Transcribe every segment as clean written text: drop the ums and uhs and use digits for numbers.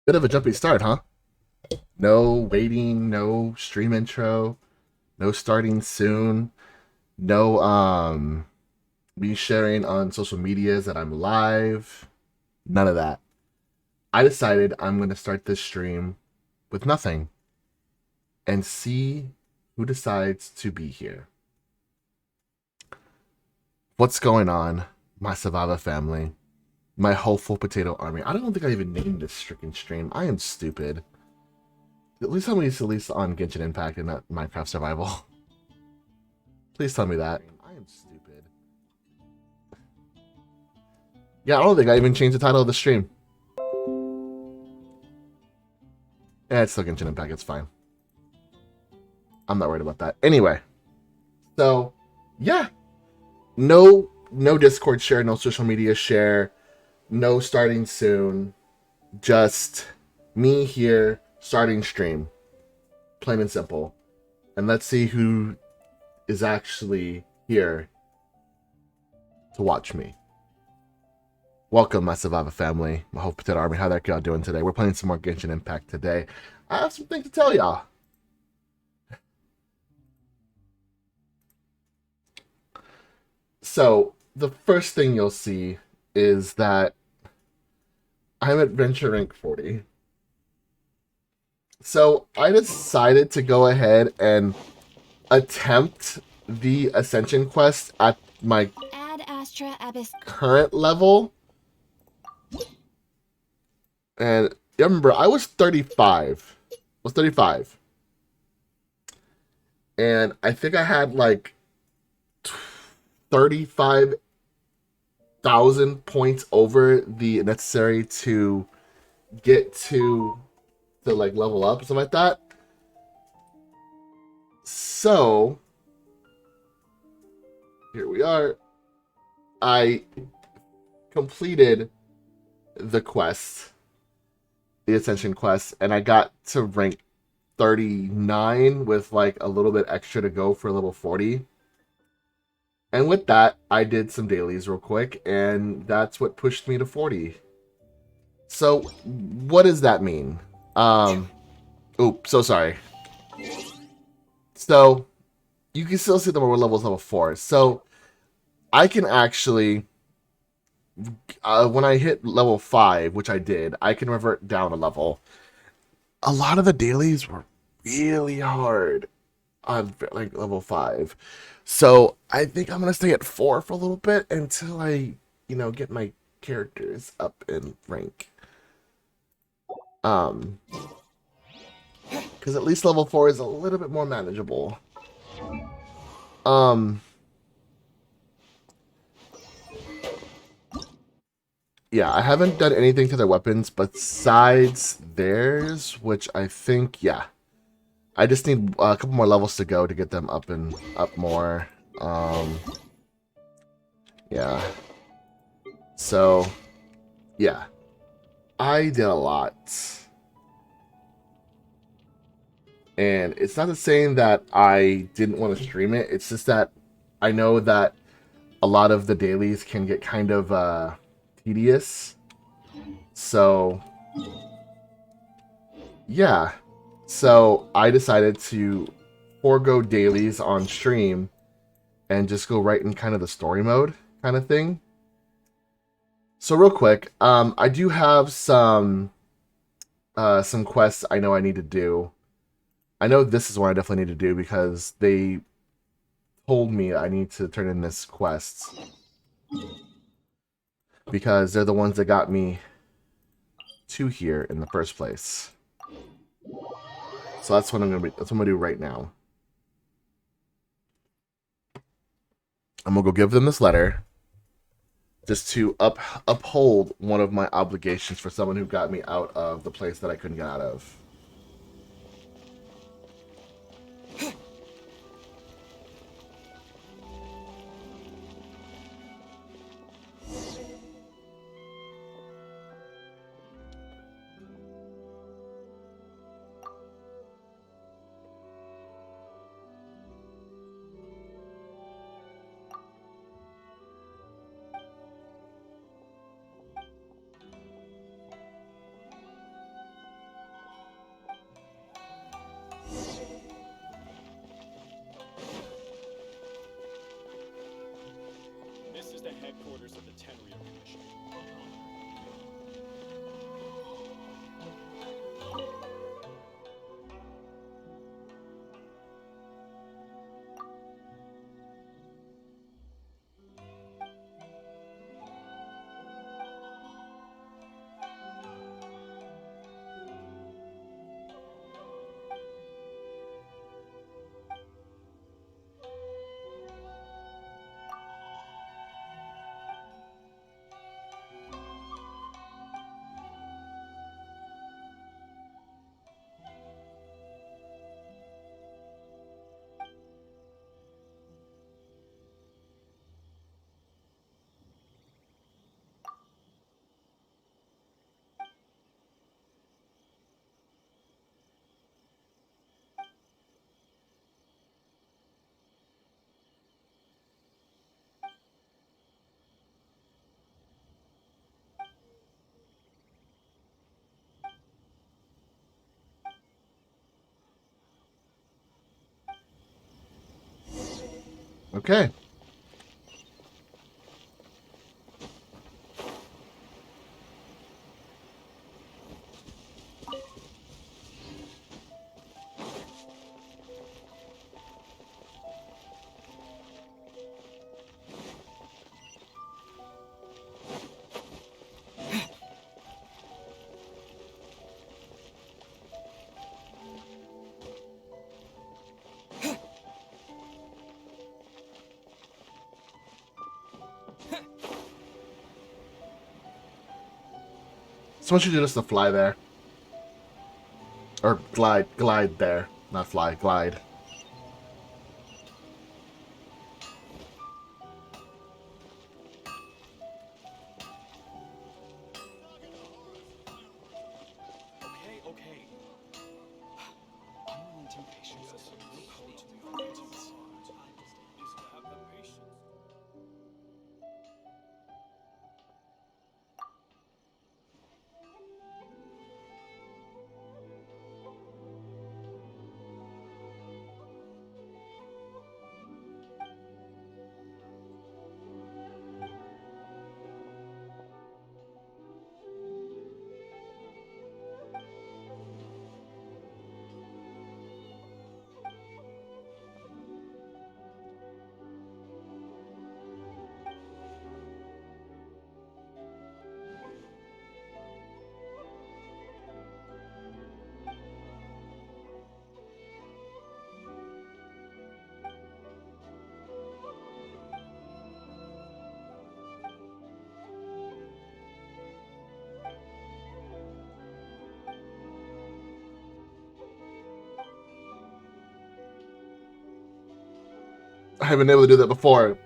Bit of a jumpy start, huh? No waiting, no stream intro, no starting soon, no me sharing on social medias that I'm live. None of that. I decided I'm gonna start this stream with nothing and see who decides to be here. What's going on, my Savava family? My hopeful potato army. I don't think I even named this freaking stream. I am stupid. At least somebody's at least on Genshin Impact and not Minecraft Survival. Please tell me that. I am stupid. Yeah, I don't think I even changed the title of the stream. Yeah, it's still Genshin Impact. It's fine. I'm not worried about that. Anyway, so yeah, no Discord share, no social media share, no starting soon. Just me here starting stream, plain and simple. And let's see who is actually here to watch me. Welcome, my Savava family, my whole potato army. How the heck y'all doing today? We're playing some more Genshin Impact today. I have some things to tell y'all. So, the first thing you'll see is that I'm at Venture Rank 40. So, I decided to go ahead and attempt the Ascension quest at my current level. And remember, I was 35. And I think I had like 35,000 points over the necessary to get to like level up, something like that. So here we are. I completed the quest, the Ascension quest, and I got to rank 39 with like a little bit extra to go for level 40. And with that, I did some dailies real quick, and that's what pushed me to 40. So, what does that mean? Oops, so sorry. So, you can still see the reward level is level 4. So, I can actually, when I hit level 5, which I did, I can revert down a level. A lot of the dailies were really hard on like level 5. So, I think I'm going to stay at 4 for a little bit until I, get my characters up in rank. Um, because at least level 4 is a little bit more manageable. Um, yeah, I haven't done anything to their weapons besides theirs, which I think, yeah. I just need a couple more levels to go to get them up and up more. Yeah. So, yeah. I did a lot. And it's not the saying that I didn't want to stream it. It's just that I know that a lot of the dailies can get kind of tedious. So, yeah. So I decided to forego dailies on stream and just go right in kind of the story mode kind of thing. So real quick, I do have some quests I know I need to do. I know this is one I definitely need to do because they told me I need to turn in this quest because they're the ones that got me to here in the first place. So that's what I'm gonna do right now. I'm gonna go give them this letter just to uphold one of my obligations for someone who got me out of the place that I couldn't get out of. headquarters of the Tenryou Commission. Okay. So once you do this to fly there. Or glide there. Not fly, glide. Okay. Unrelenting patience is no code to the Orientals. Is to have the patience. I haven't been able to do that before.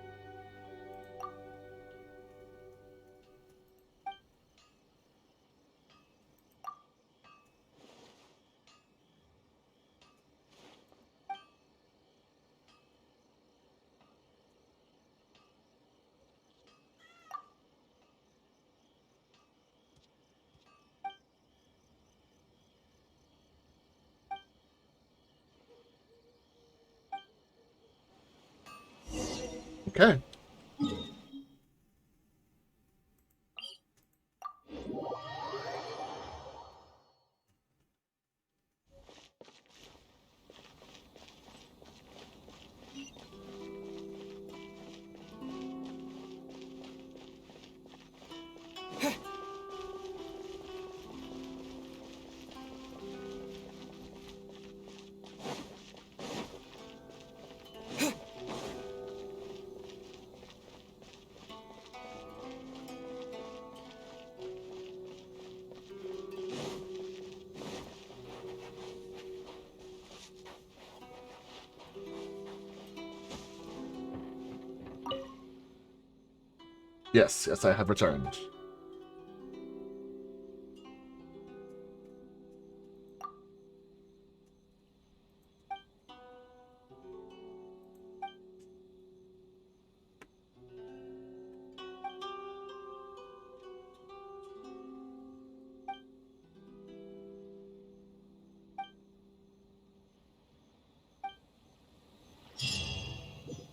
Okay. Yes, I have returned.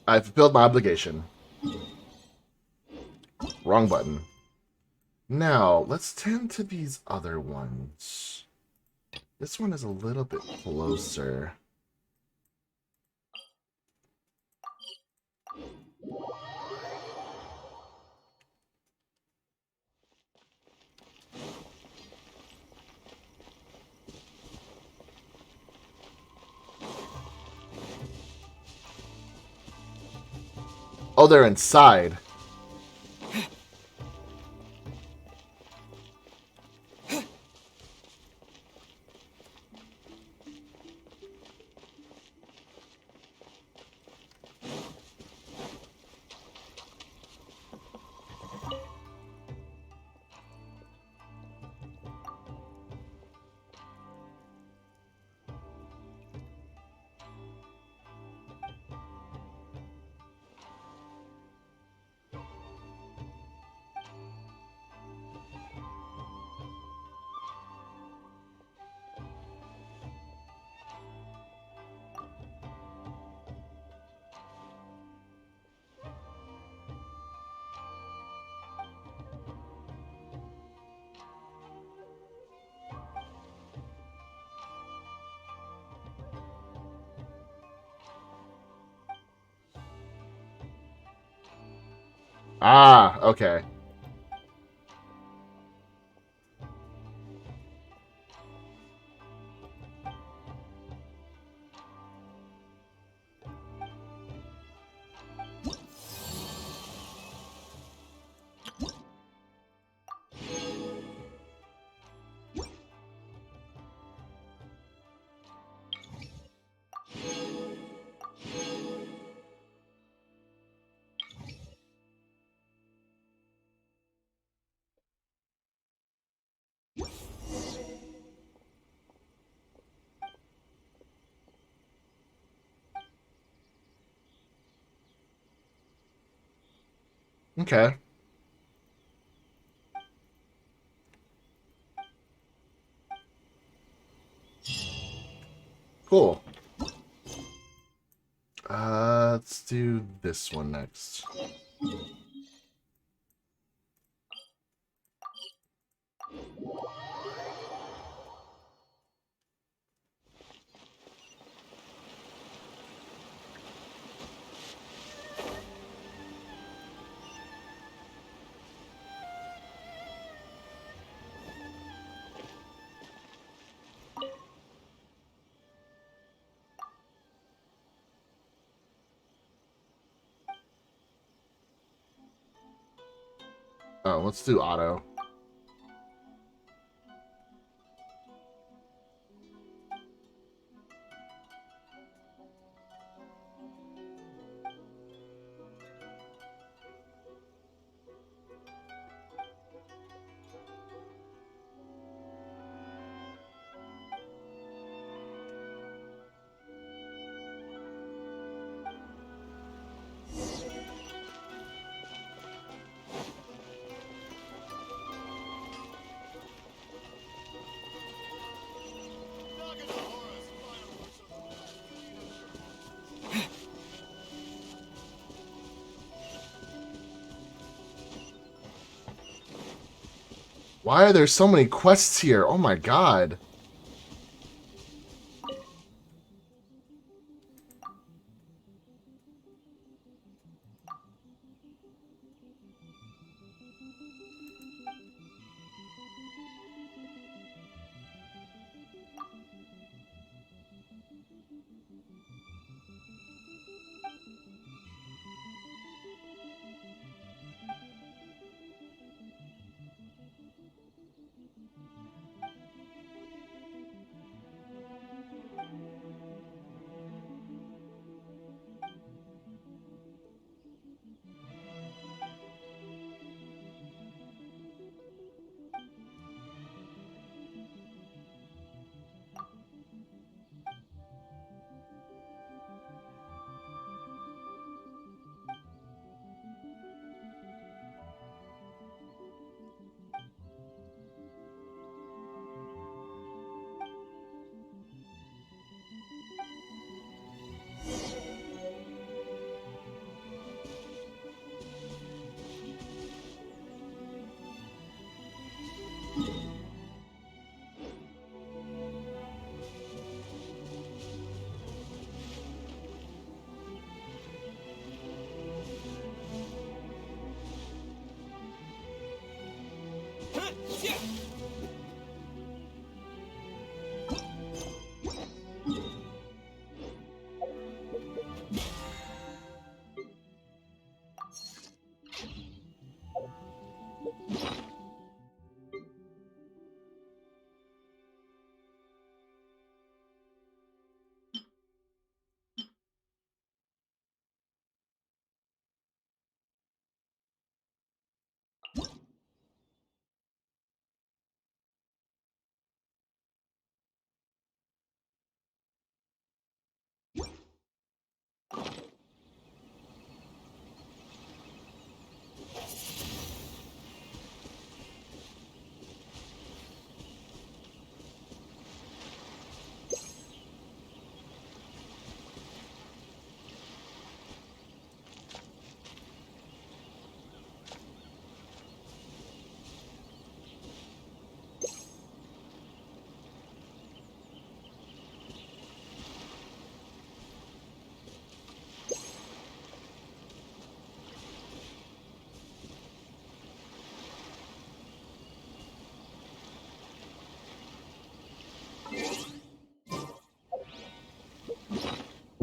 I fulfilled my obligation. wrong button. Now, let's tend to these other ones. This one is a little bit closer. Oh, they're inside. Ah, okay. Okay. Cool. Let's do this one next. Oh, let's do auto. Why are there so many quests here? Oh my god.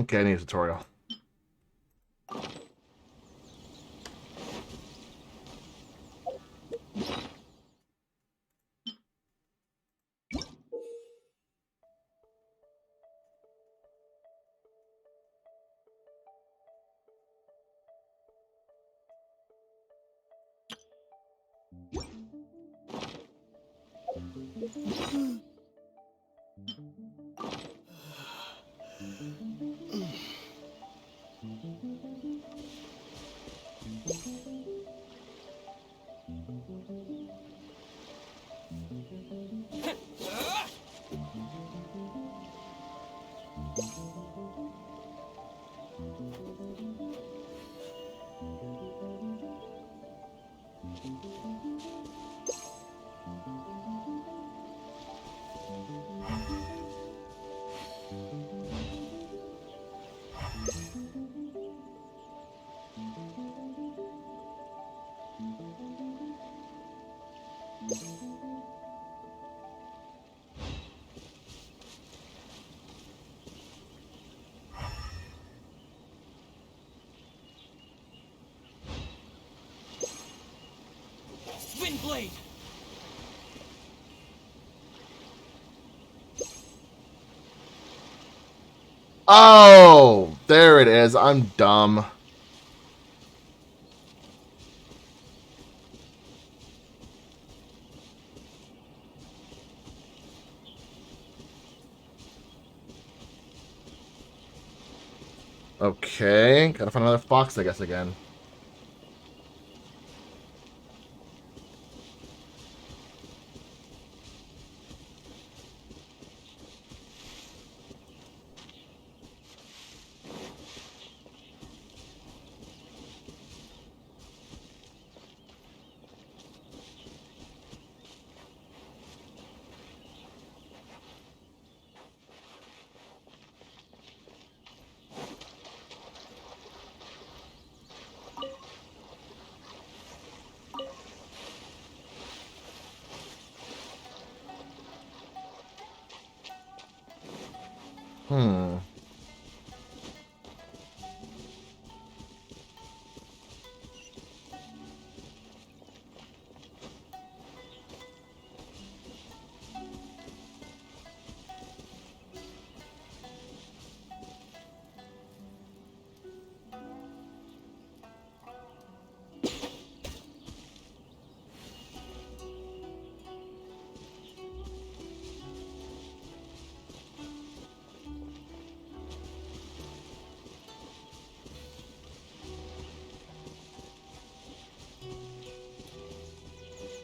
Okay, I need a tutorial. Windblade! Oh, there it is. I'm dumb. Okay, gotta find another fox, I guess, again. Hmm.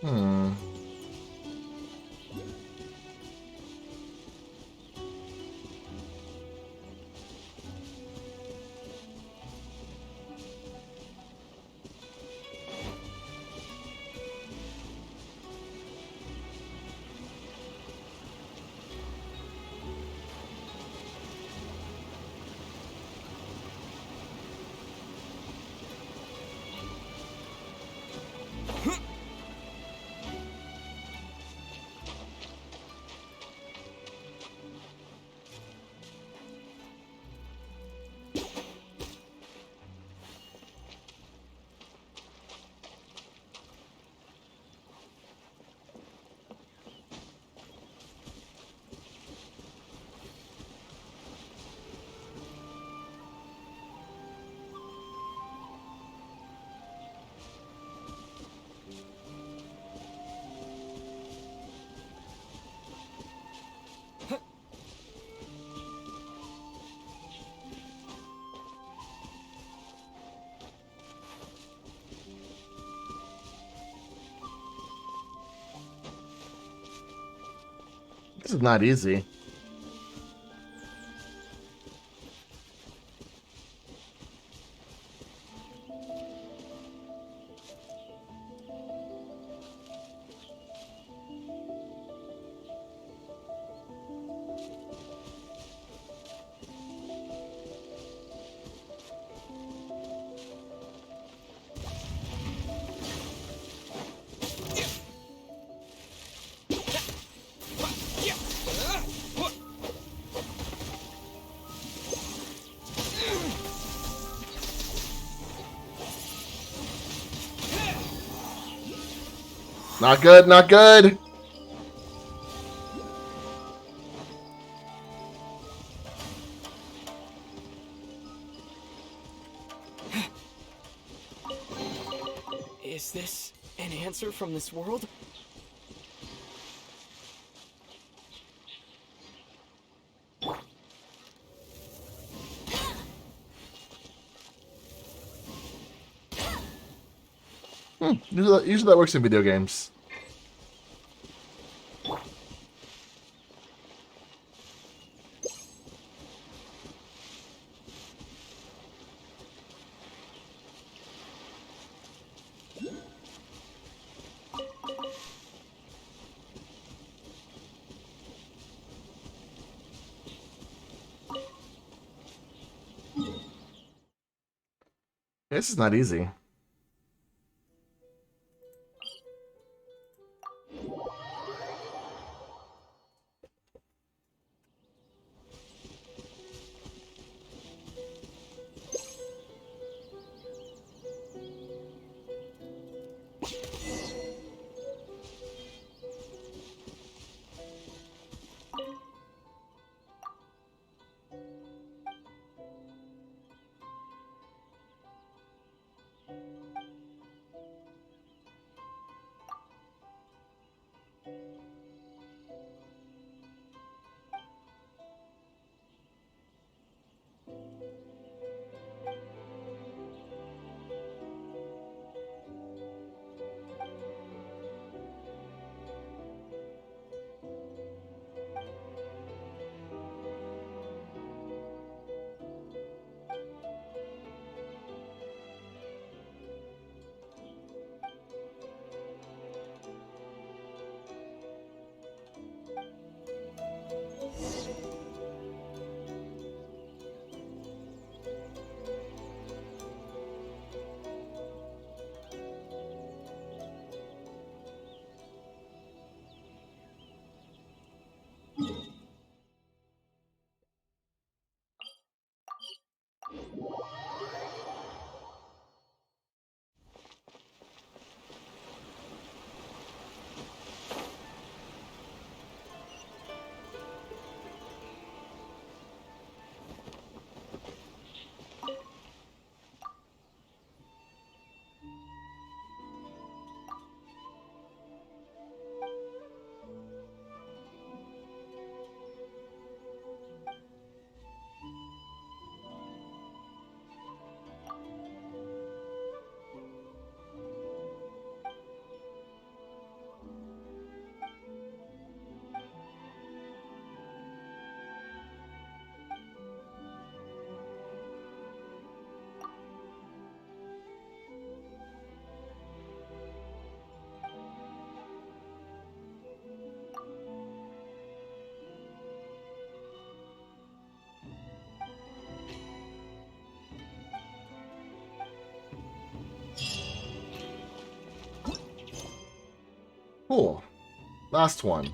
Hmm. This is not easy. Not good, not good. Is this an answer from this world? Usually that works in video games. This is not easy. Cool. Last one.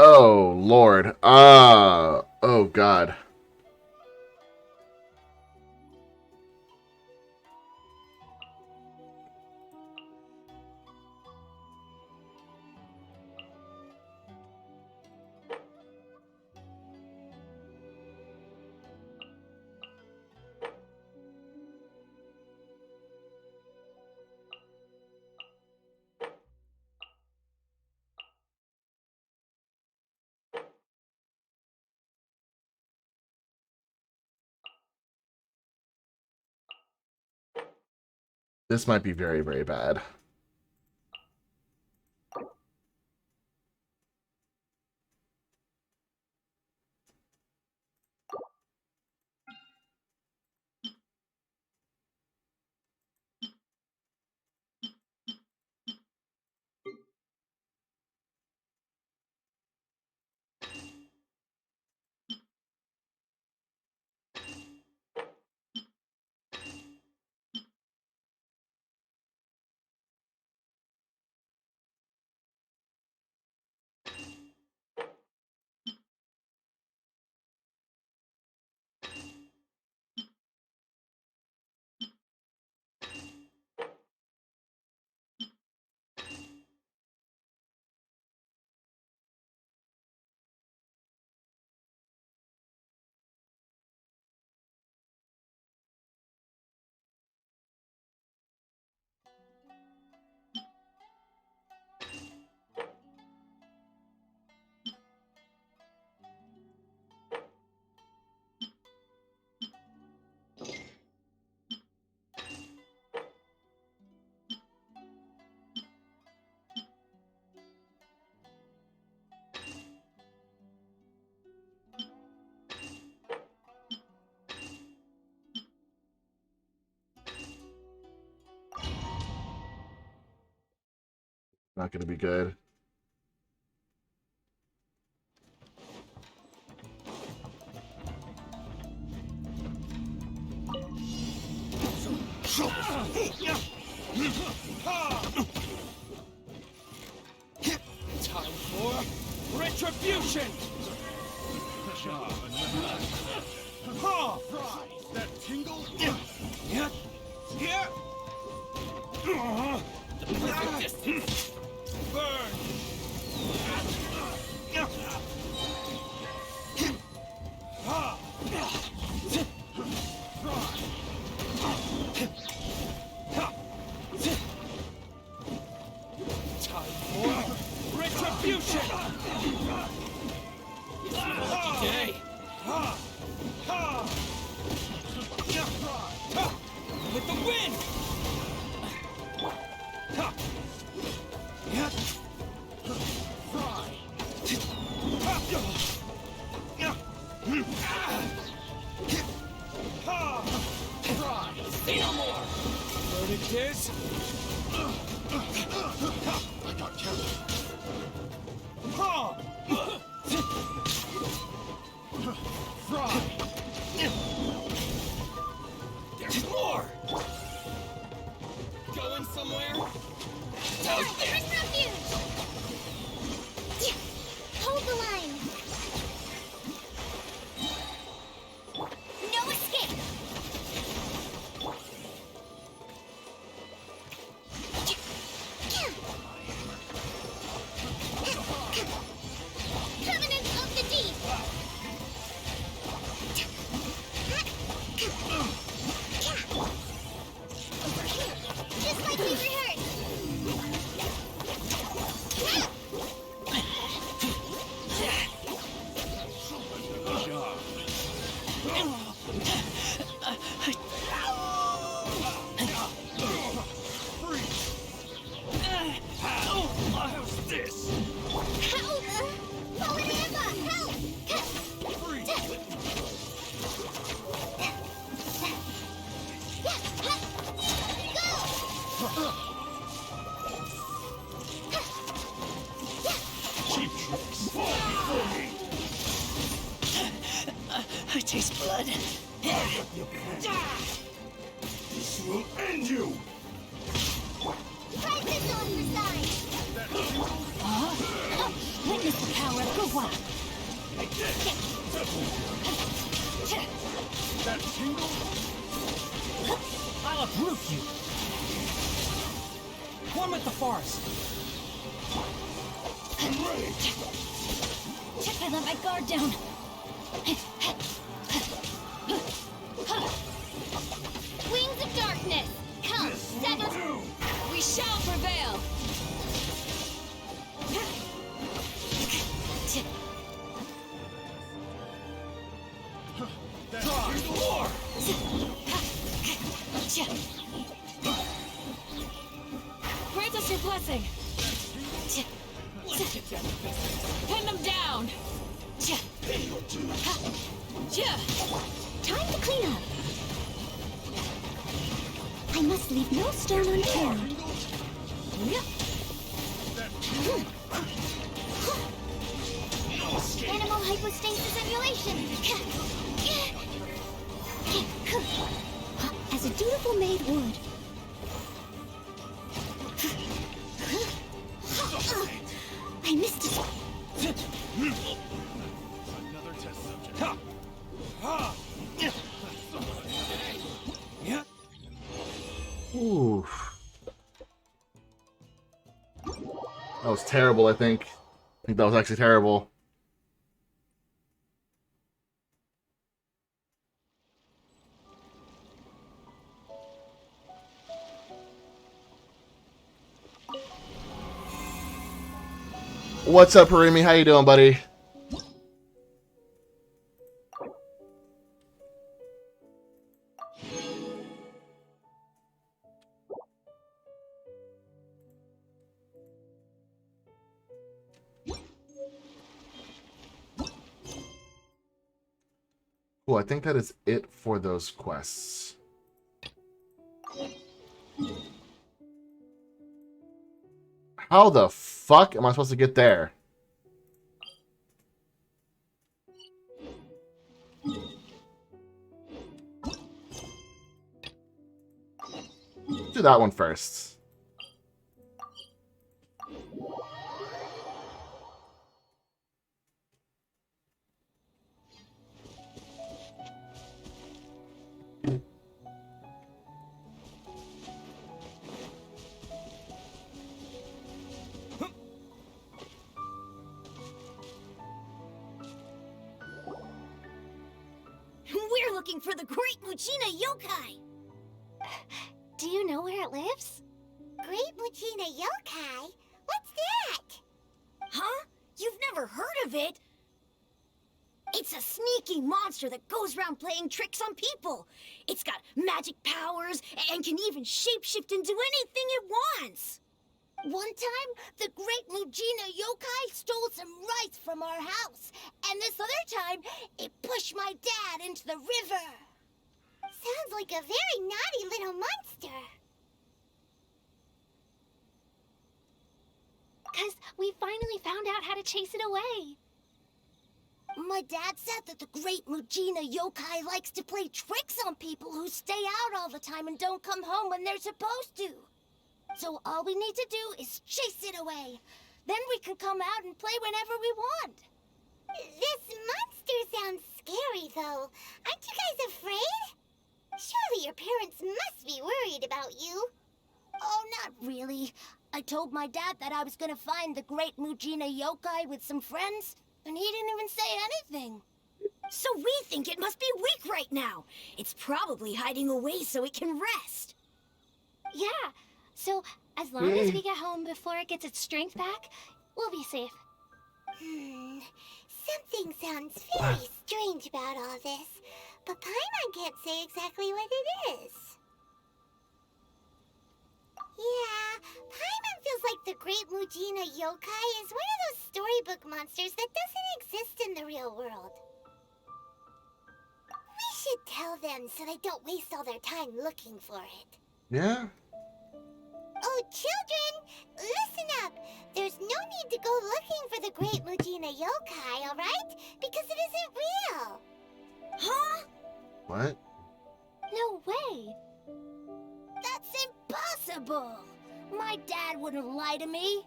Oh, Lord. Oh, God. This might be very, very bad. Not going to be good. Time for retribution! Ha! That tingle? Yeah. Yeah. The perfect distance. Burn! Ha! Time for retribution! Lucky day! With the wind! Say no more! Verdict is... I got killed. There's more! Going somewhere? Out there! Refuge! Hold the line! No escape! Covenant of the Deep! Over here, just like we rehearsed! How's this? Help! Fallen Eva, help! Cheap tricks. Fall before me. I taste blood. This will end you. Try this on the side! Witness the power of Gugwa. That tingle? I'll uproot you. One with the forest. I'm ready. I let my guard down. Wings of darkness, come, sever. We shall prevail. War! Grant us your blessing. Pin them down. Time to clean up. I must leave no stone unturned. Animal hypostasis emulation. As a dutiful maid would. I missed it. Another test subject. Ooh. That was terrible, I think. I think that was actually terrible. What's up, Harimi? How you doing, buddy? Cool, I think that is it for those quests. How the fuck am I supposed to get there? Do that one first. We're looking for the great Muchina yokai. Do you know where it lives? Great Muchina yokai? What's that? Huh? You've never heard of it? It's a sneaky monster that goes around playing tricks on people. It's got magic powers and can even shapeshift into anything it wants. One time, the great Mujina yokai stole some rice from our house. And this other time, it pushed my dad into the river. Sounds like a very naughty little monster. 'Cause we finally found out how to chase it away. My dad said that the great Mujina yokai likes to play tricks on people who stay out all the time and don't come home when they're supposed to. So all we need to do is chase it away. Then we can come out and play whenever we want. This monster sounds scary, though. Aren't you guys afraid? Surely your parents must be worried about you. Oh, not really. I told my dad that I was gonna find the great Mujina yokai with some friends, and he didn't even say anything. So we think it must be weak right now. It's probably hiding away so it can rest. Yeah, so as long as we get home before it gets its strength back, we'll be safe. Something sounds very strange about all this, but Paimon can't say exactly what it is. Yeah, Paimon feels like the great Mujina yokai is one of those storybook monsters that doesn't exist in the real world. We should tell them so they don't waste all their time looking for it. Yeah? Oh, children, listen up. There's no need to go looking for the great Mujina yokai, alright? Because it isn't real. Huh? What? No way. That's impossible. My dad wouldn't lie to me.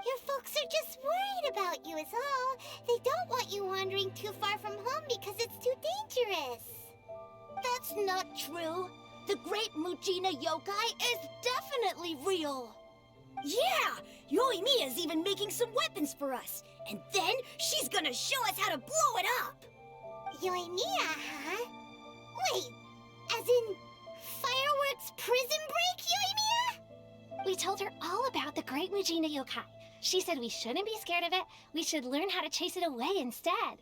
Your folks are just worried about you is all. They don't want you wandering too far from home because it's too dangerous. That's not true. The Great Mujina Yokai is definitely real. Yeah! Yoimiya's even making some weapons for us. And then she's gonna show us how to blow it up! Yoimiya, huh? Wait, as in fireworks prison break, Yoimiya? We told her all about the Great Mujina Yokai. She said we shouldn't be scared of it. We should learn how to chase it away instead.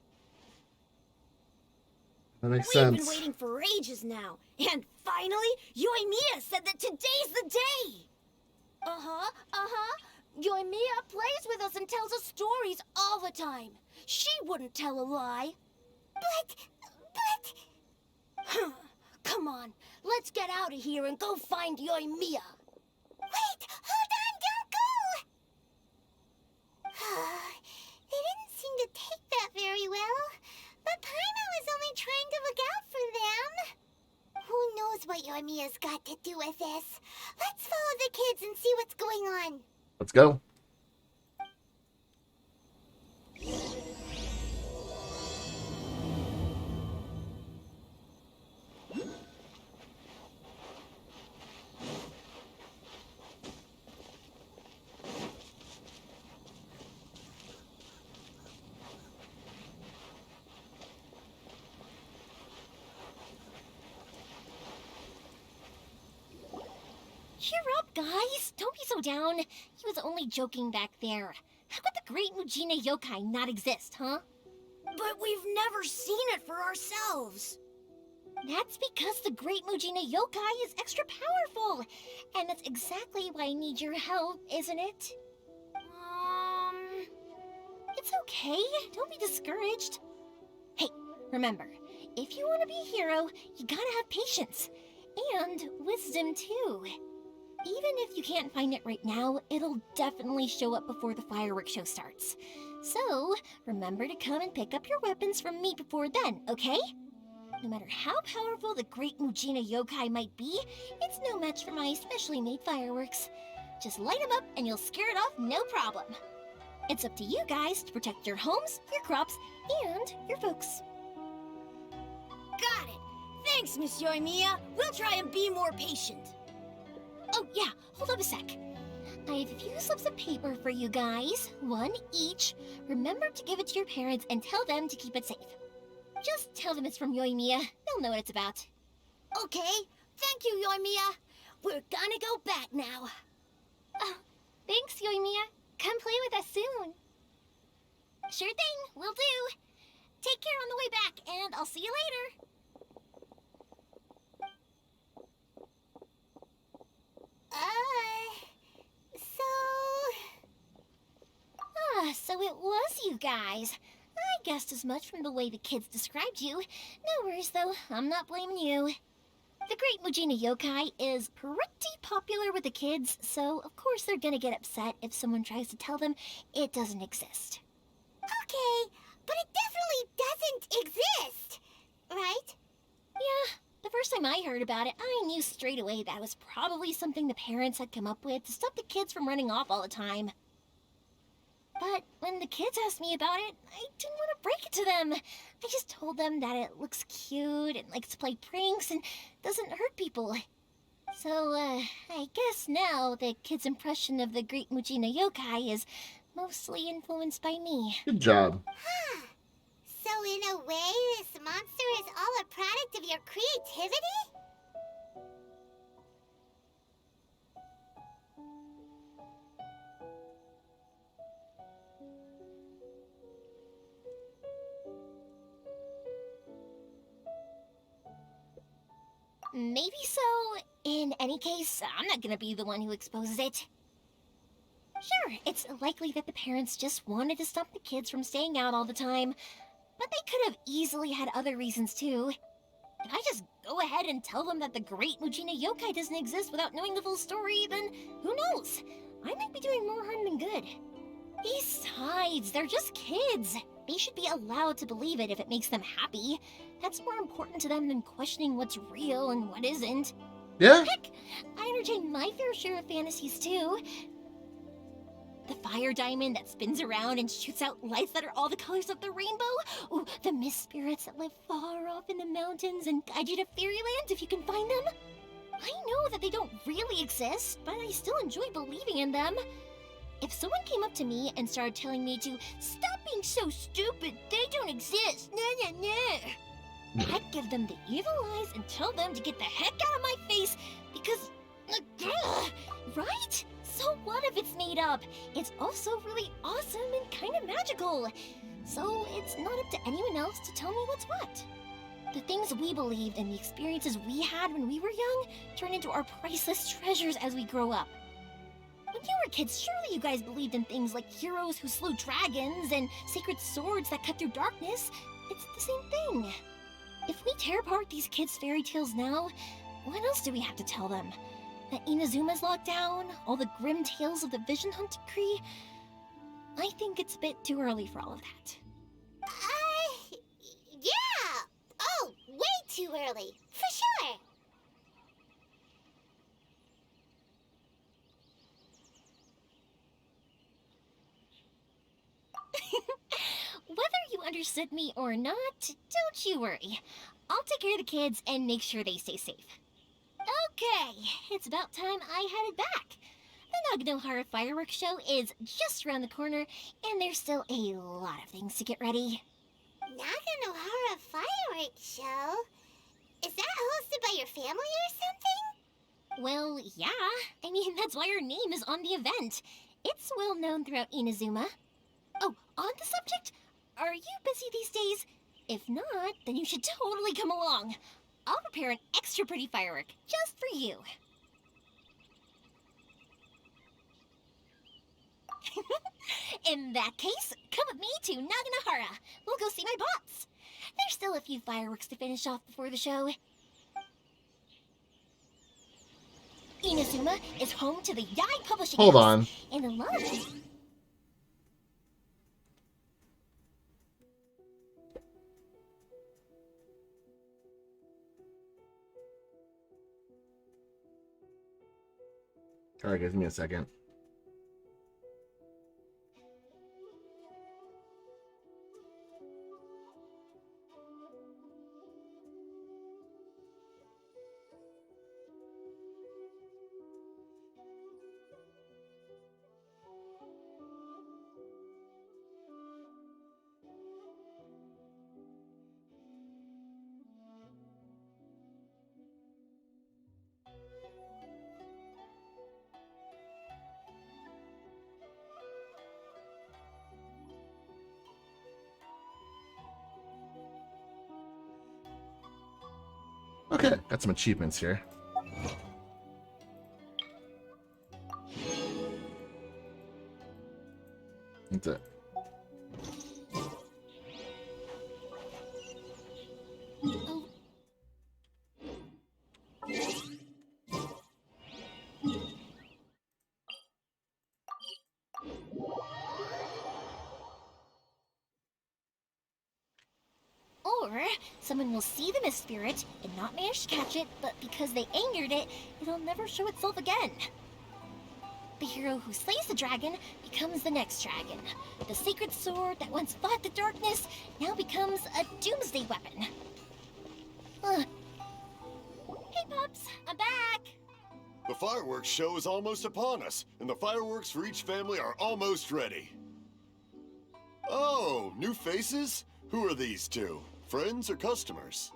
That makes We've sense. been waiting for ages now. And finally, Yoimiya said that today's the day! Yoimiya plays with us and tells us stories all the time. She wouldn't tell a lie. But... Come on, let's get out of here and go find Yoimiya. Wait, hold on, don't go! They didn't seem to take that very well. But Paimon was only trying to look out for them. Who knows what Yoimiya's got to do with this? Let's follow the kids and see what's going on. Let's go. Cheer up, guys. Don't be so down. He was only joking back there. How could the Great Mujina Yokai not exist, huh? But we've never seen it for ourselves. That's because the Great Mujina Yokai is extra powerful. And that's exactly why I need your help, isn't it? It's okay. Don't be discouraged. Hey, remember, if you want to be a hero, you gotta have patience. And wisdom, too. Even if you can't find it right now, it'll definitely show up before the fireworks show starts. So, remember to come and pick up your weapons from me before then, okay? No matter how powerful the Great Mujina Yokai might be, it's no match for my specially made fireworks. Just light them up and you'll scare it off no problem. It's up to you guys to protect your homes, your crops, and your folks. Got it! Thanks, Miss Yoimiya. We'll try and be more patient. Oh yeah, hold up a sec. I have a few slips of paper for you guys, one each. Remember to give it to your parents and tell them to keep it safe. Just tell them it's from Yoimiya. They'll know what it's about. Okay, thank you, Yoimiya. We're gonna go back now. Oh, thanks, Yoimiya. Come play with us soon. Sure thing, will do. Take care on the way back, and I'll see you later. So it was you guys. I guessed as much from the way the kids described you. No worries, though. I'm not blaming you. The Great Mujina Yokai is pretty popular with the kids, so of course they're gonna get upset if someone tries to tell them it doesn't exist. Okay, but it definitely doesn't exist, right? Yeah, the first time I heard about it, I knew straight away that was probably something the parents had come up with to stop the kids from running off all the time. But when the kids asked me about it, I didn't want to break it to them. I just told them that it looks cute and likes to play pranks and doesn't hurt people. So, I guess now the kids' impression of the Great Mujina Yokai is mostly influenced by me. Good job. Huh. So in a way, this monster is all a product of your creativity? Maybe so. In any case, I'm not gonna be the one who exposes it. Sure, it's likely that the parents just wanted to stop the kids from staying out all the time, but they could have easily had other reasons too. If I just go ahead and tell them that the Great Mujina Yokai doesn't exist without knowing the full story, then who knows? I might be doing more harm than good. Besides, they're just kids. They should be allowed to believe it if it makes them happy. That's more important to them than questioning what's real and what isn't. Yeah? Heck, I entertain my fair share of fantasies too. The fire diamond that spins around and shoots out lights that are all the colors of the rainbow. Ooh, the mist spirits that live far off in the mountains and guide you to fairyland if you can find them. I know that they don't really exist, but I still enjoy believing in them. If someone came up to me and started telling me to stop being so stupid, they don't exist, I'd give them the evil eyes and tell them to get the heck out of my face because, right? So what if it's made up? It's also really awesome and kind of magical. So it's not up to anyone else to tell me what's what. The things we believed and the experiences we had when we were young turn into our priceless treasures as we grow up. When you were kids, surely you guys believed in things like heroes who slew dragons and sacred swords that cut through darkness. It's the same thing. If we tear apart these kids' fairy tales now, what else do we have to tell them? That Inazuma's locked down, all the grim tales of the Vision Hunt Decree? I think it's a bit too early for all of that. Yeah! Oh, way too early, for sure! Whether you understood me or not, don't you worry. I'll take care of the kids and make sure they stay safe. Okay, it's about time I headed back. The Naganohara fireworks show is just around the corner, and there's still a lot of things to get ready. Naganohara fireworks show? Is that hosted by your family or something? Well, yeah. I mean, that's why our name is on the event. It's well known throughout Inazuma. Oh, on the subject, are you busy these days? If not, then you should totally come along. I'll prepare an extra pretty firework just for you. In that case, come with me to Naganohara. We'll go see my bots. There's still a few fireworks to finish off before the show. Inazuma is home to the Yai Publishing Hold House, on. and a lot of... Alright, guys, give me a second. Okay, got some achievements here. That's it. Or someone will see the mist spirit and not manage to catch it, but because they angered it, it'll never show itself again. The hero who slays the dragon becomes the next dragon. The sacred sword that once fought the darkness now becomes a doomsday weapon. Hey, Pops, I'm back! The fireworks show is almost upon us, and the fireworks for each family are almost ready. Oh, new faces? Who are these two? Friends or customers?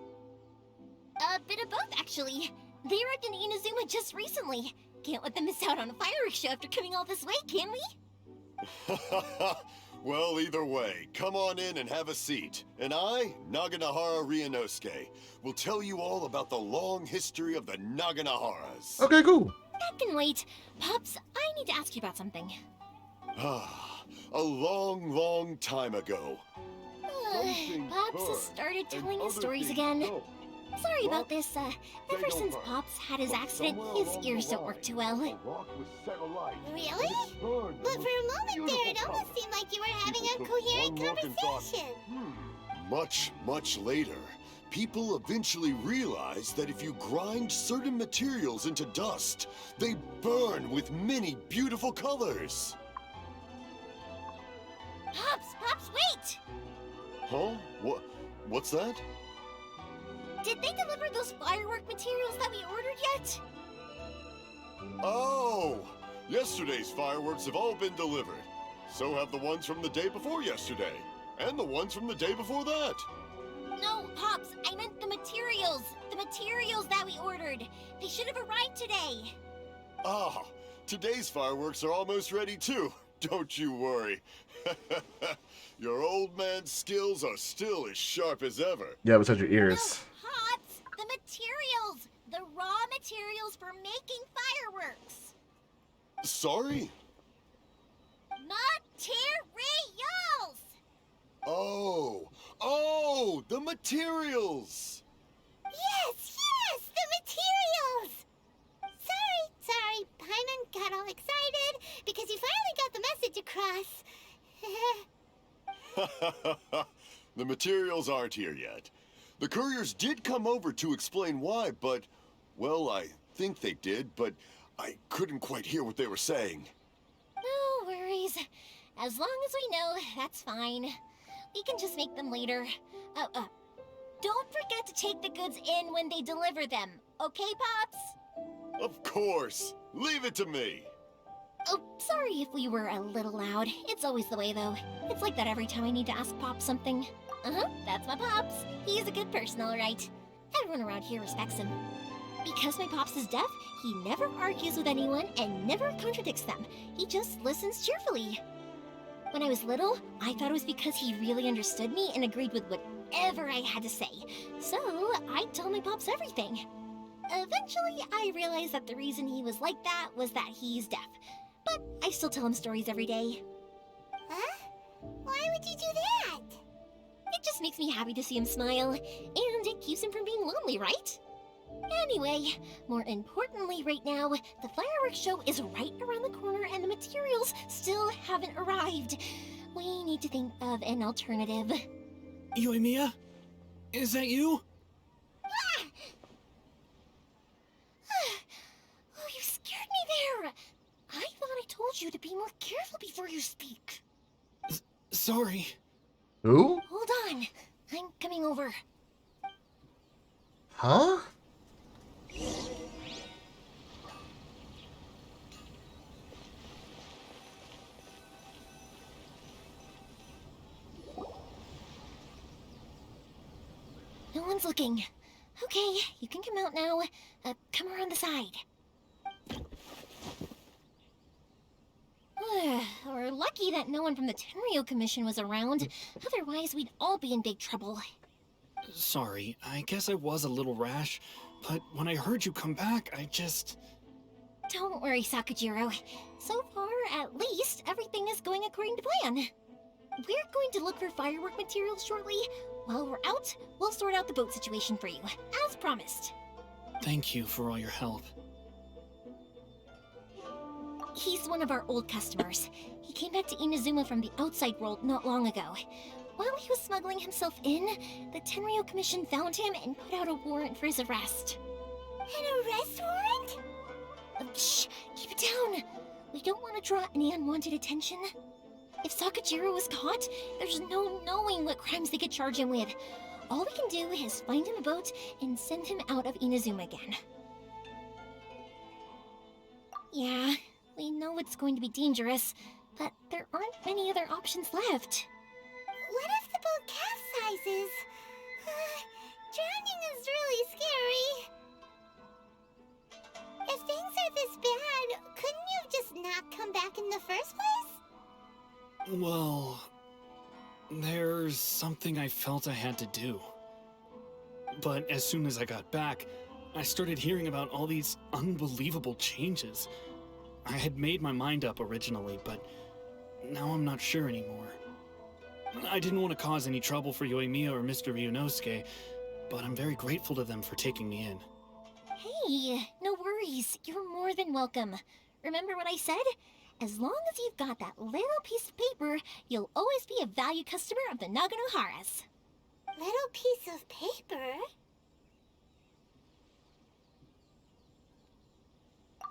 A bit of both, actually. They arrived in Inazuma just recently. Can't let them miss out on a fireworks show after coming all this way, can we? Well, either way, come on in and have a seat. And I, Naganohara Ryunosuke, will tell you all about the long history of the Naganoharas. Okay, cool. That can wait. Pops, I need to ask you about something. A long, long time ago. Pops has started telling his stories again. Sorry about this, ever since Pops had his accident, his ears don't work too well. Really? But for a moment there, it almost seemed like you were having a coherent conversation. Much, much later, people eventually realized that if you grind certain materials into dust, they burn with many beautiful colors. Huh? What's that? Did they deliver those firework materials that we ordered yet? Oh! Yesterday's fireworks have all been delivered. So have the ones from the day before yesterday. And the ones from the day before that. No, Pops, I meant the materials. The materials that we ordered. They should have arrived today. Ah, today's fireworks are almost ready too. Don't you worry. Your old man's skills are still as sharp as ever. Yeah, besides your No, ears. Pops, the materials. The raw materials for making fireworks. Sorry? Materials! Oh, the materials! Yes, the materials! Sorry, Paimon got all excited because he finally got the message across. The materials aren't here yet. The couriers did come over to explain why, but, well, I think they did, but I couldn't quite hear what they were saying. No worries. As long as we know, that's fine. We can just make them later. Don't forget to take the goods in when they deliver them, okay, Pops? Of course. Leave it to me. Oh, sorry if we were a little loud. It's always the way, though. It's like that every time I need to ask Pops something. That's my Pops. He's a good person, all right. Everyone around here respects him. Because my Pops is deaf, he never argues with anyone and never contradicts them. He just listens cheerfully. When I was little, I thought it was because he really understood me and agreed with whatever I had to say. So, I told my Pops everything. Eventually, I realized that the reason he was like that was that he's deaf. But I still tell him stories every day. Huh? Why would you do that? It just makes me happy to see him smile, and it keeps him from being lonely, right? Anyway, more importantly right now, the fireworks show is right around the corner and the materials still haven't arrived. We need to think of an alternative. Yoimiya? Is that you? Oh, you scared me there! I thought I told you to be more careful before you speak. Sorry. Who? Hold on, I'm coming over. Huh? No one's looking. Okay, you can come out now. Come around the side. We're lucky that no one from the Tenryo Commission was around. Otherwise, we'd all be in big trouble. Sorry, I guess I was a little rash, but when I heard you come back, I just... Don't worry, Sakujiro. So far, at least, everything is going according to plan. We're going to look for firework materials shortly. While we're out, we'll sort out the boat situation for you, as promised. Thank you for all your help. He's one of our old customers. He came back to Inazuma from the outside world not long ago. While he was smuggling himself in, the Tenryo Commission found him and put out a warrant for his arrest. An arrest warrant? Shh! Keep it down! We don't want to draw any unwanted attention. If Sakujiro was caught, there's no knowing what crimes they could charge him with. All we can do is find him a boat and send him out of Inazuma again. Yeah, we know it's going to be dangerous, but there aren't many other options left. What if the boat capsizes? Drowning is really scary. If things are this bad, couldn't you have just not come back in the first place? Well, there's something I felt I had to do. But as soon as I got back, I started hearing about all these unbelievable changes. I had made my mind up originally, but now I'm not sure anymore. I didn't want to cause any trouble for Yoimiya or Mr. Ryunosuke, but I'm very grateful to them for taking me in. Hey, no worries. You're more than welcome. Remember what I said? As long as you've got that little piece of paper, you'll always be a valued customer of the Naganoharas. Little piece of paper?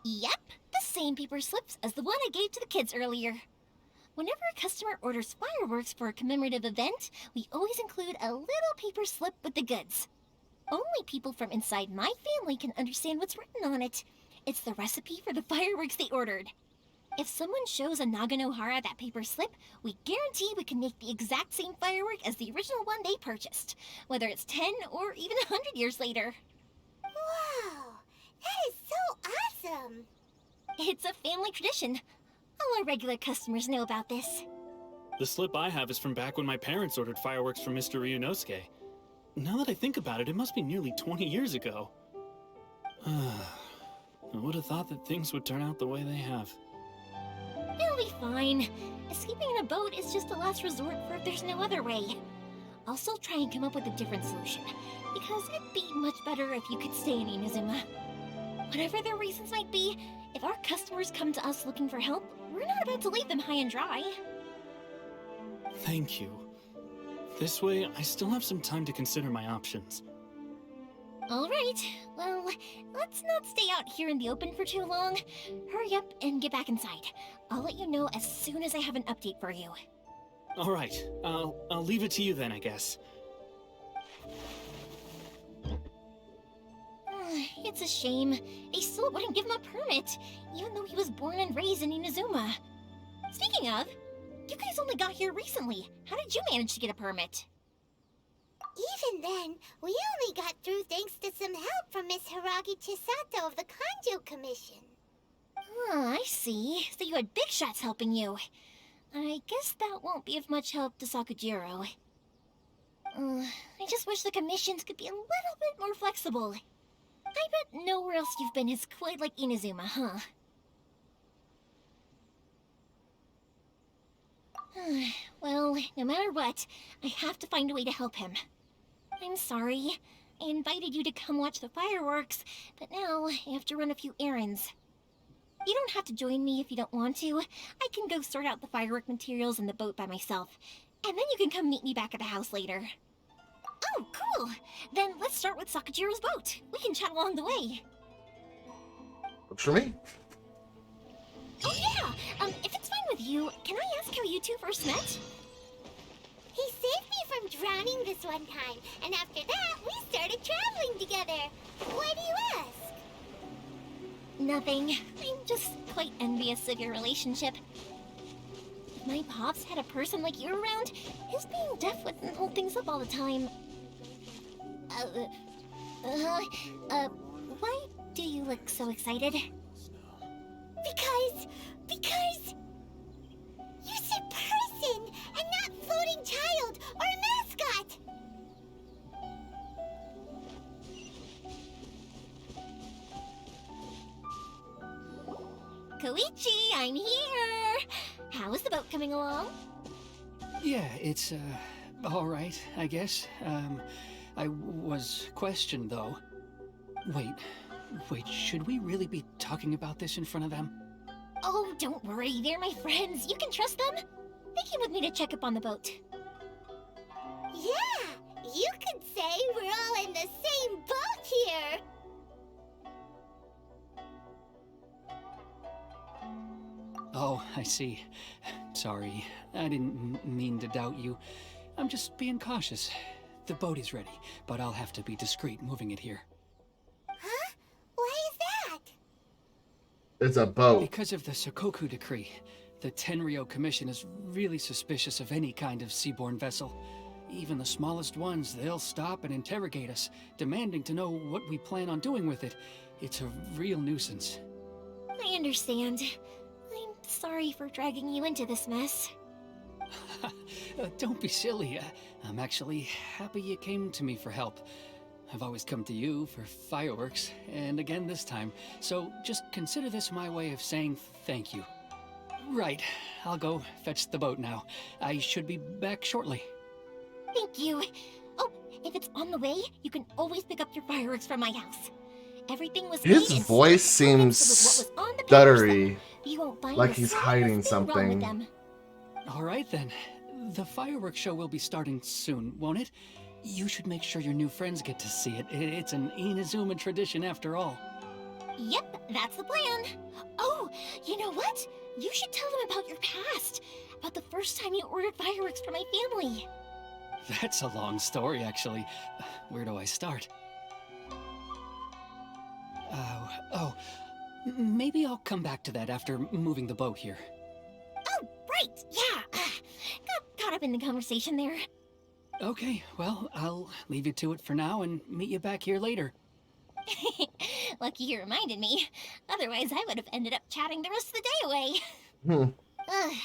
Yep, the same paper slips as the one I gave to the kids earlier. Whenever a customer orders fireworks for a commemorative event, we always include a little paper slip with the goods. Only people from inside my family can understand what's written on it. It's the recipe for the fireworks they ordered. If someone shows a Naganohara that paper slip, we guarantee we can make the exact same firework as the original one they purchased, whether it's 10 or even 100 years later. Wow, that is so awesome. It's a family tradition. All our regular customers know about this. The slip I have is from back when my parents ordered fireworks from Mr. Ryunosuke. Now that I think about it, it must be nearly 20 years ago. I would have thought that things would turn out the way they have. It'll be fine. Escaping in a boat is just a last resort for if there's no other way. I'll still try and come up with a different solution, because it'd be much better if you could stay in Inazuma. Whatever their reasons might be, if our customers come to us looking for help, we're not about to leave them high and dry. Thank you. This way, I still have some time to consider my options. Alright, well, let's not stay out here in the open for too long. Hurry up and get back inside. I'll let you know as soon as I have an update for you. Alright, I'll leave it to you then, I guess. It's a shame. They still wouldn't give him a permit, even though he was born and raised in Inazuma. Speaking of, you guys only got here recently. How did you manage to get a permit? Even then, we only got through thanks to some help from Miss Hiragi Chisato of the Kanjo Commission. I see. So you had big shots helping you. I guess that won't be of much help to Sakujiro. I just wish the commissions could be a little bit more flexible. I bet nowhere else you've been is quite like Inazuma, huh? Well, no matter what, I have to find a way to help him. I'm sorry. I invited you to come watch the fireworks, but now I have to run a few errands. You don't have to join me if you don't want to. I can go sort out the firework materials in the boat by myself, and then you can come meet me back at the house later. Oh, cool! Then let's start with Sakujiro's boat. We can chat along the way. Works for me. Oh yeah! If it's fine with you, can I ask how you two first met? He saved me from drowning this one time, and after that, we started traveling together. Why do you ask? Nothing. I'm just quite envious of your relationship. If my pops had a person like you around, his being deaf wouldn't hold things up all the time. Why do you look so excited? Because... You said person, and not floating child, or a mascot! Koichi, I'm here! How is the boat coming along? Yeah, it's, alright, I guess. I was questioned, though. Wait, should we really be talking about this in front of them? Oh, don't worry, they're my friends. You can trust them. They came with me to check up on the boat. Yeah, you could say we're all in the same boat here! Oh, I see. Sorry, I didn't mean to doubt you. I'm just being cautious. The boat is ready, but I'll have to be discreet moving it here. Huh? Why is that? It's a boat. Because of the Sokoku decree, the Tenryo Commission is really suspicious of any kind of seaborne vessel. Even the smallest ones, they'll stop and interrogate us, demanding to know what we plan on doing with it. It's a real nuisance. I understand. I'm sorry for dragging you into this mess. Don't be silly. I'm actually happy you came to me for help. I've always come to you for fireworks, and again this time, so just consider this my way of saying thank you. Right, I'll go fetch the boat now. I should be back shortly. Thank you. Oh, if it's on the way, you can always pick up your fireworks from my house. Everything was His made in voice strict accordance seems with what was on the paper slip. stuttery, You won't find like a he's single hiding thing wrong with something. them. All right then. The fireworks show will be starting soon, won't it? You should make sure your new friends get to see it. It's an Inazuma tradition after all. Yep, that's the plan. Oh, you know what? You should tell them about your past. About the first time you ordered fireworks for my family. That's a long story, actually. Where do I start? Maybe I'll come back to that after moving the boat here. Oh, right, yeah. Got caught up in the conversation there. Okay, well, I'll leave you to it for now and meet you back here later. Lucky you reminded me. Otherwise, I would have ended up chatting the rest of the day away. Hmm.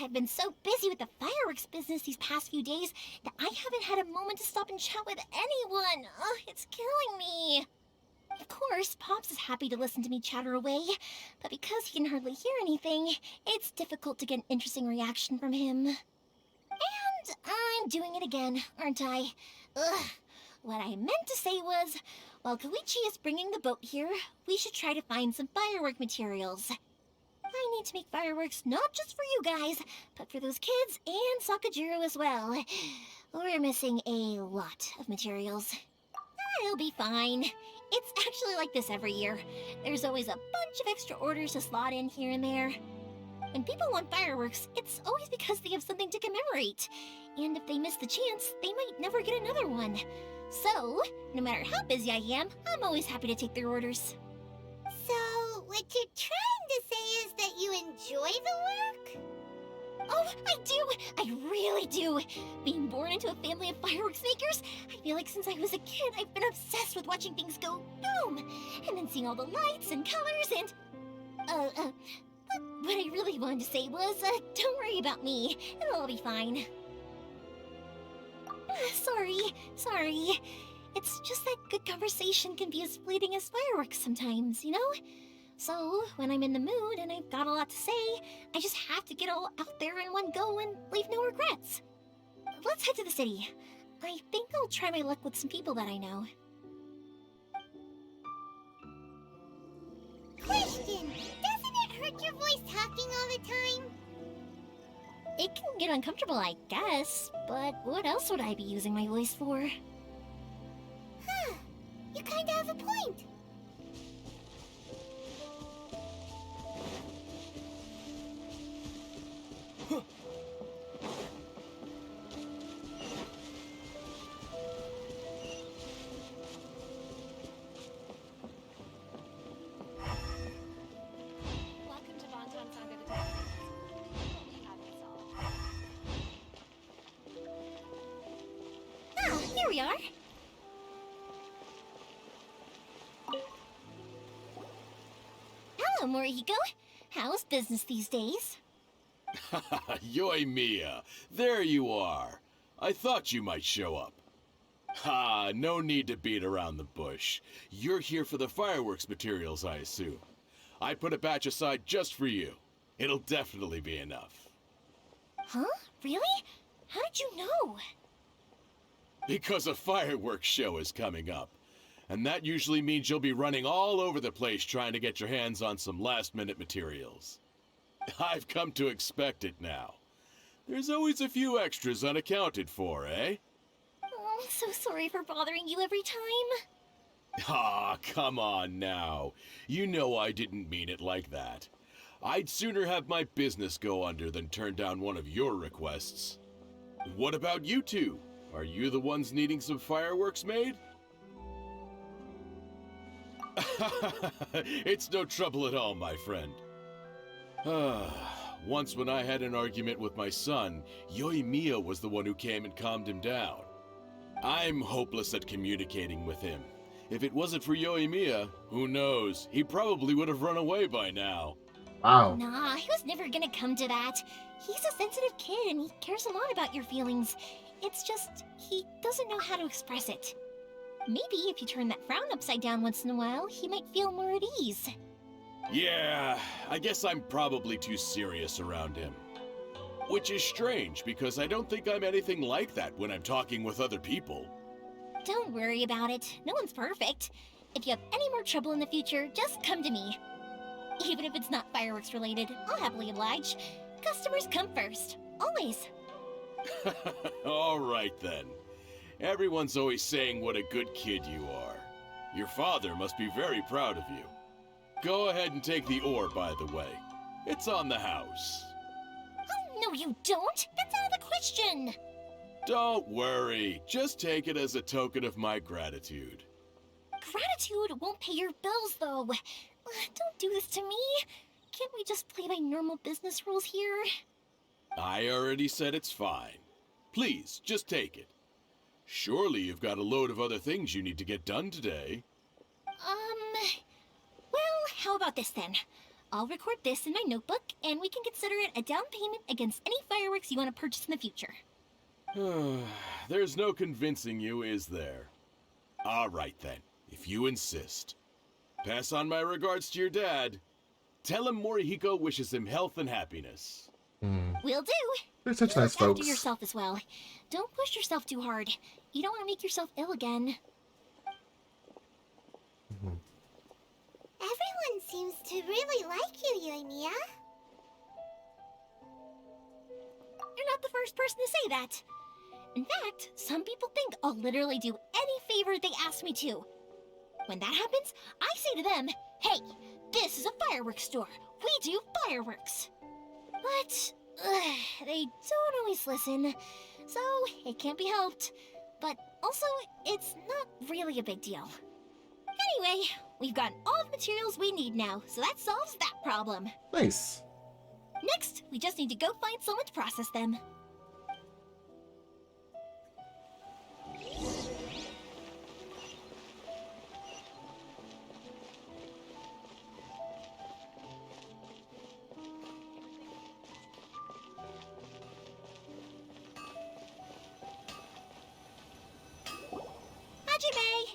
I've been so busy with the fireworks business these past few days that I haven't had a moment to stop and chat with anyone. It's killing me. Of course, Pops is happy to listen to me chatter away, but because he can hardly hear anything, it's difficult to get an interesting reaction from him. And I'm doing it again, aren't I? What I meant to say was, while Koichi is bringing the boat here, we should try to find some firework materials. I need to make fireworks not just for you guys, but for those kids and Sakajiro as well. We're missing a lot of materials. It'll be fine. It's actually like this every year. There's always a bunch of extra orders to slot in here and there. When people want fireworks, it's always because they have something to commemorate. And if they miss the chance, they might never get another one. So, no matter how busy I am, I'm always happy to take their orders. So, what you're trying to say is that you enjoy the work? Oh, I do! I really do! Being born into a family of fireworks makers, I feel like since I was a kid, I've been obsessed with watching things go boom! And then seeing all the lights and colors and... But what I really wanted to say was, don't worry about me. It'll all be fine. Sorry. It's just that good conversation can be as fleeting as fireworks sometimes, you know? So, when I'm in the mood and I've got a lot to say, I just have to get all out there in one go and leave no regrets. Let's head to the city. I think I'll try my luck with some people that I know. Question! Doesn't it hurt your voice talking all the time? It can get uncomfortable, I guess, but what else would I be using my voice for? Huh. You kinda have a point. Welcome to Bonton Sanga Detectives. What will you have me solve? Ah, here we are. Hello, Morihiko. How's business these days? Yoimiya, there you are. I thought you might show up. Ha, no need to beat around the bush. You're here for the fireworks materials, I assume. I put a batch aside just for you. It'll definitely be enough. Huh? Really? How did you know? Because a fireworks show is coming up. And that usually means you'll be running all over the place trying to get your hands on some last-minute materials. I've come to expect it now. There's always a few extras unaccounted for, eh? Oh, I'm so sorry for bothering you every time. Ah, come on now. You know I didn't mean it like that. I'd sooner have my business go under than turn down one of your requests. What about you two? Are you the ones needing some fireworks made? It's no trouble at all, my friend. Once when I had an argument with my son, Yoimiya was the one who came and calmed him down. I'm hopeless at communicating with him. If it wasn't for Yoimiya, who knows, he probably would have run away by now. Wow. Nah, he was never gonna come to that. He's a sensitive kid and he cares a lot about your feelings. It's just, he doesn't know how to express it. Maybe if you turn that frown upside down once in a while, he might feel more at ease. Yeah, I guess I'm probably too serious around him. Which is strange, because I don't think I'm anything like that when I'm talking with other people. Don't worry about it. No one's perfect. If you have any more trouble in the future, just come to me. Even if it's not fireworks related, I'll happily oblige. Customers come first. Always. All right then. Everyone's always saying what a good kid you are. Your father must be very proud of you. Go ahead and take the ore, by the way. It's on the house. Oh, no, you don't. That's out of the question. Don't worry. Just take it as a token of my gratitude. Gratitude won't pay your bills, though. Don't do this to me. Can't we just play by normal business rules here? I already said it's fine. Please, just take it. Surely you've got a load of other things you need to get done today. Well, how about this then? I'll record this in my notebook, and we can consider it a down payment against any fireworks you want to purchase in the future. There's no convincing you, is there? All right then, if you insist. Pass on my regards to your dad. Tell him Morihiko wishes him health and happiness. Will do. They're such Look nice after folks. yourself as well. Don't push yourself too hard. You don't want to make yourself ill again. Everyone seems to really like you, Yoimiya. You're not the first person to say that. In fact, some people think I'll literally do any favor they ask me to. When that happens, I say to them, hey, this is a fireworks store. We do fireworks. But they don't always listen, so it can't be helped. But also, it's not really a big deal. Anyway, we've gotten all the materials we need now, so that solves that problem. Nice. Next, we just need to go find someone to process them.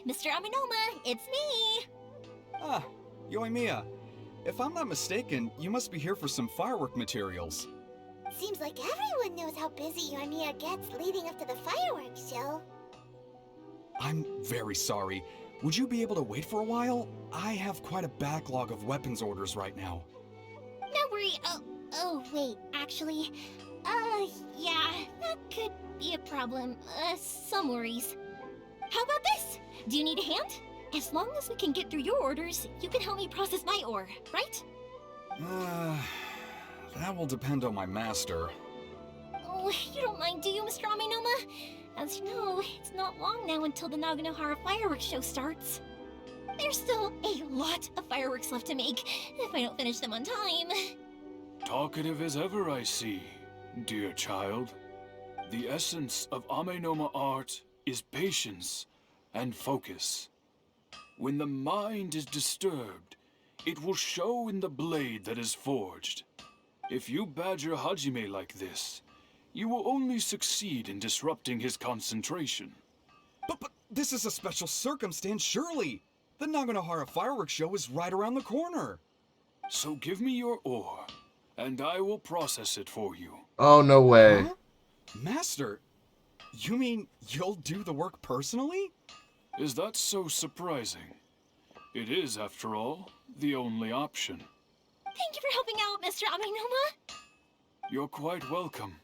Mr. Aminoma, it's me! Ah, Yoimiya. If I'm not mistaken, you must be here for some firework materials. Seems like everyone knows how busy Yoimiya gets leading up to the fireworks show. I'm very sorry. Would you be able to wait for a while? I have quite a backlog of weapons orders right now. No worry. Oh, wait, actually, yeah, that could be a problem. Some worries. How about this? Do you need a hand? As long as we can get through your orders, you can help me process my ore, right? That will depend on my master. Oh, you don't mind, do you, Mr. Aminoma? As you know, it's not long now until the Naganohara fireworks show starts. There's still a lot of fireworks left to make, if I don't finish them on time. Talkative as ever, I see, dear child. The essence of Amenoma art is patience and focus. When the mind is disturbed, it will show in the blade that is forged. If you badger Hajime like this, you will only succeed in disrupting his concentration. But this is a special circumstance, surely! The Naganohara fireworks show is right around the corner! So give me your ore, and I will process it for you. Oh, no way. Huh? Master, you mean you'll do the work personally? Is that so surprising? It is, after all, the only option. Thank you for helping out, Mr. Aminoma. You're quite welcome.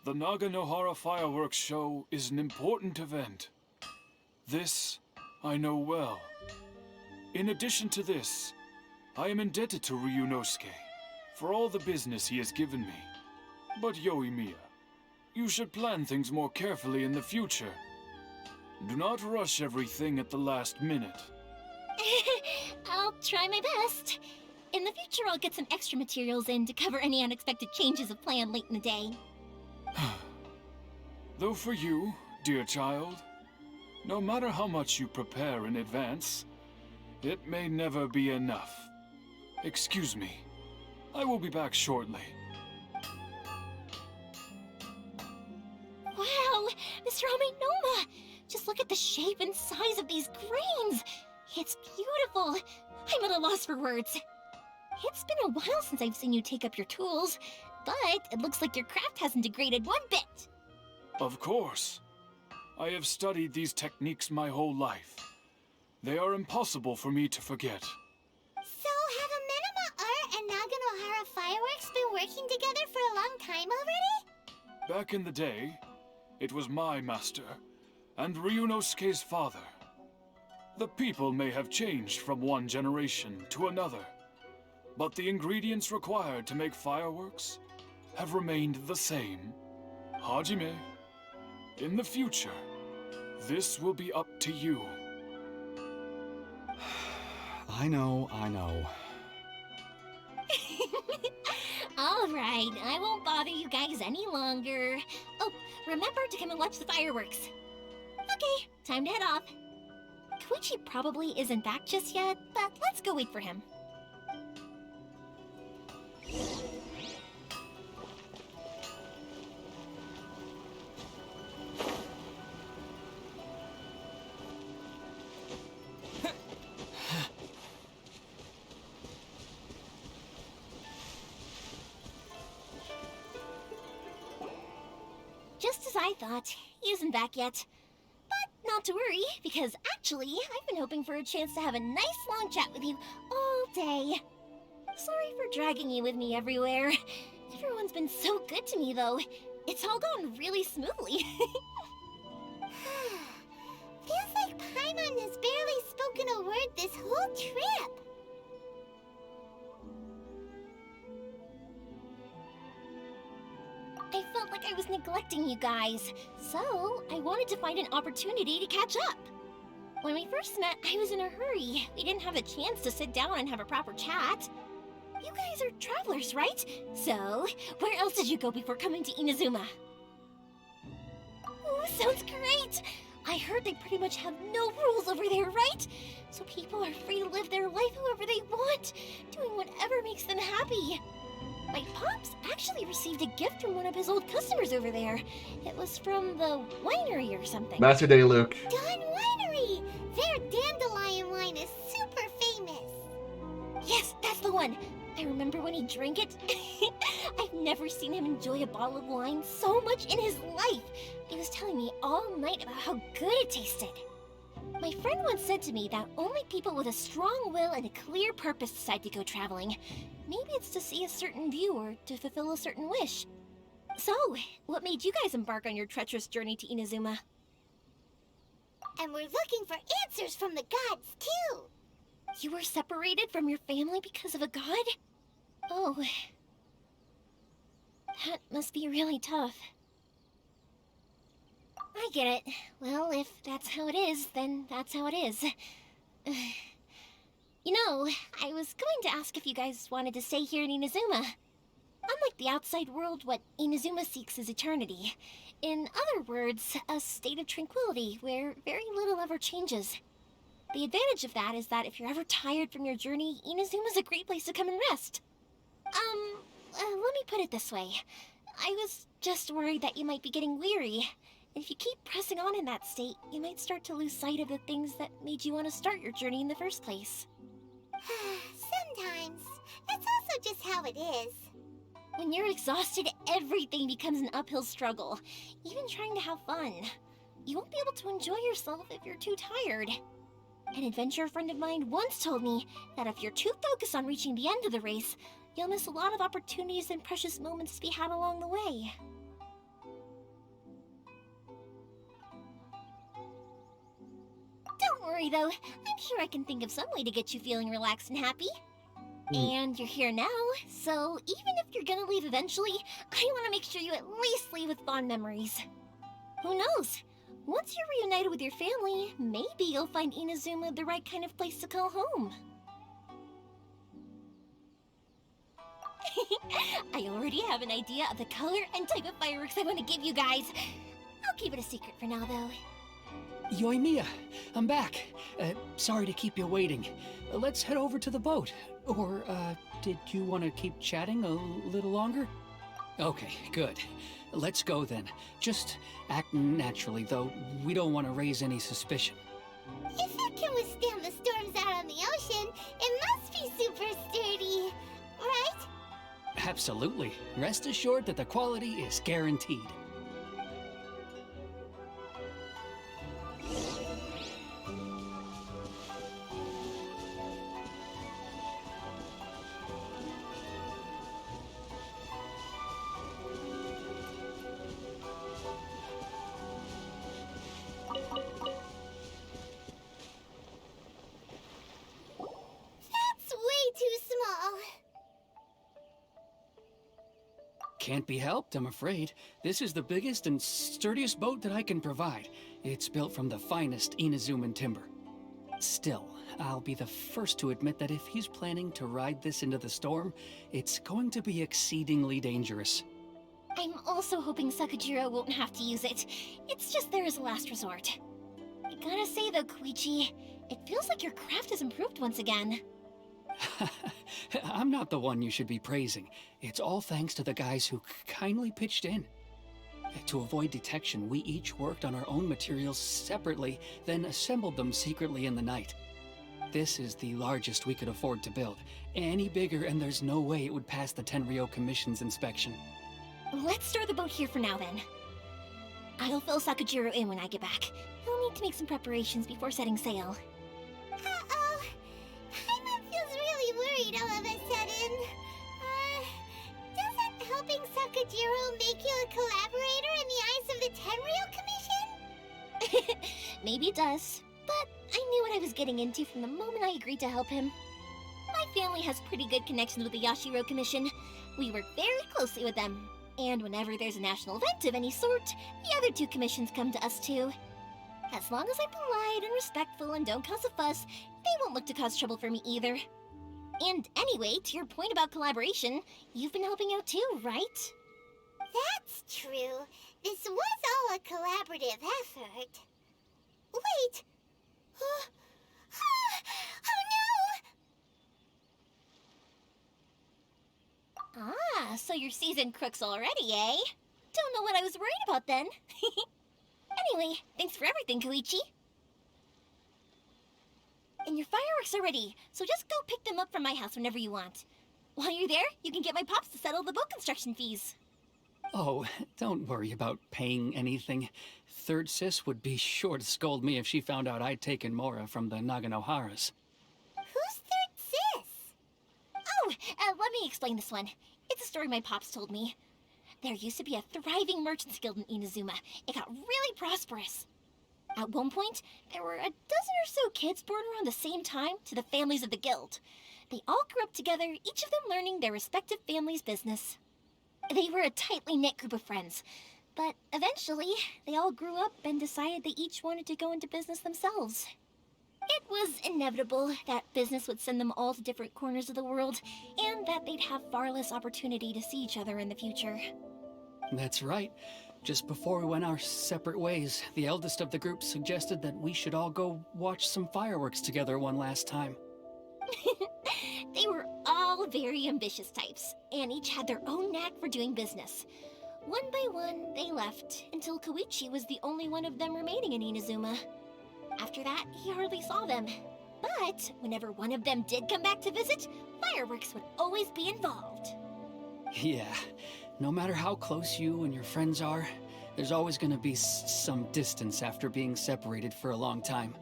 The Naganohara fireworks show is an important event. This I know well. In addition to this, I am indebted to Ryunosuke for all the business he has given me. But Yoimiya, you should plan things more carefully in the future. Do not rush everything at the last minute. I'll try my best. In the future, I'll get some extra materials in to cover any unexpected changes of plan late in the day. Though for you, dear child, no matter how much you prepare in advance, it may never be enough. Excuse me. I will be back shortly. Wow, Mr. Aminoma! Just look at the shape and size of these grains! It's beautiful! I'm at a loss for words. It's been a while since I've seen you take up your tools, but it looks like your craft hasn't degraded one bit. Of course. I have studied these techniques my whole life. They are impossible for me to forget. So, have Amenoma Art and Naganohara Fireworks been working together for a long time already? Back in the day, it was my master, and Ryunosuke's father. The people may have changed from one generation to another, but the ingredients required to make fireworks have remained the same. Hajime, in the future, this will be up to you. I know. All right, I won't bother you guys any longer. Oh, remember to come and watch the fireworks. Okay, time to head off. Koichi probably isn't back just yet, but let's go wait for him. Just as I thought, he isn't back yet. But not to worry, because actually, I've been hoping for a chance to have a nice long chat with you all day. Sorry for dragging you with me everywhere. Everyone's been so good to me, though. It's all gone really smoothly. Feels like Paimon has barely spoken a word this whole trip. I felt like I was neglecting you guys, so I wanted to find an opportunity to catch up. When we first met, I was in a hurry. We didn't have a chance to sit down and have a proper chat. You guys are travelers, right? So, where else did you go before coming to Inazuma? Oh, sounds great! I heard they pretty much have no rules over there, right? So people are free to live their life however they want, doing whatever makes them happy. My pops actually received a gift from one of his old customers over there. It was from the winery or something. Master Day, Luke. Dawn Winery! Their dandelion wine is super famous. Yes, that's the one. I remember when he drank it. I've never seen him enjoy a bottle of wine so much in his life. He was telling me all night about how good it tasted. My friend once said to me that only people with a strong will and a clear purpose decide to go traveling. Maybe it's to see a certain view or to fulfill a certain wish. So, what made you guys embark on your treacherous journey to Inazuma? And we're looking for answers from the gods, too. You were separated from your family because of a god? Oh. That must be really tough. I get it. Well, if that's how it is, then that's how it is. You know, I was going to ask if you guys wanted to stay here in Inazuma. Unlike the outside world, what Inazuma seeks is eternity. In other words, a state of tranquility where very little ever changes. The advantage of that is that if you're ever tired from your journey, Inazuma's a great place to come and rest. Let me put it this way. I was just worried that you might be getting weary. And if you keep pressing on in that state, you might start to lose sight of the things that made you want to start your journey in the first place. Sometimes. That's also just how it is. When you're exhausted, everything becomes an uphill struggle. Even trying to have fun. You won't be able to enjoy yourself if you're too tired. An adventurer friend of mine once told me that if you're too focused on reaching the end of the race, you'll miss a lot of opportunities and precious moments to be had along the way. Don't worry though, I'm sure I can think of some way to get you feeling relaxed and happy. And you're here now, so even if you're gonna leave eventually, I want to make sure you at least leave with fond memories. Who knows? Once you're reunited with your family, maybe you'll find Inazuma the right kind of place to call home. I already have an idea of the color and type of fireworks I want to give you guys. I'll keep it a secret for now, though. Yoimiya, I'm back. Sorry to keep you waiting. Let's head over to the boat. Or, did you want to keep chatting a little longer? Okay, good. Let's go then. Just act naturally, though we don't want to raise any suspicion. If it can withstand the storms out on the ocean, it must be super sturdy, right? Absolutely. Rest assured that the quality is guaranteed. That's way too small. Can't be helped, I'm afraid. This is the biggest and sturdiest boat that I can provide. It's built from the finest Inazuman timber. Still, I'll be the first to admit that if he's planning to ride this into the storm, it's going to be exceedingly dangerous. I'm also hoping Sakajiro won't have to use it. It's just there as a last resort. I gotta say though, Koichi, it feels like your craft has improved once again. I'm not the one you should be praising. It's all thanks to the guys who kindly pitched in. To avoid detection, we each worked on our own materials separately, then assembled them secretly in the night. This is the largest we could afford to build. Any bigger and there's no way it would pass the Tenryou Commission's inspection. Let's store the boat here for now then. I'll fill Sakajiro in when I get back. He'll need to make some preparations before setting sail. Uh-oh. Paimon feels really worried all of a sudden. Doesn't helping Sakajiro make you a collaborator in the eyes of the Tenryou Commission? Maybe it does, but I knew what I was getting into from the moment I agreed to help him. My family has pretty good connections with the Yashiro Commission. We work very closely with them. And whenever there's a national event of any sort, the other two commissions come to us too. As long as I'm polite and respectful and don't cause a fuss, they won't look to cause trouble for me either. And anyway, to your point about collaboration, you've been helping out too, right? That's true. This was all a collaborative effort. Wait! Oh no! Ah, so you're seasoned crooks already, eh? Don't know what I was worried about then. Anyway, thanks for everything, Koichi. And your fireworks are ready, so just go pick them up from my house whenever you want. While you're there, you can get my pops to settle the boat construction fees. Oh, don't worry about paying anything. Third Sis would be sure to scold me if she found out I'd taken Mora from the Naganoharas. Who's Third Sis? Oh, let me explain this one. It's a story my pops told me. There used to be a thriving merchants guild in Inazuma. It got really prosperous. At one point, there were a dozen or so kids born around the same time to the families of the guild. They all grew up together, each of them learning their respective family's business. They were a tightly knit group of friends, but eventually, they all grew up and decided they each wanted to go into business themselves. It was inevitable that business would send them all to different corners of the world, and that they'd have far less opportunity to see each other in the future. That's right. Just before we went our separate ways, the eldest of the group suggested that we should all go watch some fireworks together one last time. They were all very ambitious types, and each had their own knack for doing business. One by one, they left, until Koichi was the only one of them remaining in Inazuma. After that, he hardly saw them. But whenever one of them did come back to visit, fireworks would always be involved. Yeah, no matter how close you and your friends are, there's always gonna be some distance after being separated for a long time.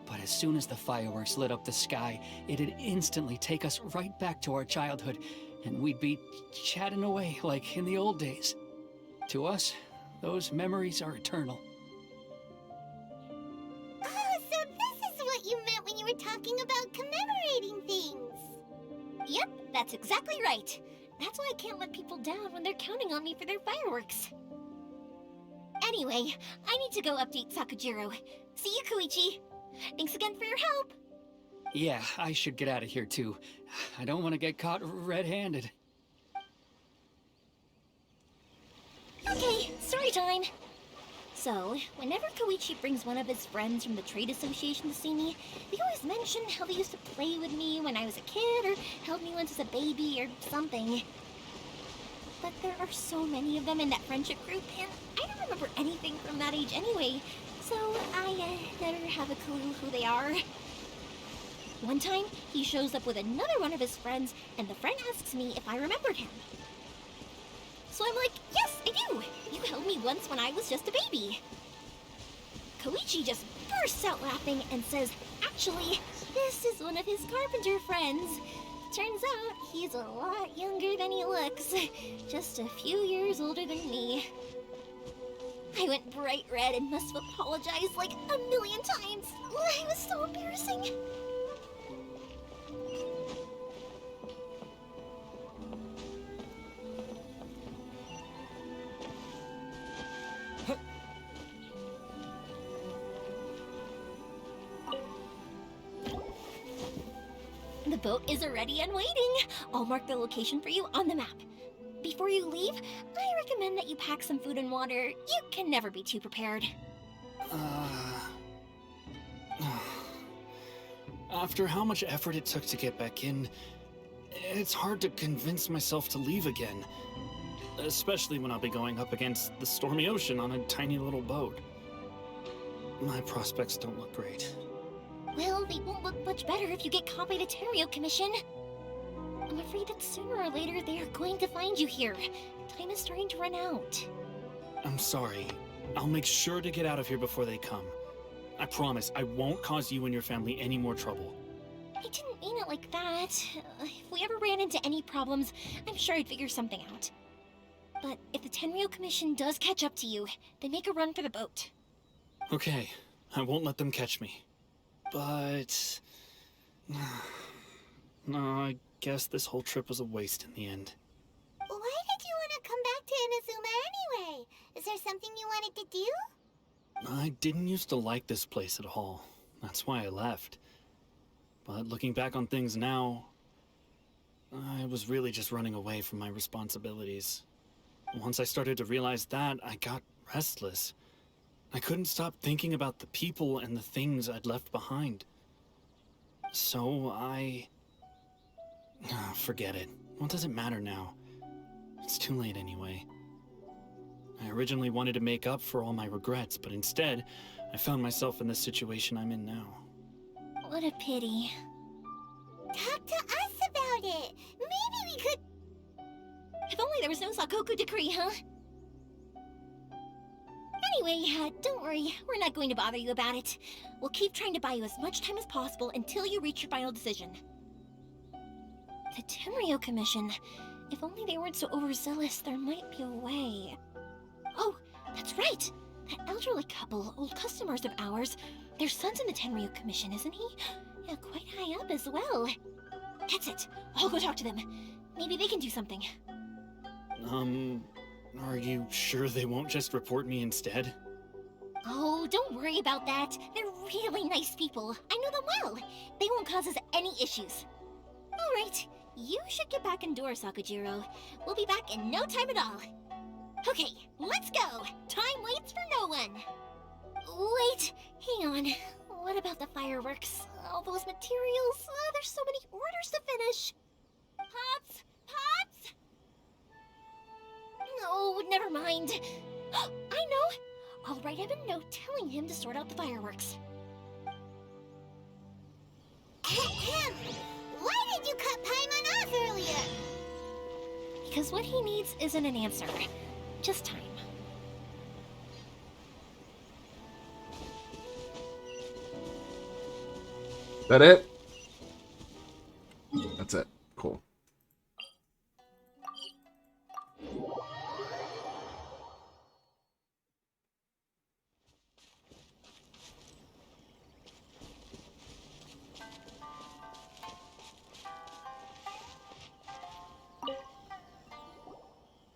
But as soon as the fireworks lit up the sky, it'd instantly take us right back to our childhood, and we'd be chatting away like in the old days. To us, those memories are eternal. Oh, so this is what you meant when you were talking about commemorating things. Yep, that's exactly right. That's why I can't let people down when they're counting on me for their fireworks. Anyway, I need to go update Sakajiro. See you, Koichi. Thanks again for your help. Yeah, I should get out of here too. I don't want to get caught red-handed. Okay, story time. So, whenever Koichi brings one of his friends from the trade association to see me, they always mention how they used to play with me when I was a kid, or held me once as a baby, or something. But there are so many of them in that friendship group, and I don't remember anything from that age anyway, so I never have a clue who they are. One time, he shows up with another one of his friends, and the friend asks me if I remembered him. So I'm like, yes, I do! You held me once when I was just a baby. Koichi just bursts out laughing and says, actually, this is one of his carpenter friends. Turns out, he's a lot younger than he looks. Just a few years older than me. I went bright red and must have apologized like a million times. It was so embarrassing. The boat is ready and waiting. I'll mark the location for you on the map. Before you leave, I recommend that you pack some food and water. You can never be too prepared. After how much effort it took to get back in, it's hard to convince myself to leave again. Especially when I'll be going up against the stormy ocean on a tiny little boat. My prospects don't look great. Well, they won't look much better if you get caught by the Tenryo Commission. I'm afraid that sooner or later they are going to find you here. Time is starting to run out. I'm sorry. I'll make sure to get out of here before they come. I promise I won't cause you and your family any more trouble. I didn't mean it like that. If we ever ran into any problems, I'm sure I'd figure something out. But if the Tenryo Commission does catch up to you, then make a run for the boat. Okay, I won't let them catch me. But... no, I guess this whole trip was a waste in the end. Why did you want to come back to Inazuma anyway? Is there something you wanted to do? I didn't used to like this place at all. That's why I left. But looking back on things now, I was really just running away from my responsibilities. Once I started to realize that, I got restless. I couldn't stop thinking about the people and the things I'd left behind. So forget it. What does it matter now? It's too late anyway. I originally wanted to make up for all my regrets, but instead, I found myself in the situation I'm in now. What a pity. Talk to us about it. Maybe we could... If only there was no Sakoku decree, huh? Anyway, don't worry. We're not going to bother you about it. We'll keep trying to buy you as much time as possible until you reach your final decision. The Tenryo Commission. If only they weren't so overzealous, there might be a way. Oh, that's right! That elderly couple, old customers of ours, their son's in the Tenryo Commission, isn't he? Yeah, quite high up as well. That's it. I'll go talk to them. Maybe they can do something. Are you sure they won't just report me instead? Oh, don't worry about that. They're really nice people. I know them well. They won't cause us any issues. All right, you should get back indoors, Sakujiro. We'll be back in no time at all. Okay, let's go. Time waits for no one. Wait, hang on. What about the fireworks? All those materials? There's so many orders to finish. Pops! Pops! No, never mind. I know. I'll write him a note telling him to sort out the fireworks. Why did you cut Paimon off earlier? Because what he needs isn't an answer. Just time. That it? That's it. Cool.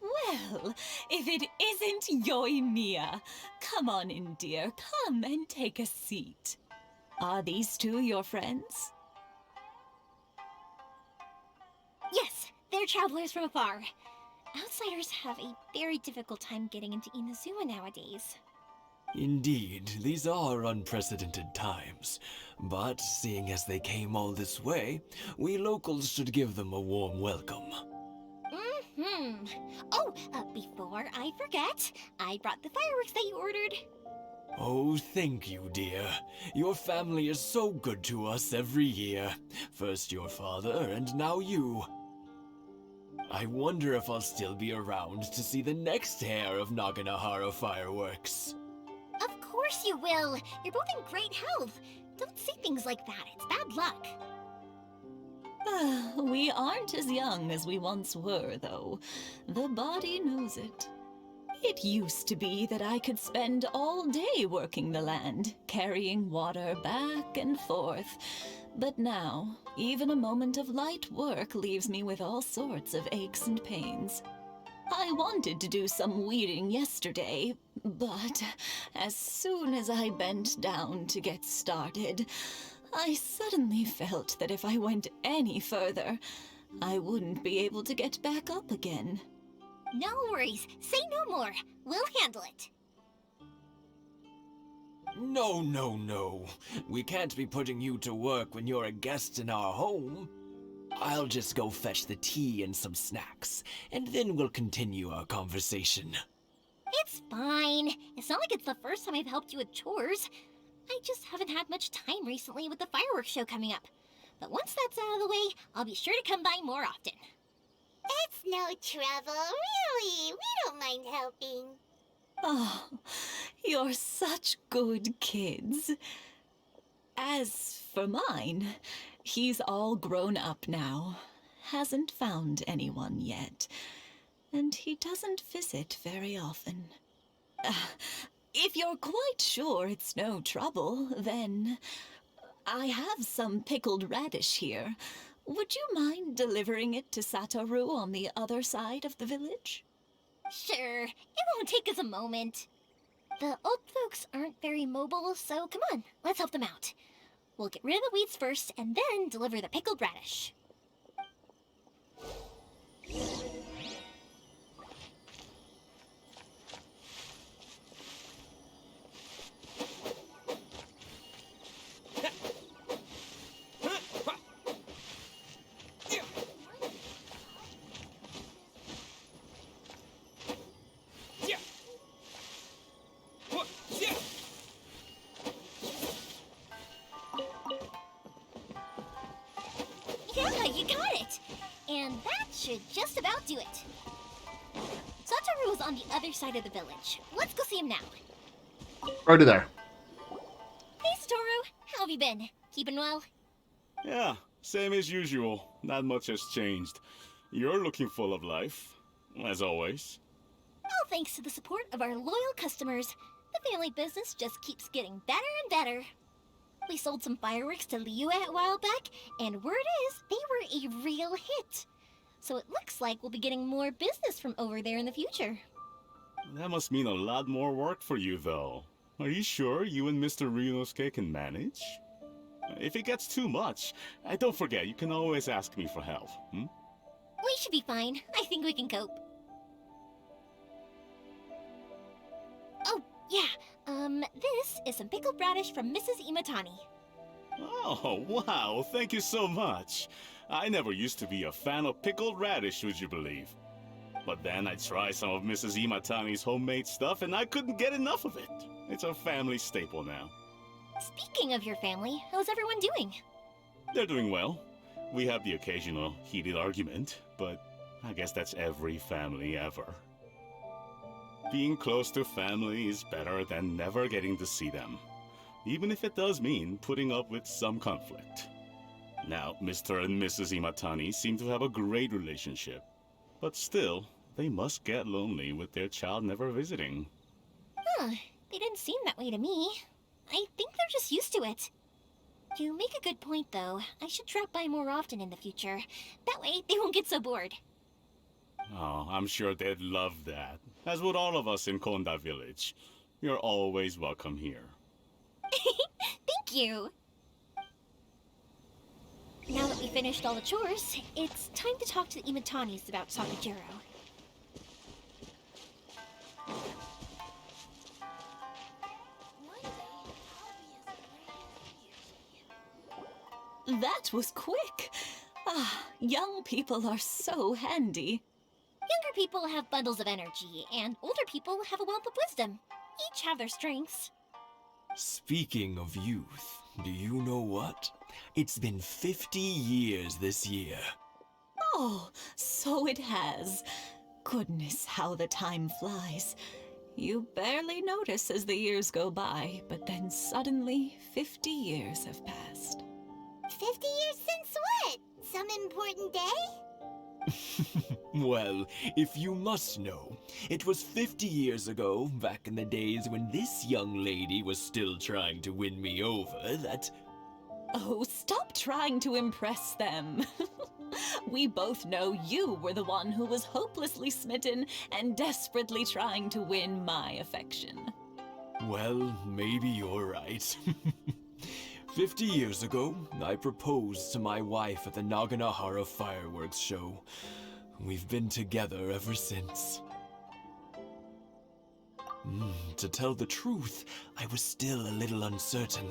Well, if it isn't Yoimiya. Come on in, dear. Come and take a seat. Are these two your friends? Yes, they're travelers from afar. Outsiders have a very difficult time getting into Inazuma nowadays. Indeed, these are unprecedented times. But seeing as they came all this way, we locals should give them a warm welcome. Oh, before I forget, I brought the fireworks that you ordered. Oh, thank you, dear. Your family is so good to us every year. First your father, and now you. I wonder if I'll still be around to see the next hair of Naganohara fireworks. Of course you will. You're both in great health. Don't say things like that. It's bad luck. We aren't as young as we once were, though. The body knows it. It used to be that I could spend all day working the land, carrying water back and forth. But now, even a moment of light work leaves me with all sorts of aches and pains. I wanted to do some weeding yesterday, but as soon as I bent down to get started, I suddenly felt that if I went any further, I wouldn't be able to get back up again. No worries. Say no more. We'll handle it. No, no, no. We can't be putting you to work when you're a guest in our home. I'll just go fetch the tea and some snacks, and then we'll continue our conversation. It's fine. It's not like it's the first time I've helped you with chores. I just haven't had much time recently with the fireworks show coming up. But once that's out of the way, I'll be sure to come by more often. It's no trouble, really. We don't mind helping. Oh, you're such good kids. As for mine, he's all grown up now. Hasn't found anyone yet. And he doesn't visit very often. If you're quite sure it's no trouble, then I have some pickled radish here. Would you mind delivering it to Satoru on the other side of the village? Sure, it won't take us a moment. The old folks aren't very mobile, so come on, let's help them out. We'll get rid of the weeds first, and then deliver the pickled radish. Yeah, you got it! And that should just about do it. Satoru is on the other side of the village. Let's go see him now. Already there. Hey, Satoru. How have you been? Keeping well? Yeah, same as usual. Not much has changed. You're looking full of life, as always. All thanks to the support of our loyal customers, the family business just keeps getting better and better. We sold some fireworks to Liyue a while back, and word is they were a real hit. So it looks like we'll be getting more business from over there in the future. That must mean a lot more work for you, though. Are you sure you and Mr. Ryunosuke can manage? If it gets too much, don't forget, you can always ask me for help, hmm? We should be fine. I think we can cope. Oh, yeah. This is some pickled radish from Mrs. Imatani. Oh, wow, thank you so much. I never used to be a fan of pickled radish, would you believe? But then I tried some of Mrs. Imatani's homemade stuff and I couldn't get enough of it. It's a family staple now. Speaking of your family, how's everyone doing? They're doing well. We have the occasional heated argument, but I guess that's every family ever. Being close to family is better than never getting to see them, even if it does mean putting up with some conflict. Now, Mr. and Mrs. Imatani seem to have a great relationship, but still, they must get lonely with their child never visiting. Huh, they didn't seem that way to me. I think they're just used to it. You make a good point, though. I should drop by more often in the future. That way, they won't get so bored. Oh, I'm sure they'd love that, as would all of us in Konda Village. You're always welcome here. Thank you! Now that we finished all the chores, it's time to talk to the Imatanis about Sakajiro. That was quick. Ah, young people are so handy. Younger people have bundles of energy, and older people have a wealth of wisdom. Each have their strengths. Speaking of youth, do you know what? It's been 50 years this year. Oh, so it has. Goodness, how the time flies. You barely notice as the years go by, but then suddenly 50 years have passed. 50 years since what? Some important day? Well, if you must know, it was 50 years ago, back in the days when this young lady was still trying to win me over, that... Oh, stop trying to impress them. We both know you were the one who was hopelessly smitten and desperately trying to win my affection. Well, maybe you're right. 50 years ago, I proposed to my wife at the Naganahara fireworks show. We've been together ever since. To tell the truth, I was still a little uncertain.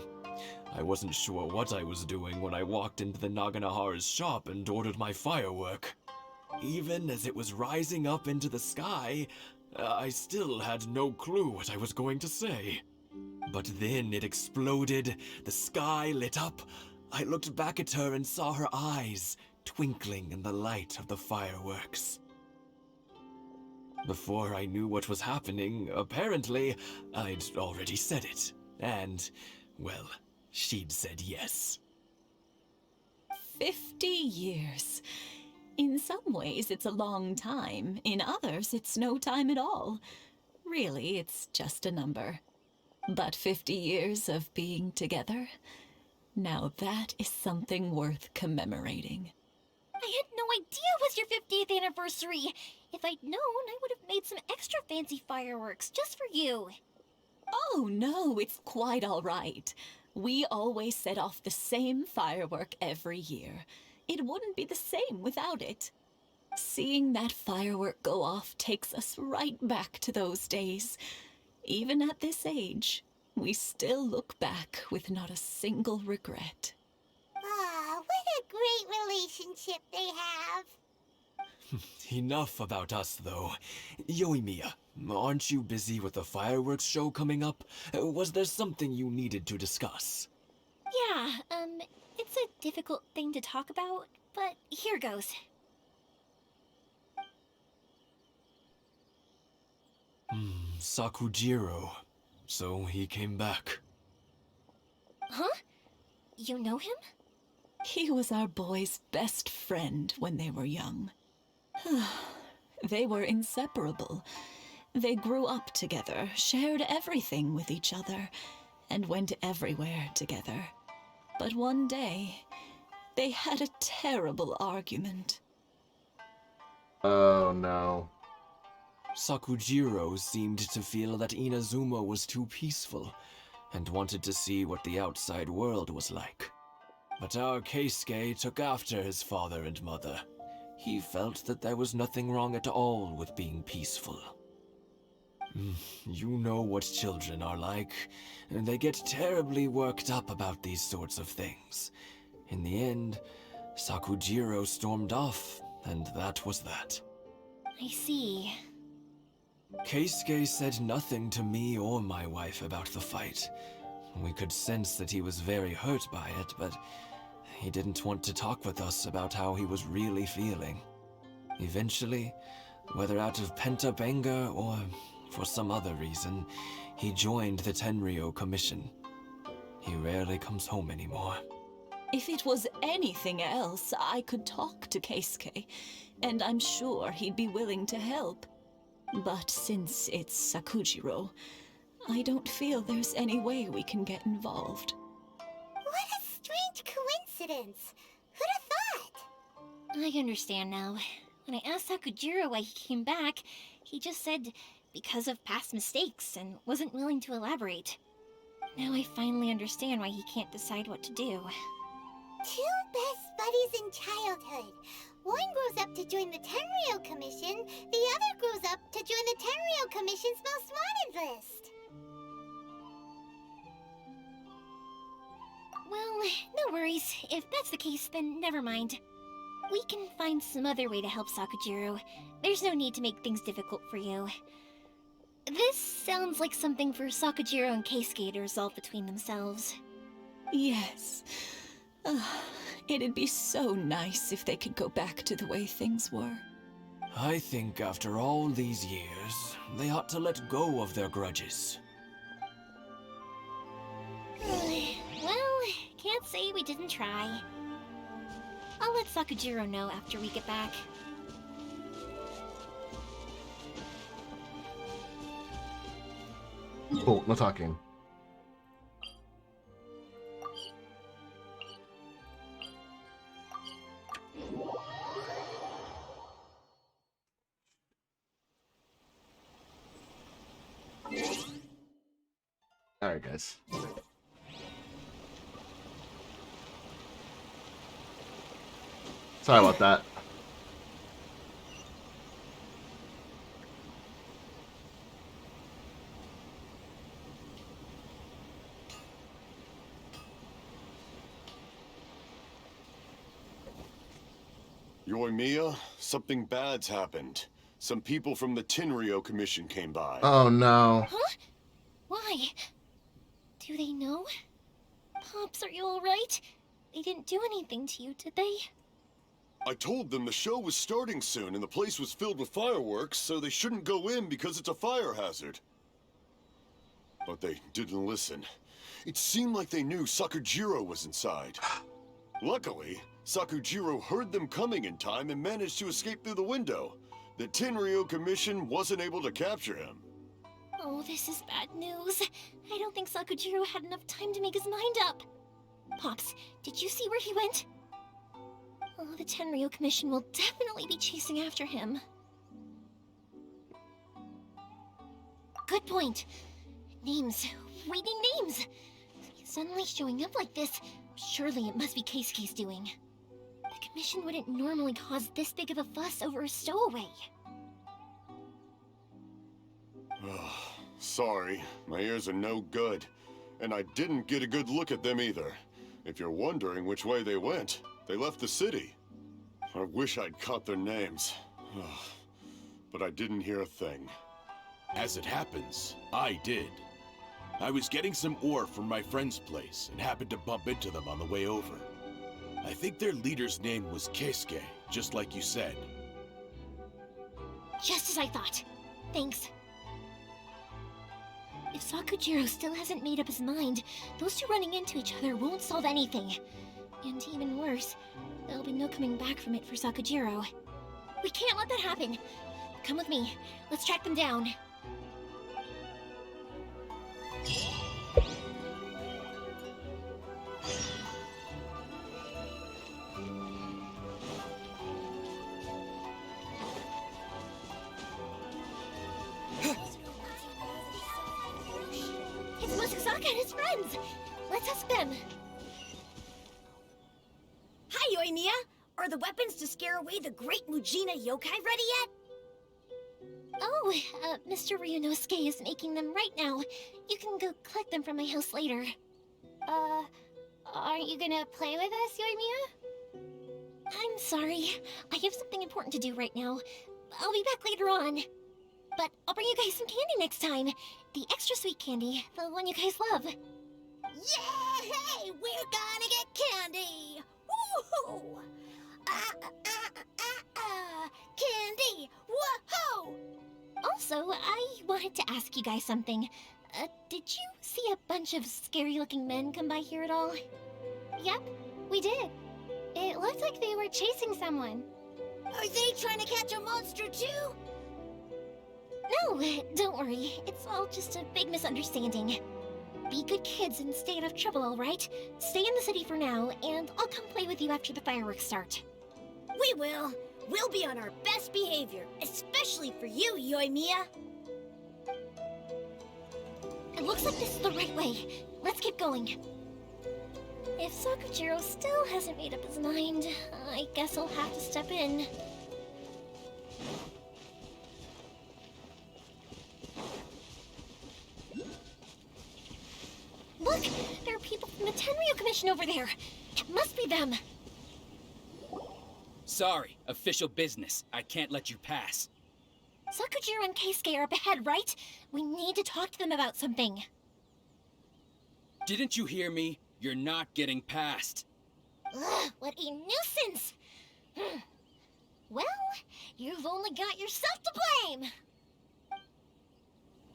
I wasn't sure what I was doing when I walked into the Naganahara's shop and ordered my firework. Even as it was rising up into the sky, I still had no clue what I was going to say. But then it exploded, the sky lit up. I looked back at her and saw her eyes twinkling in the light of the fireworks. Before I knew what was happening, apparently, I'd already said it. And, well, she'd said yes. 50 years. In some ways, it's a long time. In others, it's no time at all. Really, it's just a number. But 50 years of being together? Now that is something worth commemorating. I had no idea it was your 50th anniversary. If I'd known, I would have made some extra fancy fireworks just for you. Oh no, it's quite all right. We always set off the same firework every year. It wouldn't be the same without it. Seeing that firework go off takes us right back to those days. Even at this age, we still look back with not a single regret. Ah, what a great relationship they have. Enough about us, though. Yoimiya, aren't you busy with the fireworks show coming up? Was there something you needed to discuss? Yeah, it's a difficult thing to talk about, but here goes. Sakujiro. So he came back. Huh? You know him? He was our boys' best friend when they were young. They were inseparable. They grew up together, shared everything with each other, and went everywhere together. But one day, they had a terrible argument. Oh no. Sakujiro seemed to feel that Inazuma was too peaceful, and wanted to see what the outside world was like. But our Keisuke took after his father and mother. He felt that there was nothing wrong at all with being peaceful. You know what children are like. They get terribly worked up about these sorts of things. In the end, Sakujiro stormed off, and that was that. I see. Keisuke said nothing to me or my wife about the fight. We could sense that he was very hurt by it, but he didn't want to talk with us about how he was really feeling. Eventually, whether out of pent-up anger or for some other reason, he joined the Tenryou Commission. He rarely comes home anymore. If it was anything else, I could talk to Keisuke, and I'm sure he'd be willing to help. But since it's Sakujiro, I don't feel there's any way we can get involved. What a strange coincidence. Who'd have thought? I understand now. When I asked Sakujiro why he came back, he just said because of past mistakes and wasn't willing to elaborate. Now I finally understand why he can't decide what to do. Two best buddies in childhood. One grows up to join the Tenryou Commission, the other grows up to join the Tenryou Commission's most wanted list. Well, no worries. If that's the case, then never mind. We can find some other way to help Sakujiro. There's no need to make things difficult for you. This sounds like something for Sakujiro and Keisuke to resolve between themselves. Yes. It'd be so nice if they could go back to the way things were. I think after all these years, they ought to let go of their grudges. Well, can't say we didn't try. I'll let Sakujiro know after we get back. Cool, no talking. Alright, guys. Sorry about that. Yoimiya, something bad's happened. Some people from the Tenryou Commission came by. Oh no. Huh? Why? Do they know? Pops, are you alright? They didn't do anything to you, did they? I told them the show was starting soon and the place was filled with fireworks, so they shouldn't go in because it's a fire hazard. But they didn't listen. It seemed like they knew Sakujiro was inside. Luckily, Sakujiro heard them coming in time and managed to escape through the window. The Tenryou Commission wasn't able to capture him. Oh, this is bad news. I don't think Sakujiro had enough time to make his mind up. Pops, did you see where he went? Oh, the Tenryou Commission will definitely be chasing after him. Good point. Names. We need names. He's suddenly showing up like this. Surely it must be Keisuke's doing. The Commission wouldn't normally cause this big of a fuss over a stowaway. Sorry, my ears are no good. And I didn't get a good look at them either. If you're wondering which way they went, they left the city. I wish I'd caught their names. But I didn't hear a thing. As it happens, I did. I was getting some ore from my friend's place and happened to bump into them on the way over. I think their leader's name was Keisuke, just like you said. Just as I thought. Thanks. If Sakujiro still hasn't made up his mind, those two running into each other won't solve anything. And even worse, there'll be no coming back from it for Sakujiro. We can't let that happen. Come with me. Let's track them down. It's Musasaka and his friends. Let's ask them. Hi, Yoimiya! Are the weapons to scare away the great Mujina yokai ready yet? Oh, Mr. Ryunosuke is making them right now. You can go collect them from my house later. Aren't you gonna play with us, Yoimiya? I'm sorry. I have something important to do right now. I'll be back later on. But I'll bring you guys some candy next time. The extra sweet candy, the one you guys love. Yay! We're gonna get candy! Woohoo! Candy! Woohoo! Also, I wanted to ask you guys something. Did you see a bunch of scary-looking men come by here at all? Yep, we did. It looked like they were chasing someone. Are they trying to catch a monster too? No, don't worry. It's all just a big misunderstanding. Be good kids and stay out of trouble, alright? Stay in the city for now, and I'll come play with you after the fireworks start. We will. We'll be on our best behavior, especially for you, Yoimiya. It looks like this is the right way. Let's keep going. If Sakujiro still hasn't made up his mind, I guess I'll have to step in. Look! There are people from the Tenryou Commission over there! It must be them! Sorry, official business. I can't let you pass. Sakujiro and Keisuke are up ahead, right? We need to talk to them about something. Didn't you hear me? You're not getting past. Ugh, what a nuisance! Well, you've only got yourself to blame!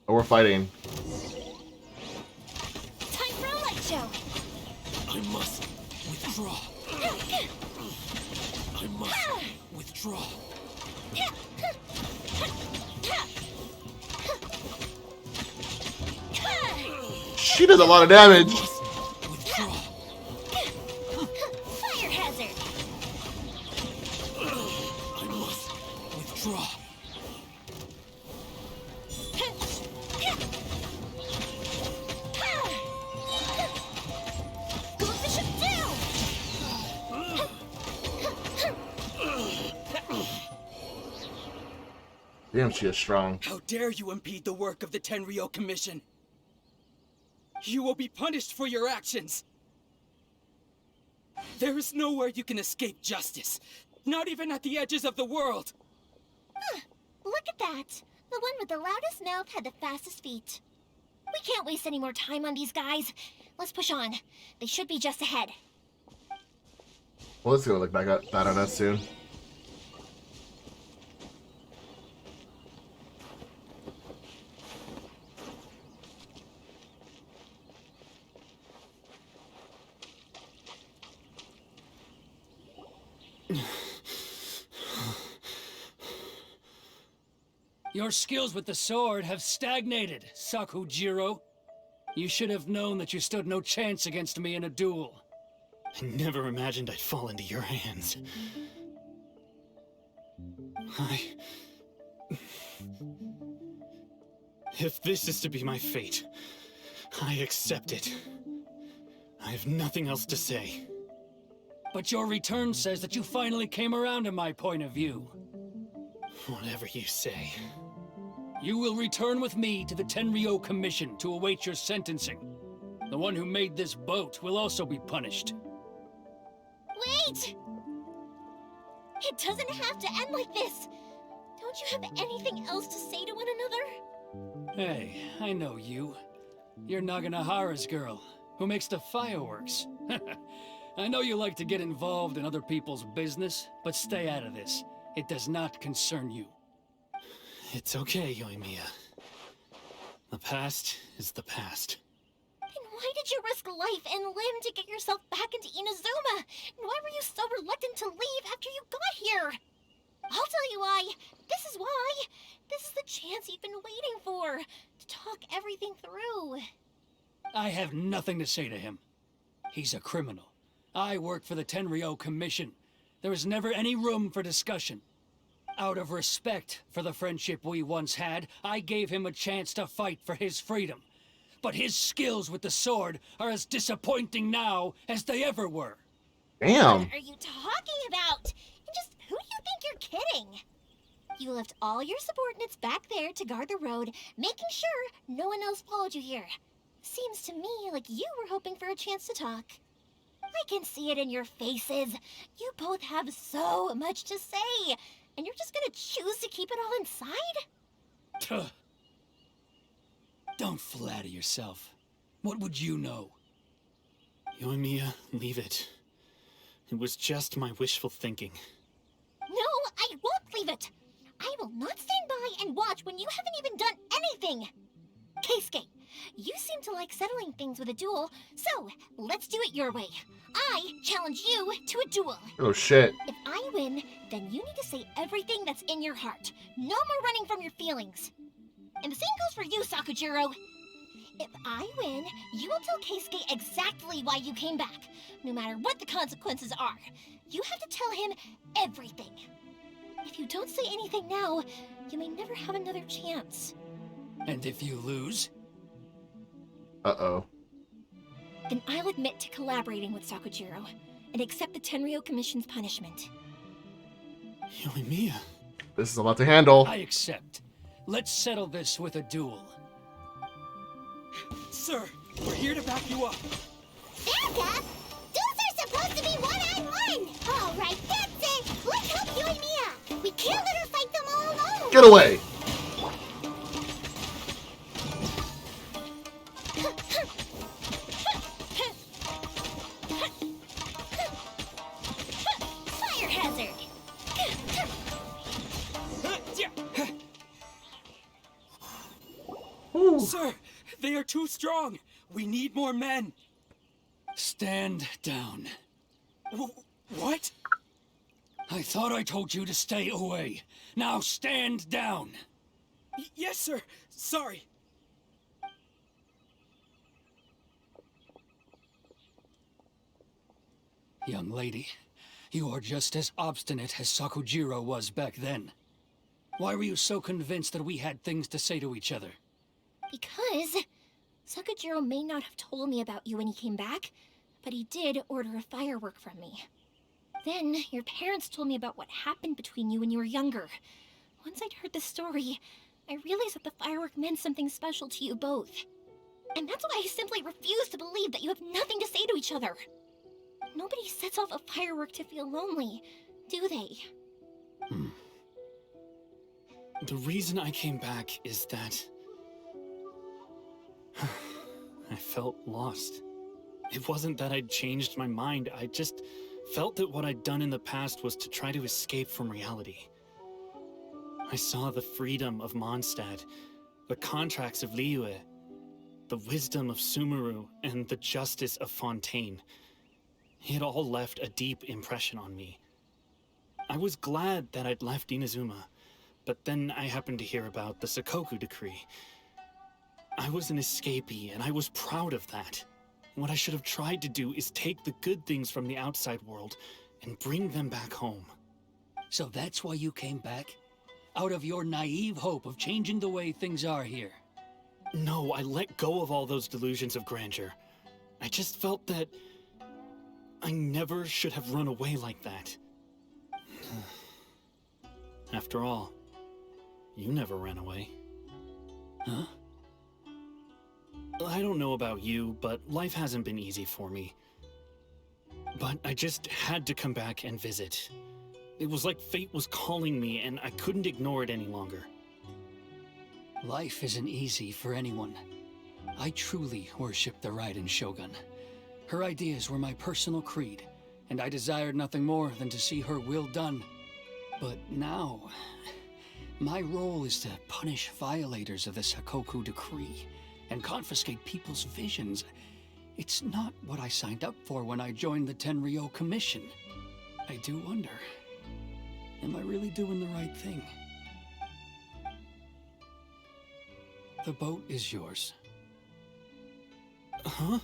Oh, we're fighting. Time for a light show! I must withdraw. I must withdraw. She did a lot of damage. Fire hazard! I must withdraw. Go bishop down! Damn, she is strong. How dare you impede the work of the Tenryou Commission? You will be punished for your actions. There is nowhere you can escape justice. Not even at the edges of the world. Huh, look at that. The one with the loudest mouth had the fastest feet. We can't waste any more time on these guys. Let's push on. They should be just ahead. Well, it's gonna look back up bad on us soon. Your skills with the sword have stagnated, Sakujiro. You should have known that you stood no chance against me in a duel. I never imagined I'd fall into your hands. If this is to be my fate, I accept it. I have nothing else to say. But your return says that you finally came around to my point of view. Whatever you say. You will return with me to the Tenryou Commission to await your sentencing. The one who made this boat will also be punished. Wait! It doesn't have to end like this. Don't you have anything else to say to one another? Hey, I know you. You're Naganohara's girl, who makes the fireworks. I know you like to get involved in other people's business, but stay out of this. It does not concern you. It's okay, Yoimiya. The past is the past. Then why did you risk life and limb to get yourself back into Inazuma? And why were you so reluctant to leave after you got here? I'll tell you why. This is why. This is the chance you've been waiting for. To talk everything through. I have nothing to say to him. He's a criminal. I work for the Tenryou Commission. There is never any room for discussion. Out of respect for the friendship we once had, I gave him a chance to fight for his freedom. But his skills with the sword are as disappointing now as they ever were. Damn. What are you talking about? And just who do you think you're kidding? You left all your subordinates back there to guard the road, making sure no one else followed you here. Seems to me like you were hoping for a chance to talk. I can see it in your faces. You both have so much to say, and you're just gonna choose to keep it all inside? Tuh. Don't flatter yourself. What would you know? Yoimiya, leave it. It was just my wishful thinking. No, I won't leave it. I will not stand by and watch when you haven't even done anything. Keisuke, you seem to like settling things with a duel, so let's do it your way. I challenge you to a duel. Oh shit. If I win, then you need to say everything that's in your heart. No more running from your feelings. And the same goes for you, Sakujiro. If I win, you will tell Keisuke exactly why you came back, no matter what the consequences are. You have to tell him everything. If you don't say anything now, you may never have another chance. And if you lose? Uh-oh. Then I'll admit to collaborating with Sakujiro and accept the Tenryou Commission's punishment. Yoimiya. This is a lot to handle. I accept. Let's settle this with a duel. Sir, we're here to back you up. Back up? Duels are supposed to be one-on-one! All right, that's it! Let's help Yoimiya! We can't let her fight them all alone! Get away! Fire hazard! Sir, they are too strong. We need more men. Stand down. What? I thought I told you to stay away. Now stand down. Yes, sir. Sorry. Young lady, you are just as obstinate as Sakujiro was back then. Why were you so convinced that we had things to say to each other? Because Sakujiro may not have told me about you when he came back, but he did order a firework from me. Then your parents told me about what happened between you when you were younger. Once I'd heard the story, I realized that the firework meant something special to you both. And that's why I simply refuse to believe that you have nothing to say to each other. Nobody sets off a firework to feel lonely, do they? The reason I came back is that I felt lost. It wasn't that I'd changed my mind, I just felt that what I'd done in the past was to try to escape from reality. I saw the freedom of Mondstadt, the contracts of Liyue, the wisdom of Sumeru, and the justice of Fontaine. It all left a deep impression on me. I was glad that I'd left Inazuma, but then I happened to hear about the Sakoku decree. I was an escapee, and I was proud of that. What I should have tried to do is take the good things from the outside world and bring them back home. So that's why you came back? Out of your naive hope of changing the way things are here? No, I let go of all those delusions of grandeur. I just felt that I never should have run away like that. After all, you never ran away. Huh? I don't know about you, but life hasn't been easy for me. But I just had to come back and visit. It was like fate was calling me, and I couldn't ignore it any longer. Life isn't easy for anyone. I truly worship the Raiden Shogun. Her ideas were my personal creed, and I desired nothing more than to see her will done. But now, my role is to punish violators of the Sakoku decree and confiscate people's visions. It's not what I signed up for when I joined the Tenryou Commission. I do wonder, am I really doing the right thing? The boat is yours. Huh?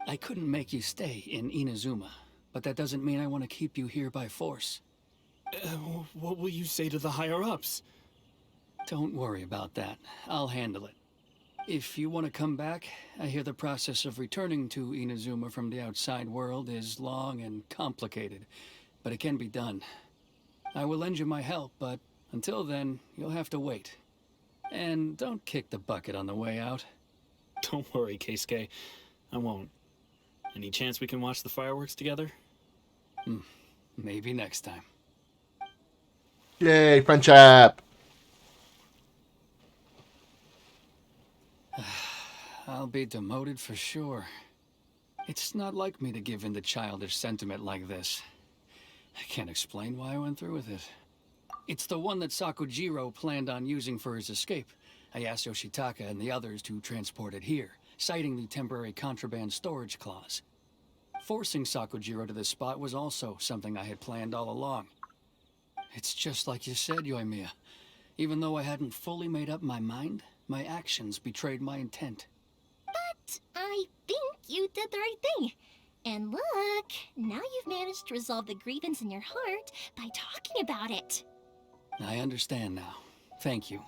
I couldn't make you stay in Inazuma, but that doesn't mean I want to keep you here by force. What will you say to the higher-ups? Don't worry about that. I'll handle it. If you want to come back, I hear the process of returning to Inazuma from the outside world is long and complicated, but it can be done. I will lend you my help, but until then, you'll have to wait. And don't kick the bucket on the way out. Don't worry, Keisuke. I won't. Any chance we can watch the fireworks together? Maybe next time. Yay, friendship! I'll be demoted for sure. It's not like me to give in to childish sentiment like this. I can't explain why I went through with it. It's the one that Sakujiro planned on using for his escape. I asked Yoshitaka and the others to transport it here, citing the temporary contraband storage clause. Forcing Sakujiro to this spot was also something I had planned all along. It's just like you said, Yoimiya. Even though I hadn't fully made up my mind, my actions betrayed my intent. But I think you did the right thing. And look, now you've managed to resolve the grievance in your heart by talking about it. I understand now. Thank you.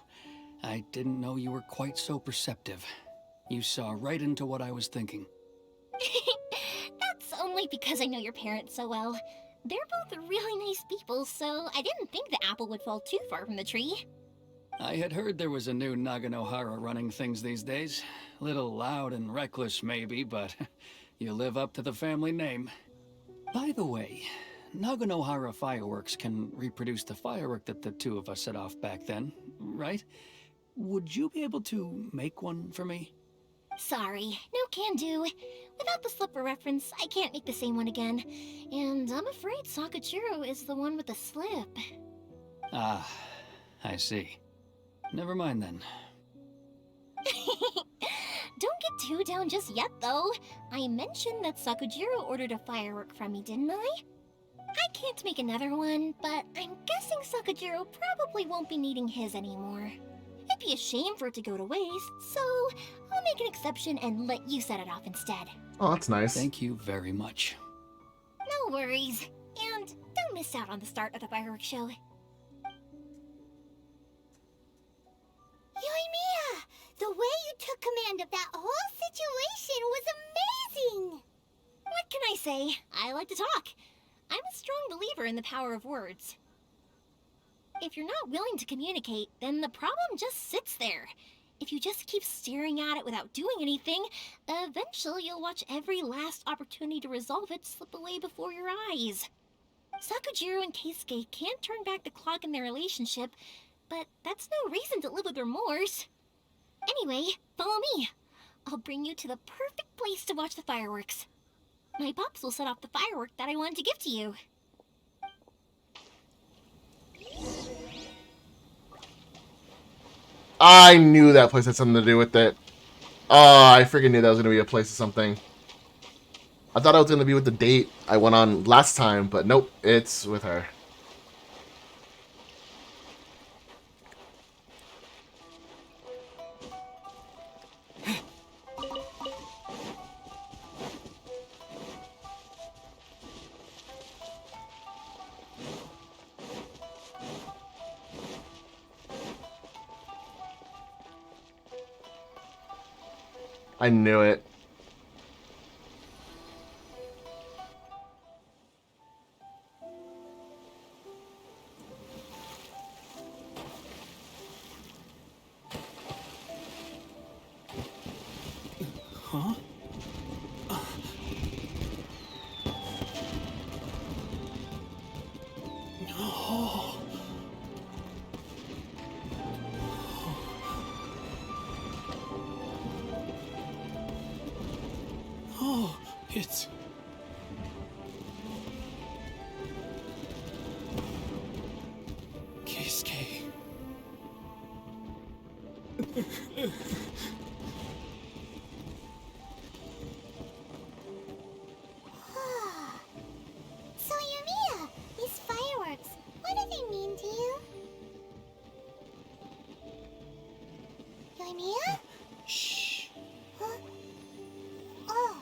I didn't know you were quite so perceptive. You saw right into what I was thinking. That's only because I know your parents so well. They're both really nice people, so I didn't think the apple would fall too far from the tree. I had heard there was a new Naganohara running things these days. Little loud and reckless, maybe, but you live up to the family name. By the way, Naganohara fireworks can reproduce the firework that the two of us set off back then, right? Would you be able to make one for me? Sorry, no can do. Without the slipper reference, I can't make the same one again. And I'm afraid Sakujiro is the one with the slip. Ah, I see. Never mind then. Don't get too down just yet, though. I mentioned that Sakujiro ordered a firework from me, didn't I? I can't make another one, but I'm guessing Sakujiro probably won't be needing his anymore. It'd be a shame for it to go to waste, so I'll make an exception and let you set it off instead. Oh, that's nice. Thank you very much. No worries. And don't miss out on the start of the fireworks show. Yoimiya! The way you took command of that whole situation was amazing! What can I say? I like to talk. I'm a strong believer in the power of words. If you're not willing to communicate, then the problem just sits there. If you just keep staring at it without doing anything, eventually you'll watch every last opportunity to resolve it slip away before your eyes. Sakujiro and Keisuke can't turn back the clock in their relationship, but that's no reason to live with remorse. Anyway, follow me. I'll bring you to the perfect place to watch the fireworks. My pops will set off the firework that I wanted to give to you. I knew that place had something to do with it. Oh, I freaking knew that was going to be a place or something. I thought it was going to be with the date I went on last time, but nope, it's with her. I knew it. Huh? Oh. Oh, it's... Keisuke. So, Yumiya, these fireworks, what do they mean to you? Yumiya? Shh. Huh? Oh.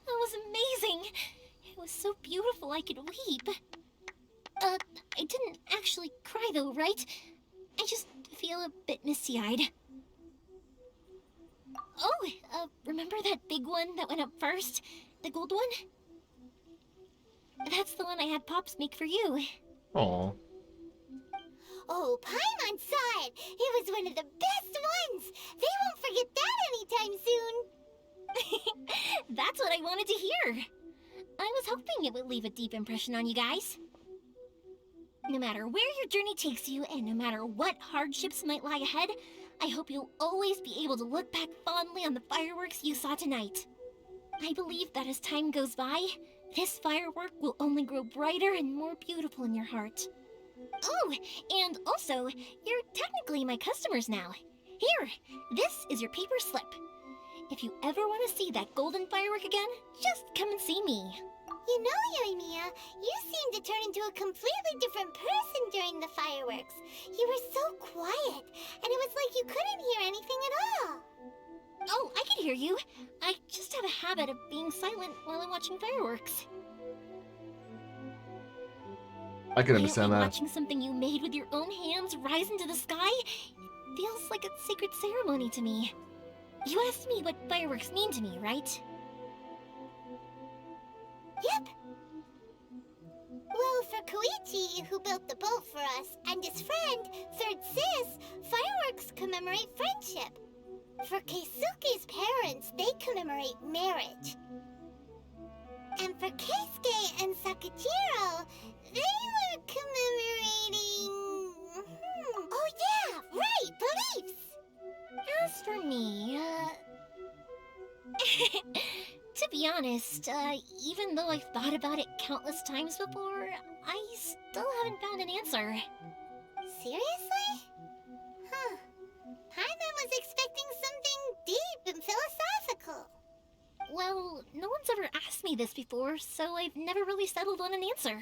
That was amazing. It was so beautiful I could weep. I didn't actually cry though, right? I just feel a bit misty-eyed. Oh, remember that big one that went up first? The gold one? That's the one I had Pops make for you. Aw. Oh, Paimon saw it! It was one of the best ones! They won't forget that anytime soon! That's what I wanted to hear. I was hoping it would leave a deep impression on you guys. No matter where your journey takes you, and no matter what hardships might lie ahead, I hope you'll always be able to look back fondly on the fireworks you saw tonight. I believe that as time goes by, this firework will only grow brighter and more beautiful in your heart. Oh, and also, you're technically my customers now. Here, this is your paper slip. If you ever want to see that golden firework again, just come and see me. You know, Yumiya, you seemed to turn into a completely different person during the fireworks. You were so quiet, and it was like you couldn't hear anything at all. Oh, I can hear you. I just have a habit of being silent while I'm watching fireworks. I can understand that. Watching something you made with your own hands rise into the sky, it feels like a sacred ceremony to me. You asked me what fireworks mean to me, right? Yep. Well, for Koichi, who built the boat for us, and his friend, Third Sis, fireworks commemorate friendship. For Keisuke's parents, they commemorate marriage. And for Keisuke and Sakujiro, they were commemorating... Oh yeah, right, beliefs! As for me, to be honest, even though I've thought about it countless times before, I still haven't found an answer. Seriously? Huh. Paimon was expecting something deep and philosophical. Well, no one's ever asked me this before, so I've never really settled on an answer.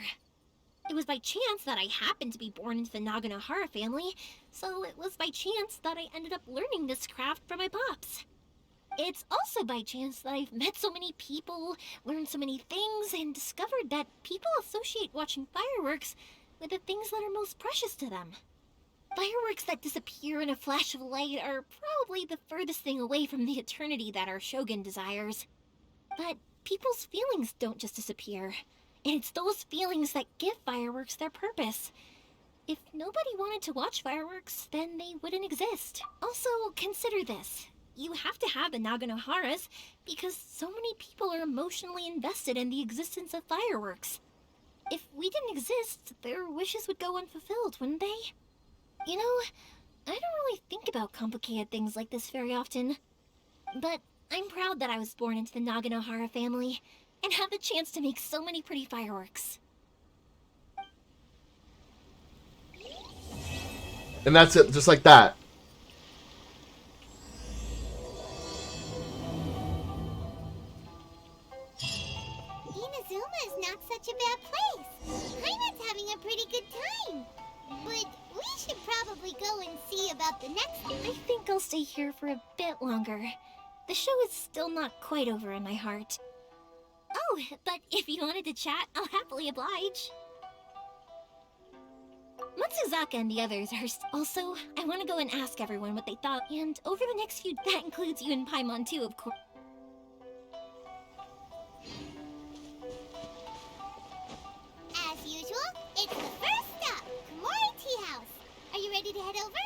It was by chance that I happened to be born into the Naganohara family, so it was by chance that I ended up learning this craft from my pops. It's also by chance that I've met so many people, learned so many things, and discovered that people associate watching fireworks with the things that are most precious to them. Fireworks that disappear in a flash of light are probably the furthest thing away from the eternity that our shogun desires. But people's feelings don't just disappear. It's those feelings that give fireworks their purpose. If nobody wanted to watch fireworks, then they wouldn't exist. Also, consider this. You have to have the Naganoharas because so many people are emotionally invested in the existence of fireworks. If we didn't exist, their wishes would go unfulfilled, wouldn't they? You know, I don't really think about complicated things like this very often. But I'm proud that I was born into the Naganohara family and have the chance to make so many pretty fireworks. And that's it, just like that. Inazuma is not such a bad place. Paimon's having a pretty good time. But we should probably go and see about the next one. I think I'll stay here for a bit longer. The show is still not quite over in my heart. Oh, but if you wanted to chat, I'll happily oblige. Matsuzaka and the others are... Also, I want to go and ask everyone what they thought, and over the next few... That includes you and Paimon too, of course. As usual, it's the first stop, Komori Tea House. Are you ready to head over?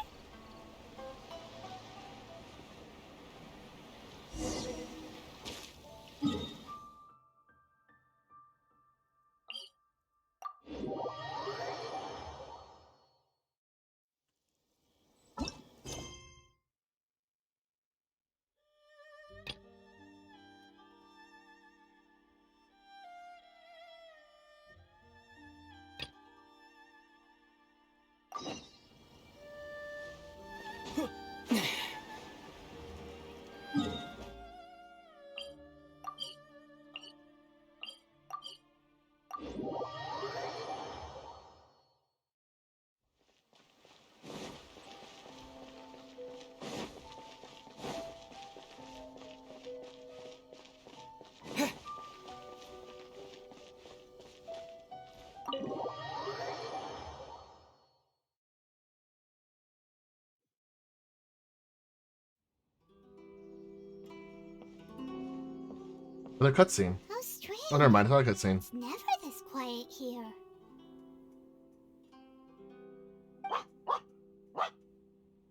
Another cutscene. How strange. Oh, never mind. It's not a cutscene. It's never this quiet here.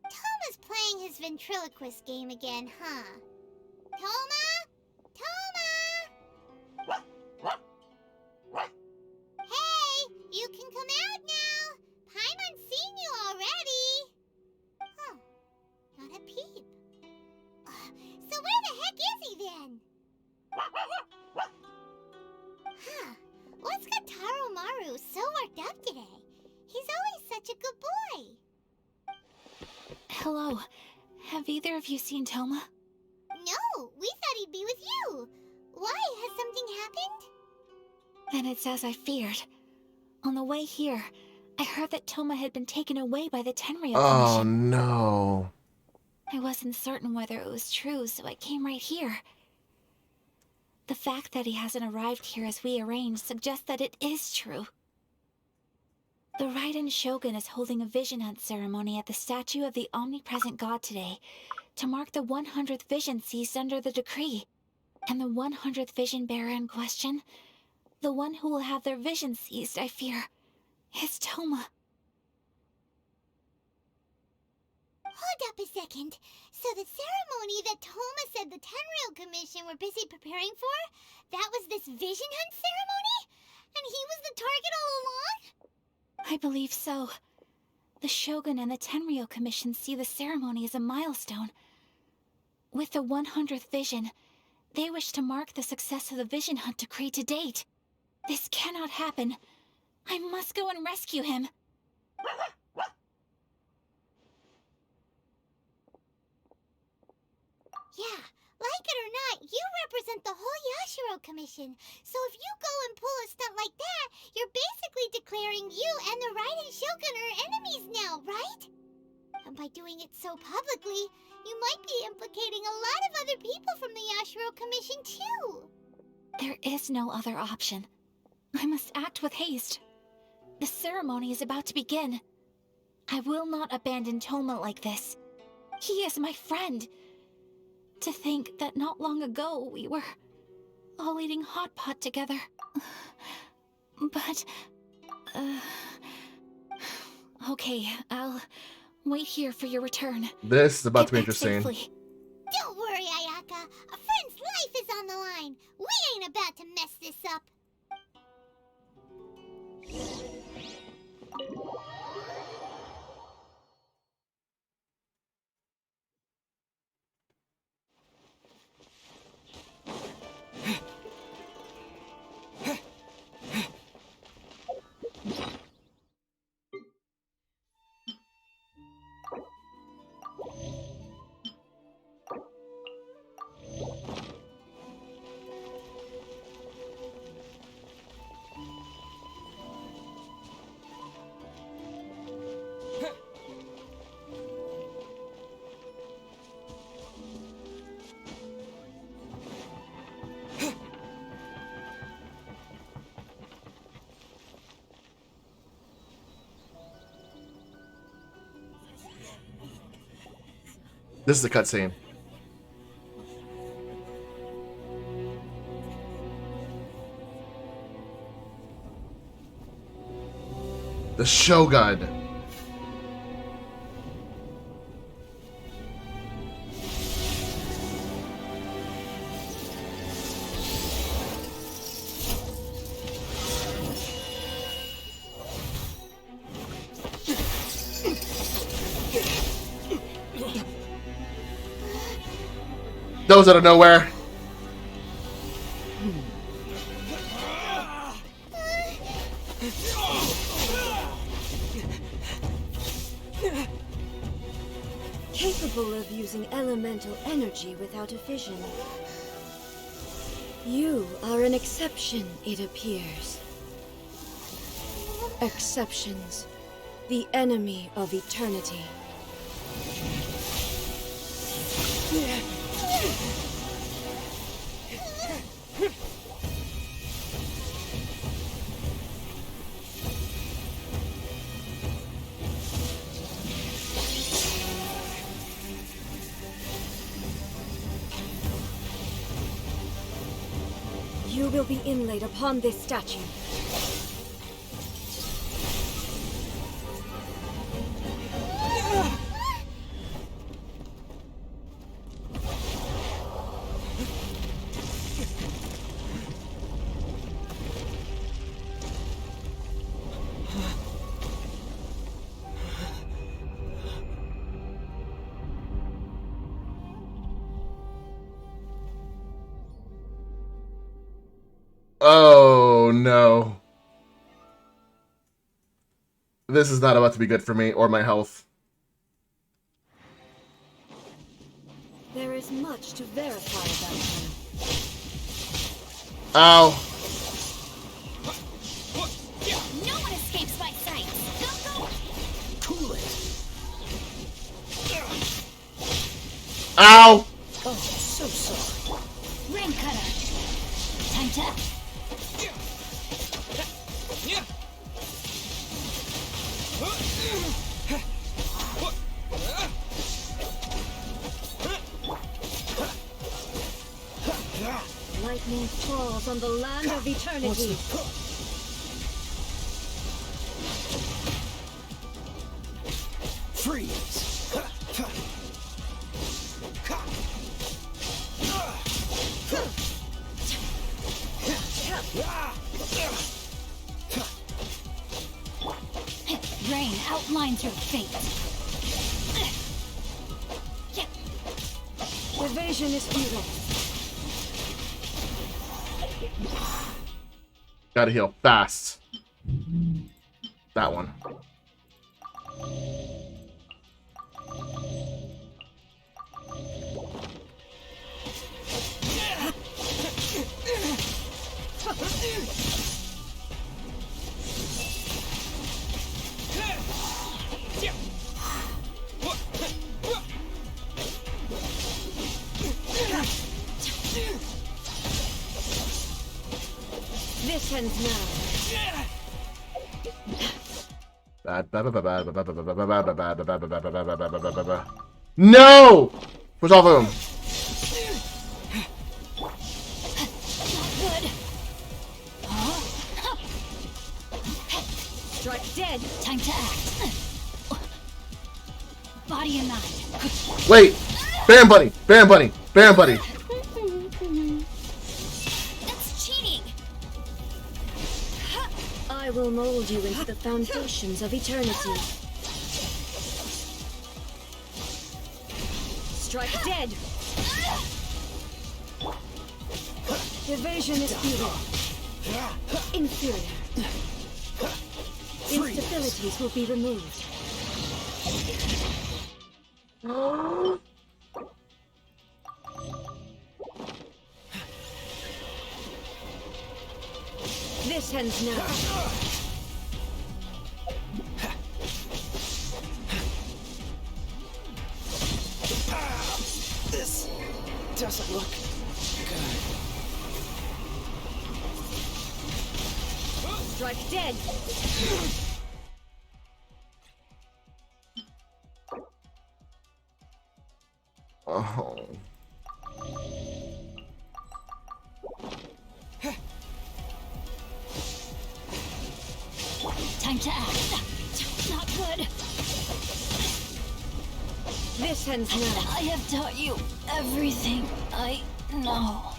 Toma's playing his ventriloquist game again, huh? Toma? Toma! Hey, you can come out now. Paimon's seen you already. Huh, not a peep. So where the heck is he then? Huh, what's got Taro Maru so worked up today? He's always such a good boy. Hello. Have either of you seen Toma? No, we thought he'd be with you. Why? Has something happened? Then it's as I feared. On the way here, I heard that Toma had been taken away by the Tenryou Oh, Commission. no. I wasn't certain whether it was true, so I came right here. The fact that he hasn't arrived here as we arranged suggests that it is true. The Raiden Shogun is holding a vision hunt ceremony at the statue of the omnipresent god today to mark the 100th vision seized under the decree. And the 100th vision bearer in question, the one who will have their vision seized, I fear, is Toma. Hold up a second. So the ceremony that Toma said the Tenryou Commission were busy preparing for, that was this vision hunt ceremony? And he was the target all along? I believe so. The Shogun and the Tenryou Commission see the ceremony as a milestone. With the 100th vision, they wish to mark the success of the vision hunt decree to date. This cannot happen. I must go and rescue him. Yeah, like it or not, you represent the whole Yashiro Commission. So if you go and pull a stunt like that, you're basically declaring you and the Raiden Shogun are enemies now, right? And by doing it so publicly, you might be implicating a lot of other people from the Yashiro Commission too. There is no other option. I must act with haste. The ceremony is about to begin. I will not abandon Toma like this. He is my friend. To think that not long ago we were all eating hot pot together. But, okay, I'll wait here for your return. This is about to be Get back interesting. safely. Don't worry, Ayaka. A friend's life is on the line. We ain't about to mess this up. This is the cutscene. The Shogun. Those out of nowhere. Capable of using elemental energy without a fission. You are an exception, it appears. Exceptions. The enemy of eternity. You will be inlaid upon this statue. Oh no. This is not about to be good for me or my health. There is much to verify about him. Ow. No one escapes my sight. Go, go. Cool it. Ow. Oh, so sorry. Rain cutter. Time to. Lightning falls on the land of eternity. Freeze. Rain outlines your fate. Evasion is futile. Gotta heal fast. That one. This ends now. No! Where's all of them? Good. Strike dead. Time to act. Body and mind. Wait! Baron Bunny! Baron Bunny! Baron Bunny! That's cheating! I will mold you into the foundations of eternity. Strike dead! Evasion is futile. Inferior. Instabilities will be removed. This ends now. This doesn't look good. Strike dead! Oh. Time to act. Not good. This ends now. I have taught you everything I know.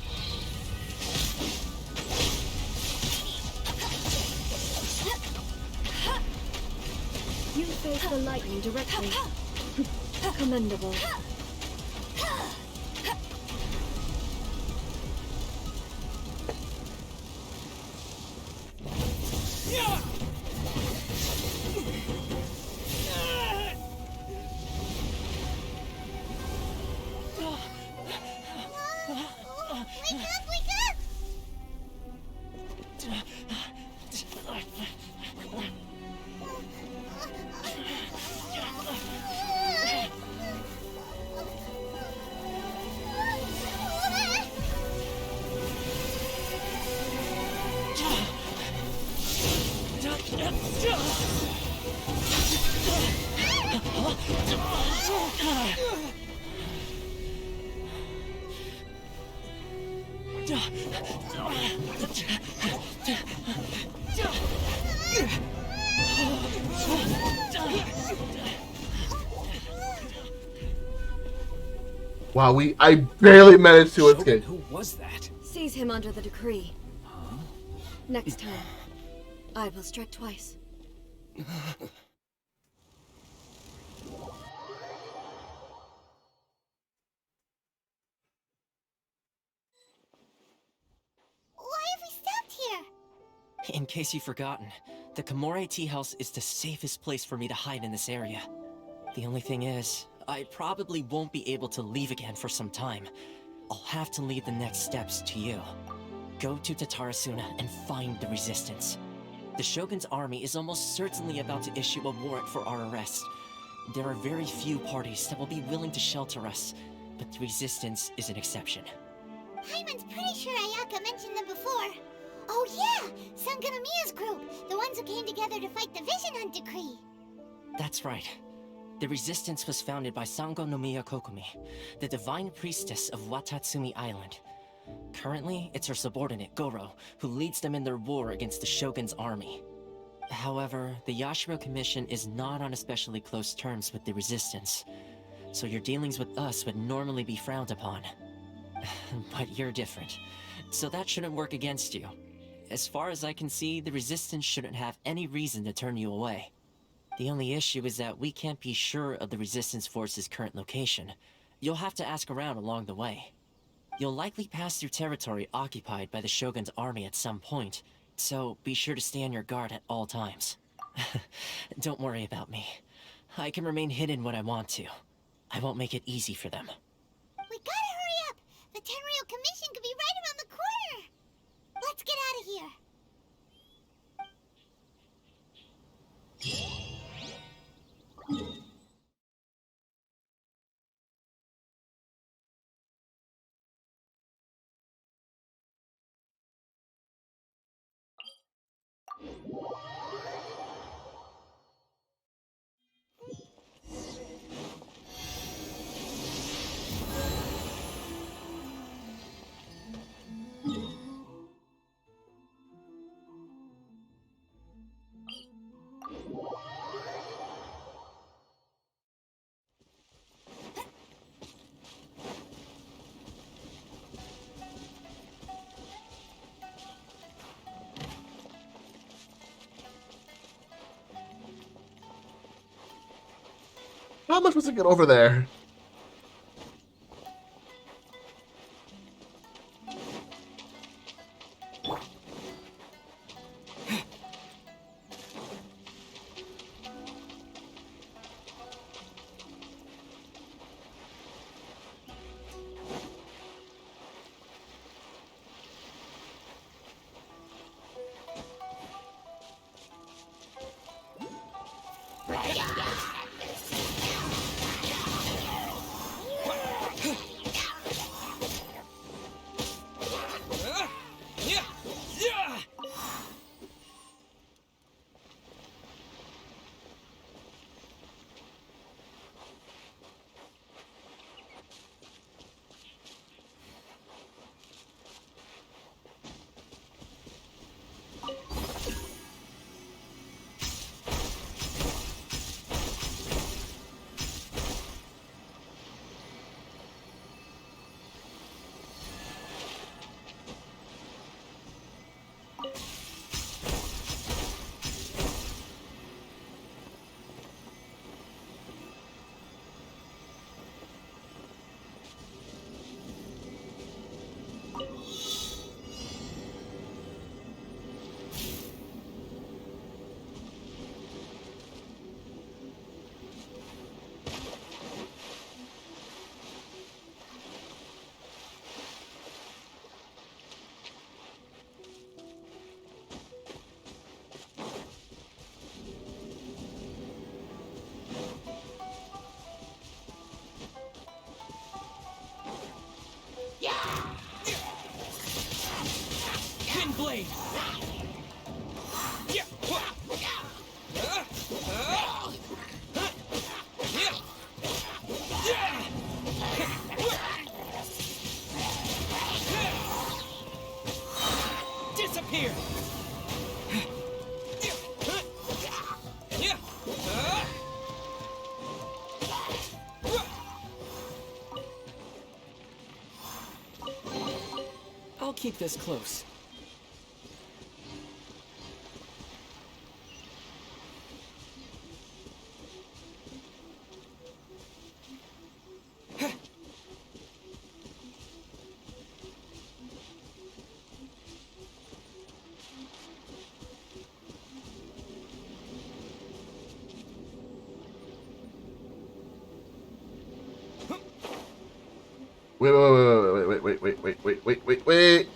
You face the lightning directly. Commendable. Wow, I barely managed to escape. Who was that? Seize him under the decree. Next time, I will strike twice. Why have we stopped here? In case you've forgotten, the Komore Tea House is the safest place for me to hide in this area. The only thing is, I probably won't be able to leave again for some time. I'll have to leave the next steps to you. Go to Tatarasuna and find the Resistance. The Shogun's army is almost certainly about to issue a warrant for our arrest. There are very few parties that will be willing to shelter us, but the Resistance is an exception. Paimon's pretty sure Ayaka mentioned them before. Oh yeah! Sangonomiya's group! The ones who came together to fight the Vision Hunt Decree! That's right. The Resistance was founded by Sangonomiya Kokomi, the divine priestess of Watatsumi Island. Currently, it's her subordinate, Goro, who leads them in their war against the Shogun's army. However, the Yashiro Commission is not on especially close terms with the Resistance, so your dealings with us would normally be frowned upon. But you're different, so that shouldn't work against you. As far as I can see, the Resistance shouldn't have any reason to turn you away. The only issue is that we can't be sure of the Resistance Force's current location. You'll have to ask around along the way. You'll likely pass through territory occupied by the Shogun's army at some point, so be sure to stay on your guard at all times. Don't worry about me. I can remain hidden when I want to. I won't make it easy for them. We gotta hurry up! The Tenryou Commission could be right around the corner! Let's get out of here! am I supposed to get over there? Twin blade. Disappear. I'll keep this close. Wait.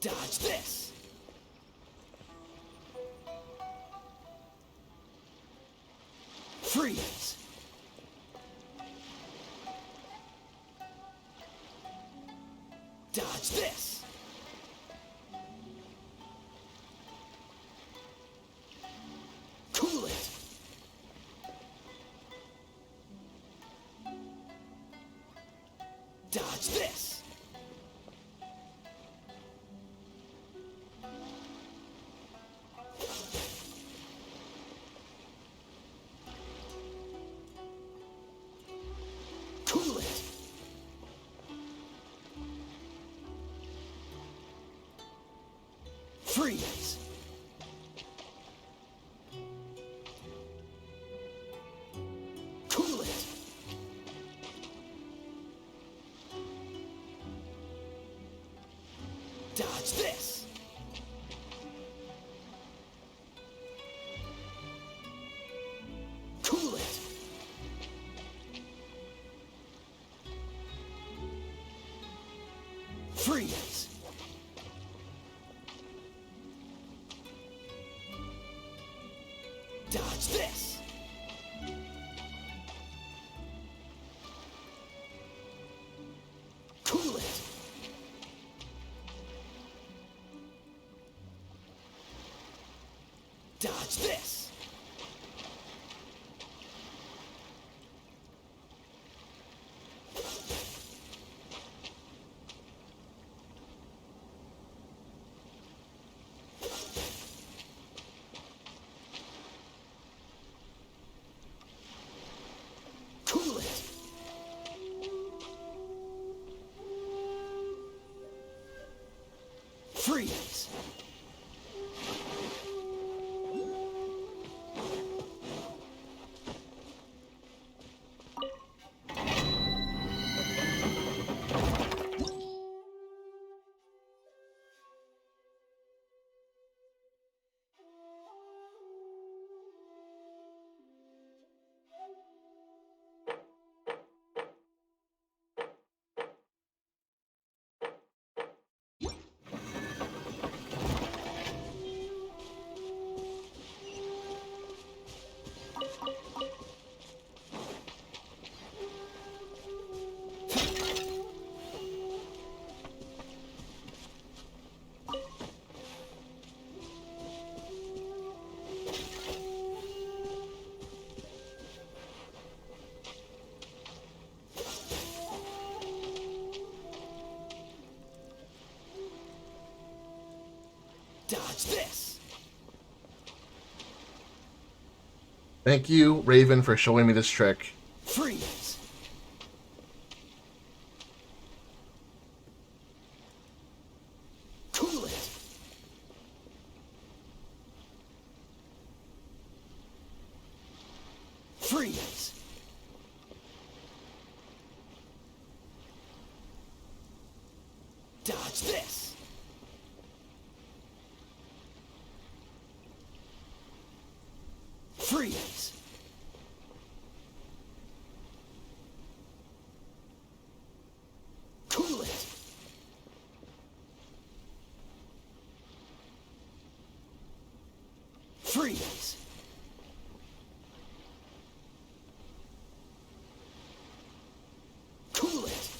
Dodge this. Freeze. Dodge this. Cool it. Dodge this. Cool it. Freeze. Cool it. Dodge this. Cool it. Freeze. Dodge this. Cool it. Dodge this. Cool it. Freeze. Dodge this! Thank you, Raven, for showing me this trick. Freeze! Cool it! Freeze! Dodge this! Freeze! Cool it! Freeze! Cool it!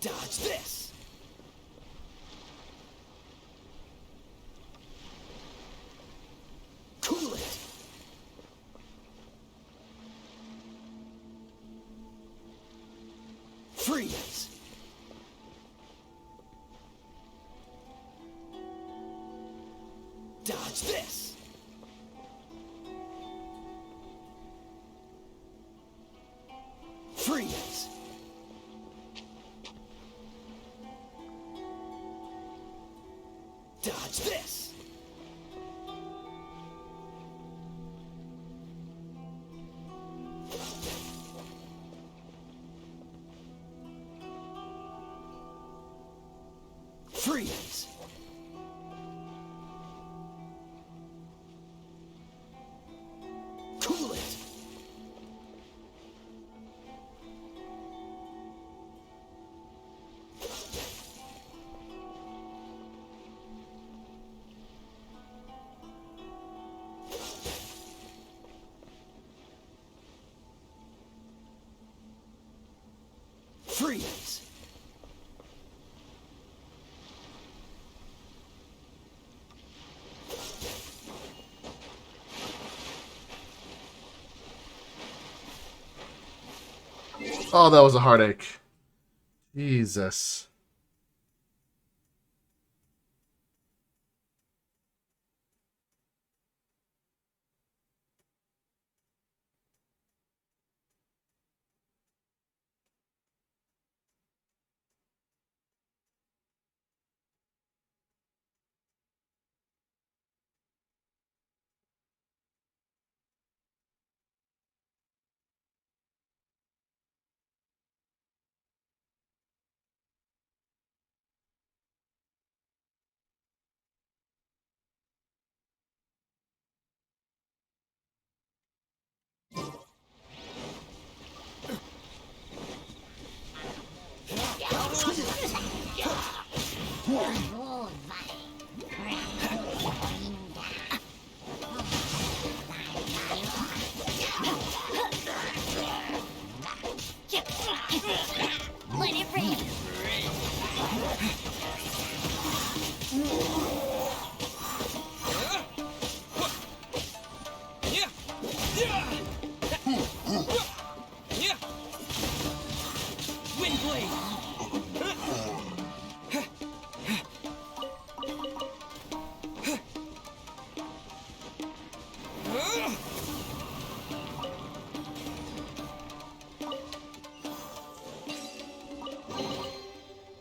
Dodge this! Cool it! Freeze! Dodge this! Freeze! Dodge this! Freeze! Cool it! Freeze! Oh, that was a heartache. Jesus. Let it rain. Wind blade!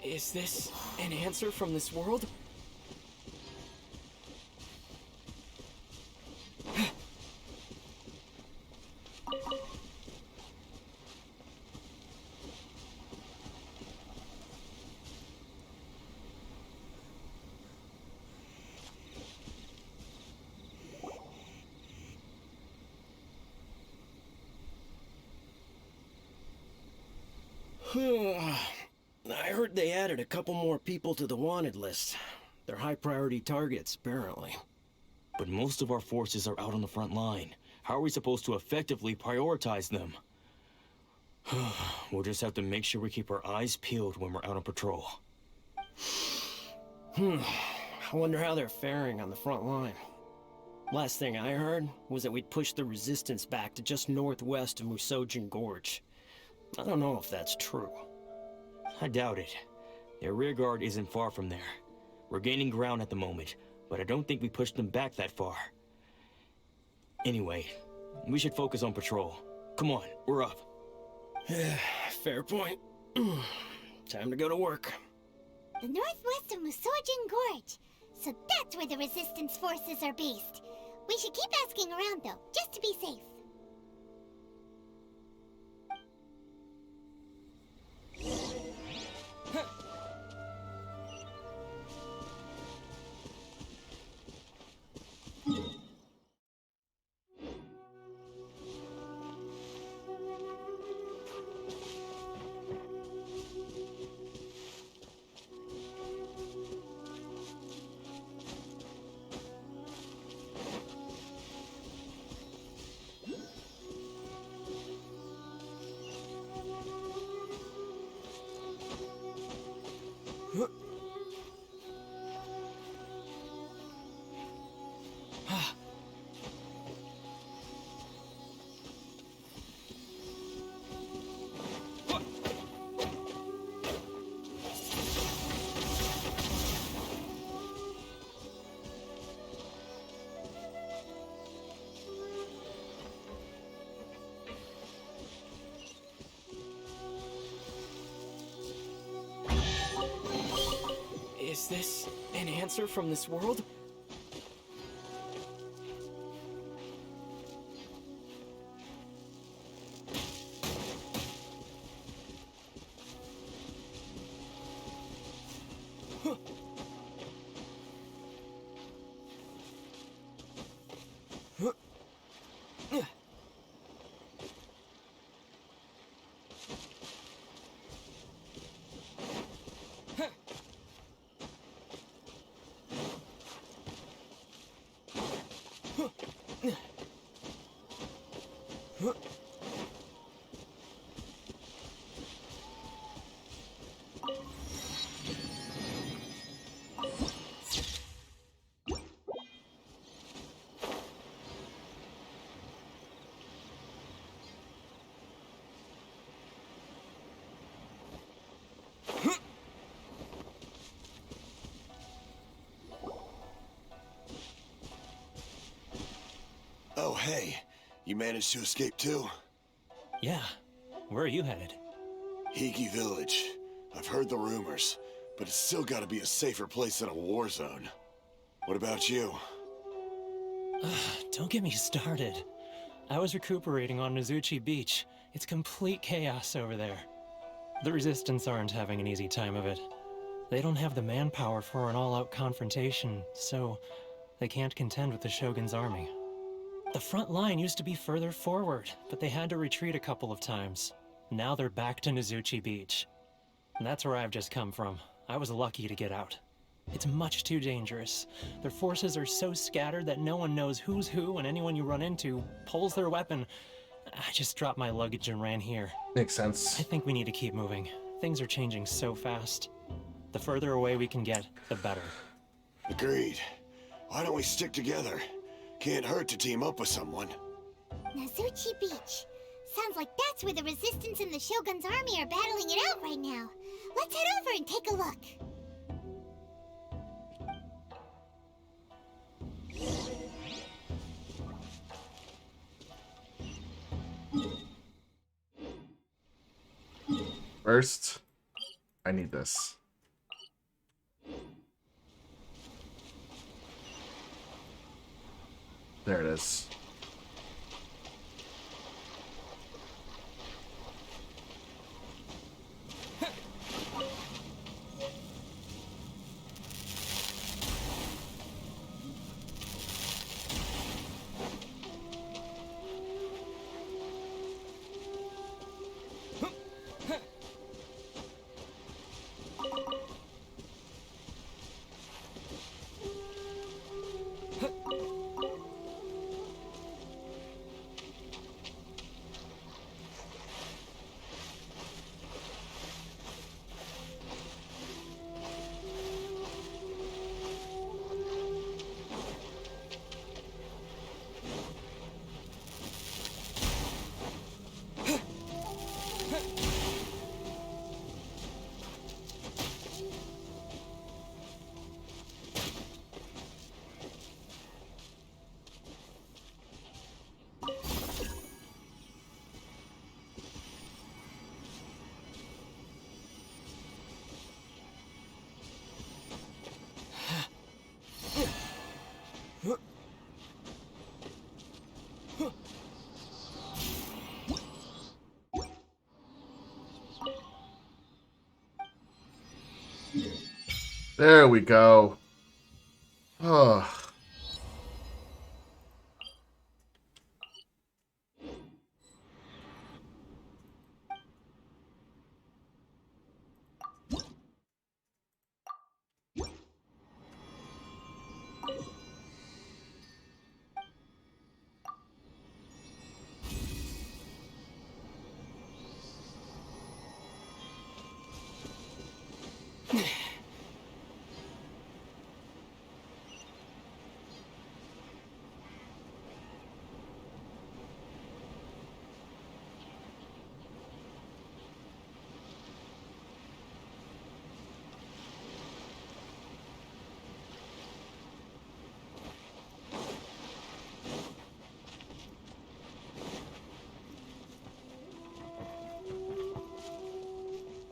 Is this an answer from this world? I heard they added a couple more people to the wanted list. They're high priority targets, apparently. But most of our forces are out on the front line. How are we supposed to effectively prioritize them? We'll just have to make sure we keep our eyes peeled when we're out on patrol. I wonder how they're faring on the front line. Last thing I heard was that we'd pushed the resistance back to just northwest of Musojin Gorge. I don't know if that's true. I doubt it. Their rearguard isn't far from there. We're gaining ground at the moment, but I don't think we pushed them back that far. Anyway, we should focus on patrol. Come on, we're up. Fair point. Time to go to work. The northwest of Musojin Gorge. So that's where the resistance forces are based. We should keep asking around though, just to be safe. Is this an answer from this world? Oh, hey. You managed to escape too? Yeah. Where are you headed? Higi Village. I've heard the rumors, but it's still gotta be a safer place than a war zone. What about you? Don't get me started. I was recuperating on Nozuchi Beach. It's complete chaos over there. The Resistance aren't having an easy time of it. They don't have the manpower for an all-out confrontation, so they can't contend with the Shogun's army. The front line used to be further forward, but they had to retreat a couple of times. Now they're back to Nozuchi Beach. And that's where I've just come from. I was lucky to get out. It's much too dangerous. Their forces are so scattered that no one knows who's who, and anyone you run into pulls their weapon. I just dropped my luggage and ran here. Makes sense. I think we need to keep moving. Things are changing so fast. The further away we can get, the better. Agreed. Why don't we stick together? Can't hurt to team up with someone. Nozuchi Beach. Sounds like that's where the Resistance and the Shogun's army are battling it out right now. Let's head over and take a look. First, I need this. There it is. There we go. Oh.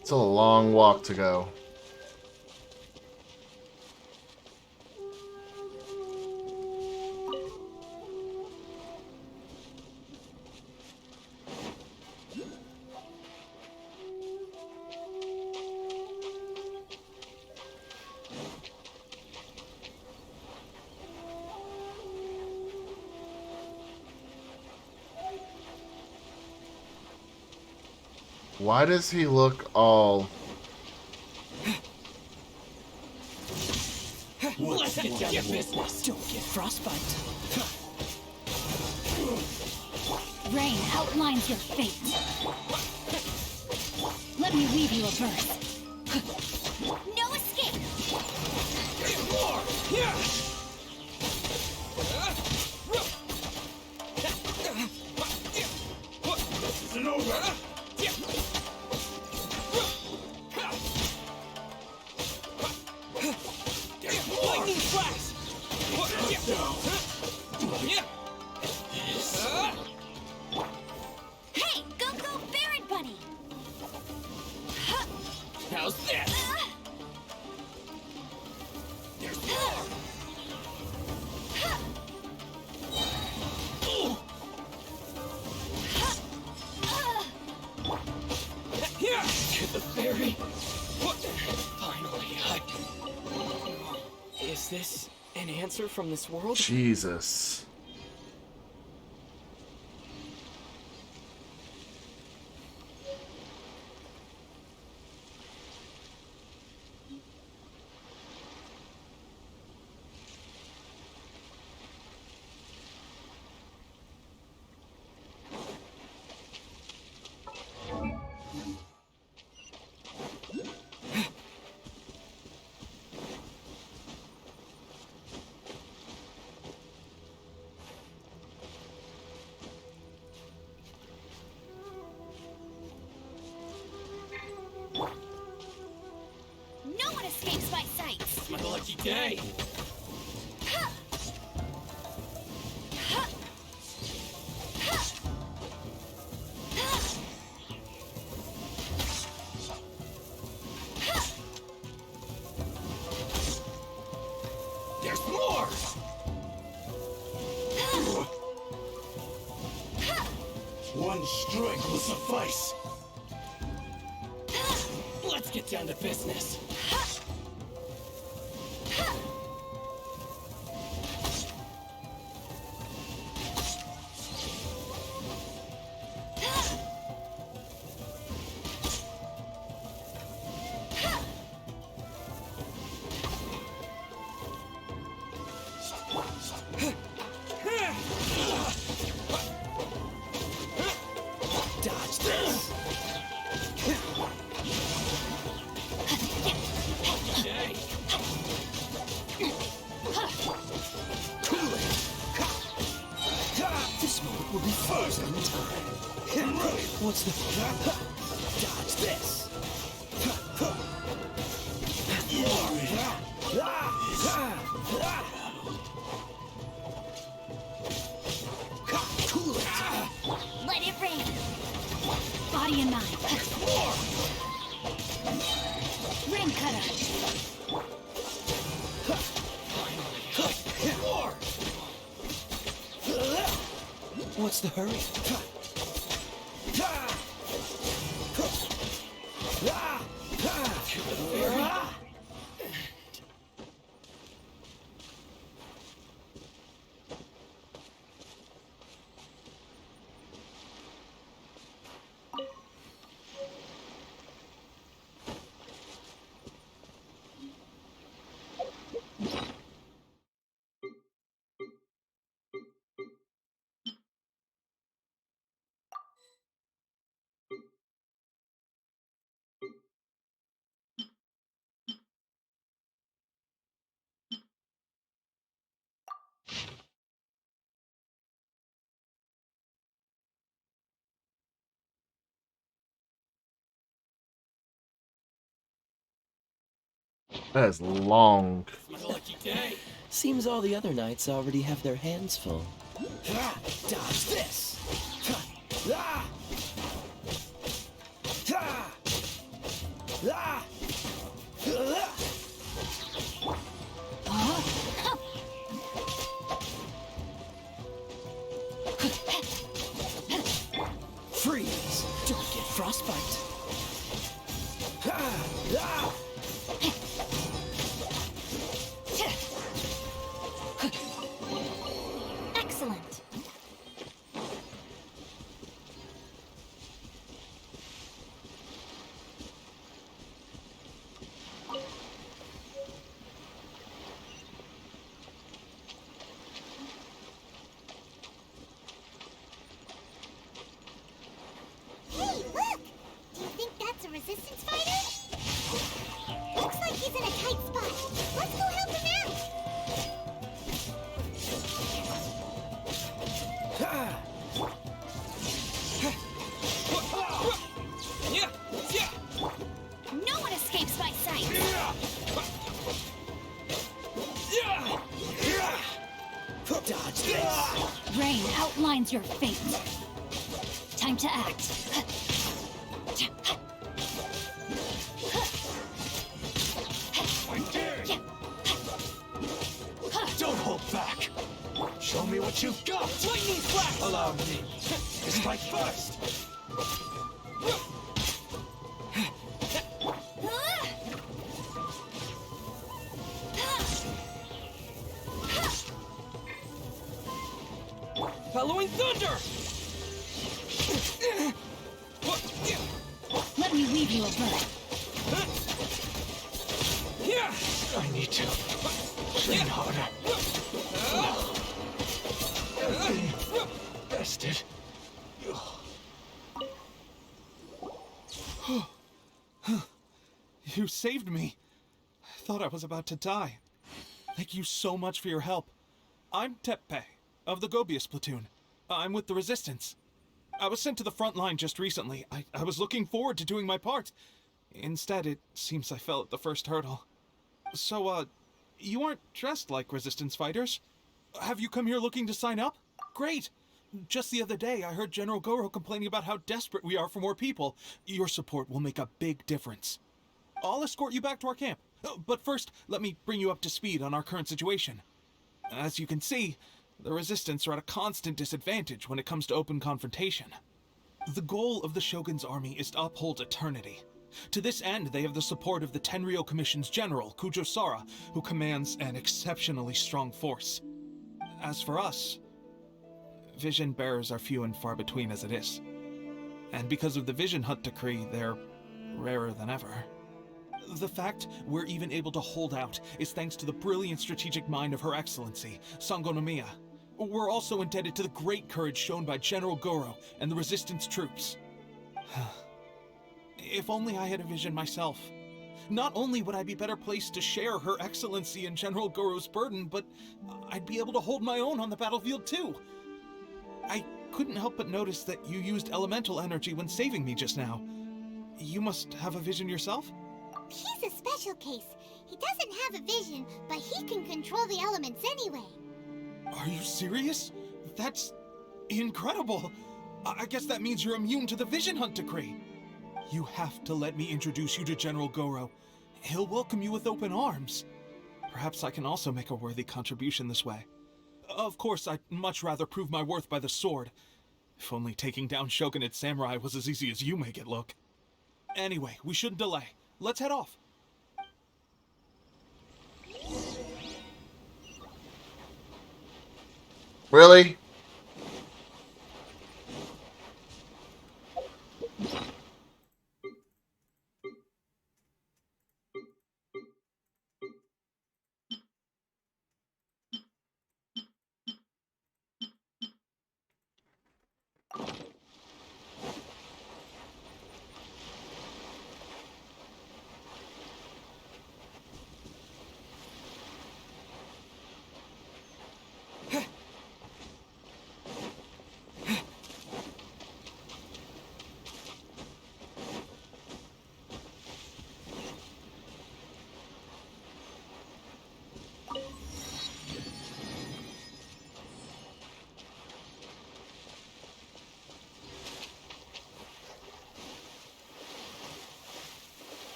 It's a long walk to go. Why does he look all... Let's get down to business. Don't get frostbite. Rain outlines your fate. Let me leave you a verse. No escape! More! Yeah! This isn't over! Lightning flash! Hey, go, Barret Bunny! How's this? There's more! Here! To the fairy! Finally, Is this an answer from this world? Jesus. No one escapes my sight! It's my lucky day! There's more! One strike will suffice. Let's get down to business. Dodge this! Okay. This moment will be frozen in time. What's the... Dodge this! Cool it! Let it rain! Body and mind. Ring cutter. What's the hurry? That is long. My lucky day. Seems all the other knights already have their hands full. Dodge this. Freeze! Don't get frostbite. Excellent. Hey, look! Do you think that's a resistance fighter? Looks like he's in a tight spot. Let's go help him out. No one escapes my sight. Dodge this. Rain outlines your fate. Time to act. Don't hold back. Show me what you've got. Lightning flash. Allow me to strike first. Following thunder. Let me weave you a bird. I need to train harder. Bested. You saved me. I thought I was about to die. Thank you so much for your help. I'm Tepe, of the Gobius platoon. I'm with the Resistance. I was sent to the front line just recently. I was looking forward to doing my part. Instead, it seems I fell at the first hurdle. So, you aren't dressed like Resistance fighters? Have you come here looking to sign up? Great! Just the other day, I heard General Goro complaining about how desperate we are for more people. Your support will make a big difference. I'll escort you back to our camp. But first, let me bring you up to speed on our current situation. As you can see, the Resistance are at a constant disadvantage when it comes to open confrontation. The goal of the Shogun's army is to uphold eternity. To this end, they have the support of the Tenryou Commission's general, Kujo Sara, who commands an exceptionally strong force. As for us, vision bearers are few and far between as it is. And because of the Vision Hunt decree, they're rarer than ever. The fact we're even able to hold out is thanks to the brilliant strategic mind of Her Excellency, Sango Nomiya. We're also indebted to the great courage shown by General Goro and the Resistance troops. If only I had a vision myself. Not only would I be better placed to share Her Excellency and General Goro's burden, but I'd be able to hold my own on the battlefield too. I couldn't help but notice that you used elemental energy when saving me just now. You must have a vision yourself? He's a special case. He doesn't have a vision, but he can control the elements anyway. Are you serious? That's incredible. I guess that means you're immune to the Vision Hunt decree. You have to let me introduce you to General Goro. He'll welcome you with open arms. Perhaps I can also make a worthy contribution this way. Of course, I'd much rather prove my worth by the sword. If only taking down Shogunate samurai was as easy as you make it look. Anyway, we shouldn't delay. Let's head off. Really?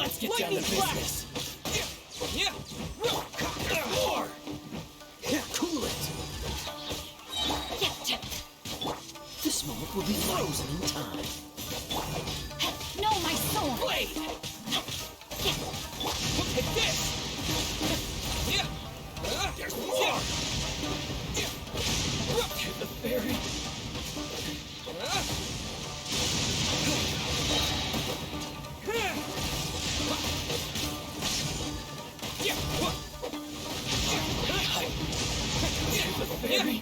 Let's get down to business. Yeah. More. Yeah, cool it. This moment will be frozen in time. No, my sword! Blade. Take this. Yeah. There's more. The fairy. Fairy.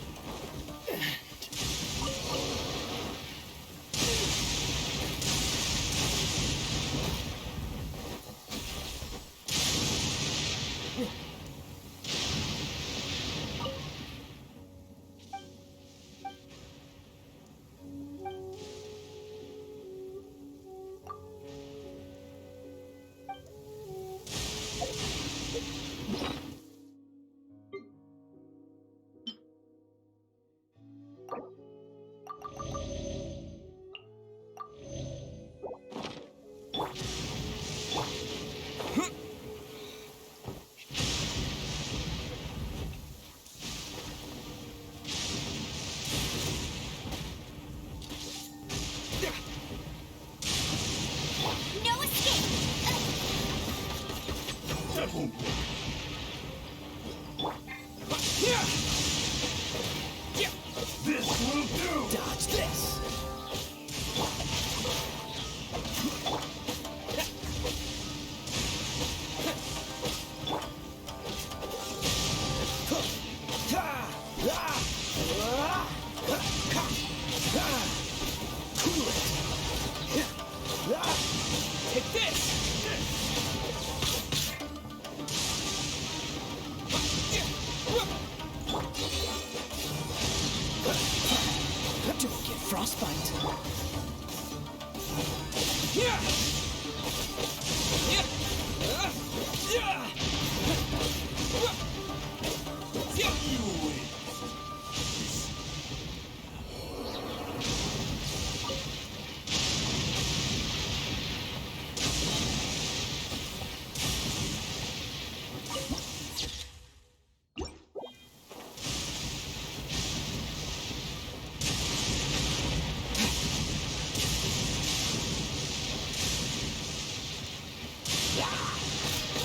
No escape! This will do! Dodge this! Cool it! Take this! Don't get frostbite. Yeah!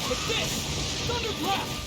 Take this! Thunderblast!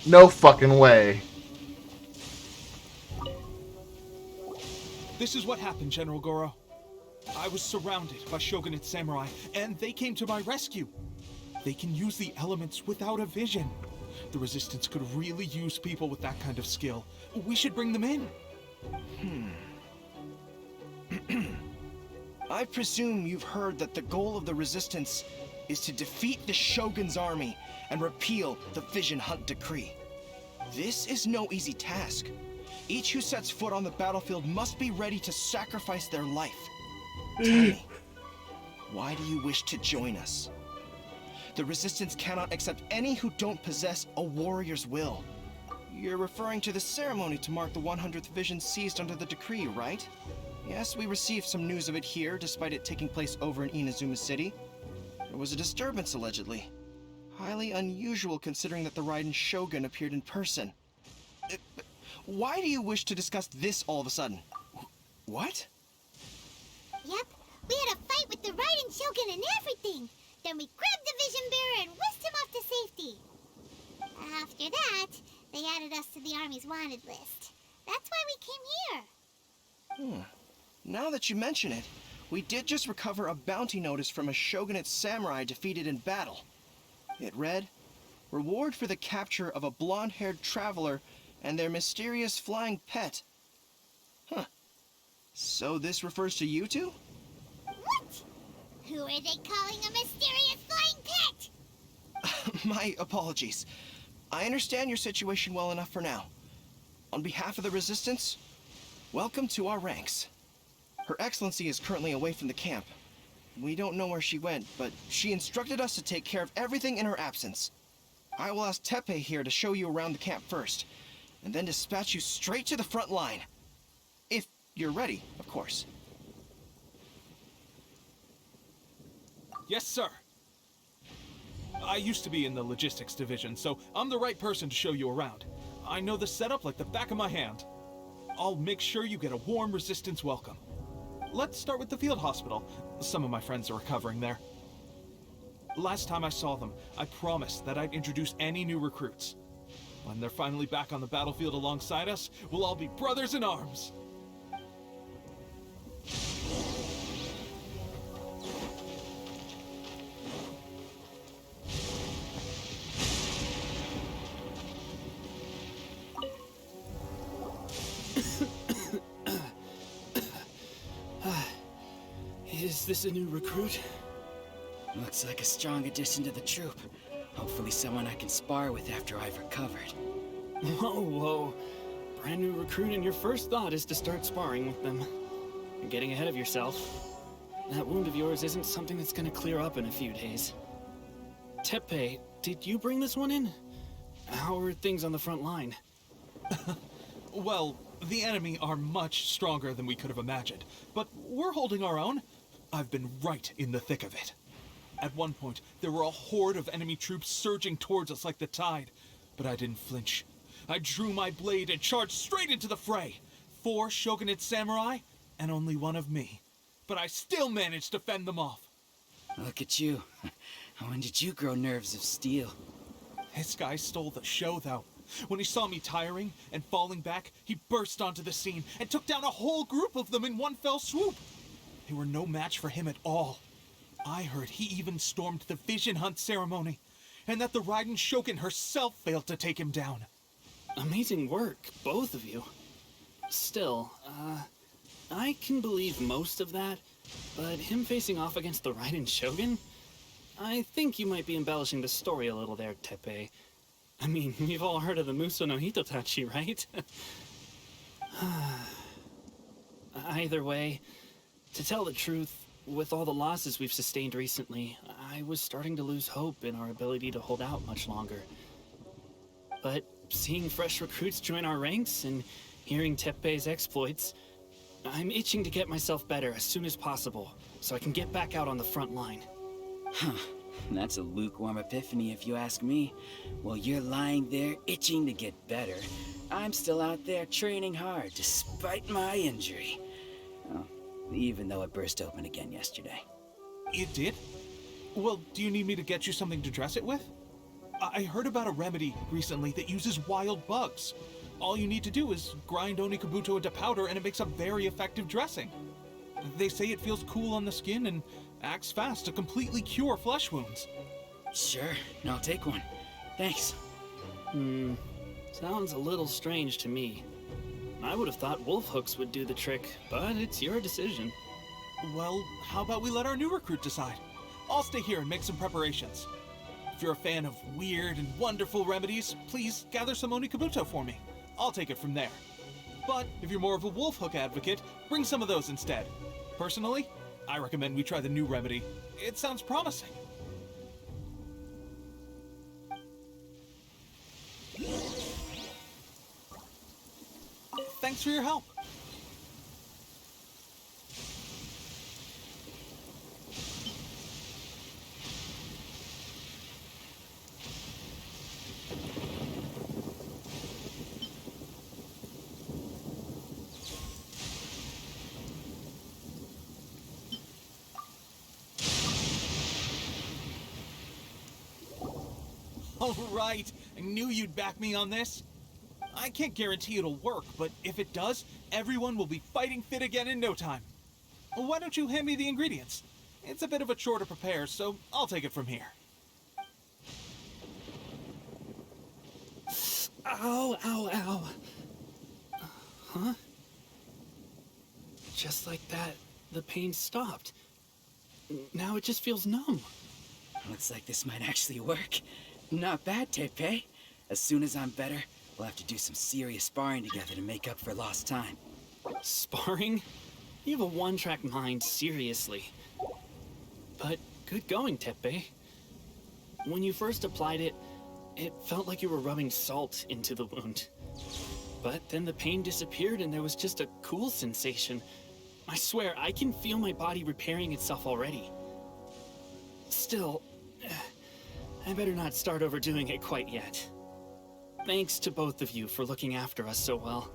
No fucking way. This is what happened, General Goro. I was surrounded by Shogunate samurai, and they came to my rescue. They can use the elements without a vision. The Resistance could really use people with that kind of skill. We should bring them in. I presume you've heard that the goal of the Resistance is to defeat the Shogun's army and repeal the Vision Hunt Decree. This is no easy task. Each who sets foot on the battlefield must be ready to sacrifice their life. Tell me, why do you wish to join us? The Resistance cannot accept any who don't possess a warrior's will. You're referring to the ceremony to mark the 100th Vision seized under the decree, right? Yes, we received some news of it here, despite it taking place over in Inazuma City. There was a disturbance, allegedly. Highly unusual considering that the Raiden Shogun appeared in person. Why do you wish to discuss this all of a sudden? What? Yep, we had a fight with the Raiden Shogun and everything. Then we grabbed the Vision Bearer and whisked him off to safety. After that, they added us to the Army's wanted list. That's why we came here. Now that you mention it, we did just recover a bounty notice from a Shogunate samurai defeated in battle. It read, "Reward for the capture of a blonde-haired traveler and their mysterious flying pet." Huh. So this refers to you two? What? Who are they calling a mysterious flying pet? My apologies. I understand your situation well enough for now. On behalf of the Resistance, welcome to our ranks. Her Excellency is currently away from the camp. We don't know where she went, but she instructed us to take care of everything in her absence. I will ask Teppei here to show you around the camp first, and then dispatch you straight to the front line. If you're ready, of course. Yes, sir. I used to be in the logistics division, so I'm the right person to show you around. I know the setup like the back of my hand. I'll make sure you get a warm Resistance welcome. Let's start with the field hospital. Some of my friends are recovering there. Last time I saw them, I promised that I'd introduce any new recruits. When they're finally back on the battlefield alongside us, we'll all be brothers in arms. Is this a new recruit? Looks like a strong addition to the troop. Hopefully someone I can spar with after I've recovered. Whoa. Brand new recruit and your first thought is to start sparring with them. You're getting ahead of yourself. That wound of yours isn't something that's gonna clear up in a few days. Teppei, did you bring this one in? How are things on the front line? Well, the enemy are much stronger than we could have imagined, but we're holding our own. I've been right in the thick of it. At one point, there were a horde of enemy troops surging towards us like the tide, but I didn't flinch. I drew my blade and charged straight into the fray. 4 Shogunate samurai, and only 1 of me. But I still managed to fend them off. Look at you. When did you grow nerves of steel? This guy stole the show, though. When he saw me tiring and falling back, he burst onto the scene and took down a whole group of them in one fell swoop. They were no match for him at all. I heard he even stormed the Vision Hunt ceremony, and that the Raiden Shogun herself failed to take him down. Amazing work, both of you. Still, I can believe most of that, but him facing off against the Raiden Shogun? I think you might be embellishing the story a little there, Teppei. I mean, we've all heard of the Muso no Hitotachi, right? Either way, to tell the truth, with all the losses we've sustained recently, I was starting to lose hope in our ability to hold out much longer. But seeing fresh recruits join our ranks and hearing Teppei's exploits, I'm itching to get myself better as soon as possible, so I can get back out on the front line. Huh. That's a lukewarm epiphany if you ask me. While you're lying there itching to get better, I'm still out there training hard despite my injury. Oh, even though it burst open again yesterday. It did? Well, do you need me to get you something to dress it with? I heard about a remedy recently that uses wild bugs. All you need to do is grind Onikabuto into powder and it makes a very effective dressing. They say it feels cool on the skin and acts fast to completely cure flesh wounds. Sure, I'll take one. Thanks. Sounds a little strange to me. I would have thought wolf hooks would do the trick, but it's your decision. Well, how about we let our new recruit decide? I'll stay here and make some preparations. If you're a fan of weird and wonderful remedies, please gather some Onikabuto for me. I'll take it from there. But if you're more of a wolf hook advocate, bring some of those instead. Personally, I recommend we try the new remedy. It sounds promising. Thanks for your help. All right, I knew you'd back me on this. I can't guarantee it'll work, but if it does, everyone will be fighting fit again in no time. Why don't you hand me the ingredients? It's a bit of a chore to prepare, so I'll take it from here. Ow, ow, ow. Huh? Just like that, the pain stopped. Now it just feels numb. Looks like this might actually work. Not bad, Tepe. As soon as I'm better, we'll have to do some serious sparring together to make up for lost time. Sparring? You have a one-track mind, seriously. But good going, Tepe. When you first applied it, it felt like you were rubbing salt into the wound. But then the pain disappeared and there was just a cool sensation. I swear, I can feel my body repairing itself already. Still, I better not start overdoing it quite yet. Thanks to both of you for looking after us so well.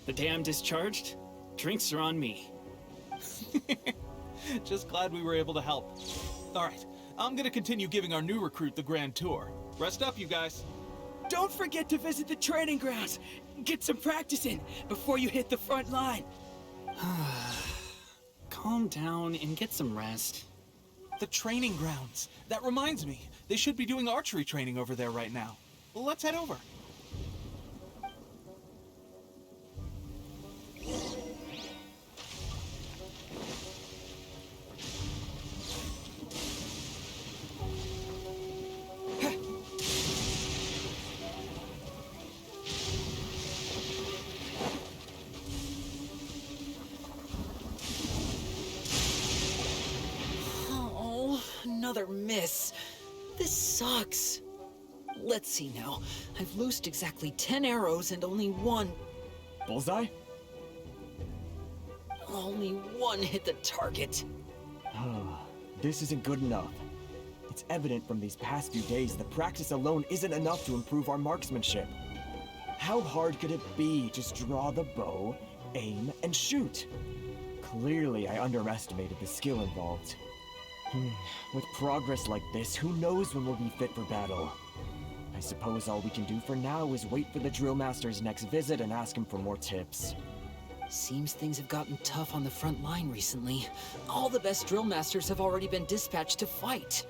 The day I'm discharged, drinks are on me. Just glad we were able to help. All right, I'm gonna continue giving our new recruit the grand tour. Rest up, you guys. Don't forget to visit the training grounds. Get some practice in before you hit the front line. Calm down and get some rest. The training grounds. That reminds me, they should be doing archery training over there right now. Let's head over. Another miss. This sucks. Let's see now. I've loosed exactly 10 arrows and only one... Bullseye? Only one hit the target. This isn't good enough. It's evident from these past few days that practice alone isn't enough to improve our marksmanship. How hard could it be? Just draw the bow, aim, and shoot. Clearly, I underestimated the skill involved. With progress like this, who knows when we'll be fit for battle? I suppose all we can do for now is wait for the drill master's next visit and ask him for more tips. Seems things have gotten tough on the front line recently. All the best drill masters have already been dispatched to fight.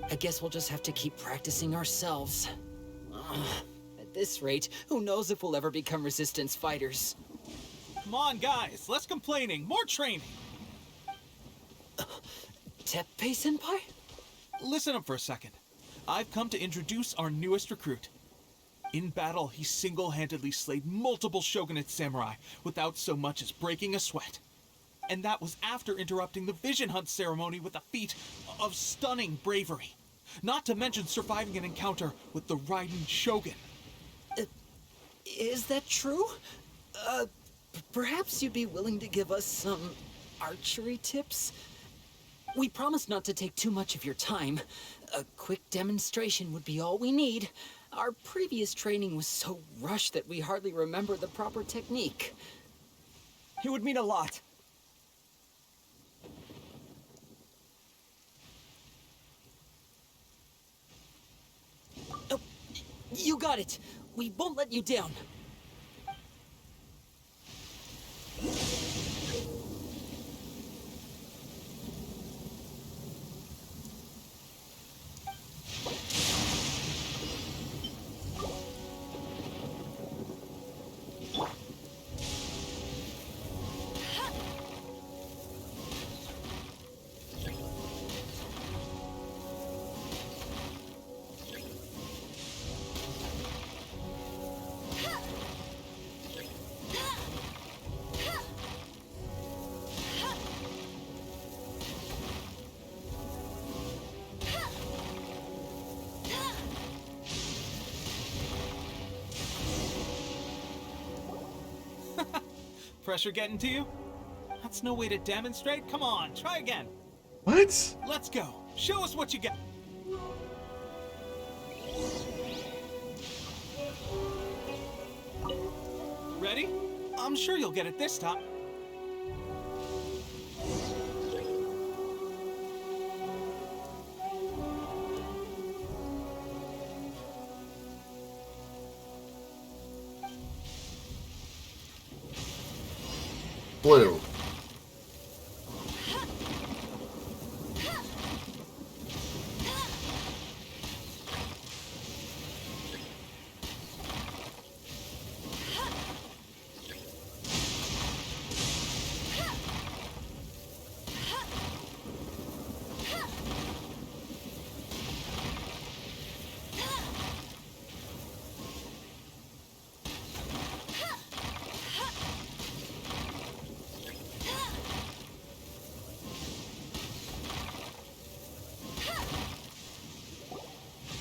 I guess we'll just have to keep practicing ourselves. At this rate, who knows if we'll ever become resistance fighters. Come on, guys, less complaining, more training. Teppei-senpai? Listen up for a second. I've come to introduce our newest recruit. In battle, he single-handedly slayed multiple shogunate samurai without so much as breaking a sweat. And that was after interrupting the vision hunt ceremony with a feat of stunning bravery. Not to mention surviving an encounter with the Raiden Shogun. Is that true? Perhaps you'd be willing to give us some archery tips? We promise not to take too much of your time. A quick demonstration would be all we need. Our previous training was so rushed that we hardly remember the proper technique. It would mean a lot. You got it. We won't let you down. Pressure getting to you? That's no way to demonstrate. Come on, try again. What? Let's go. Show us what you got. Ready? I'm sure you'll get it this time. Blue.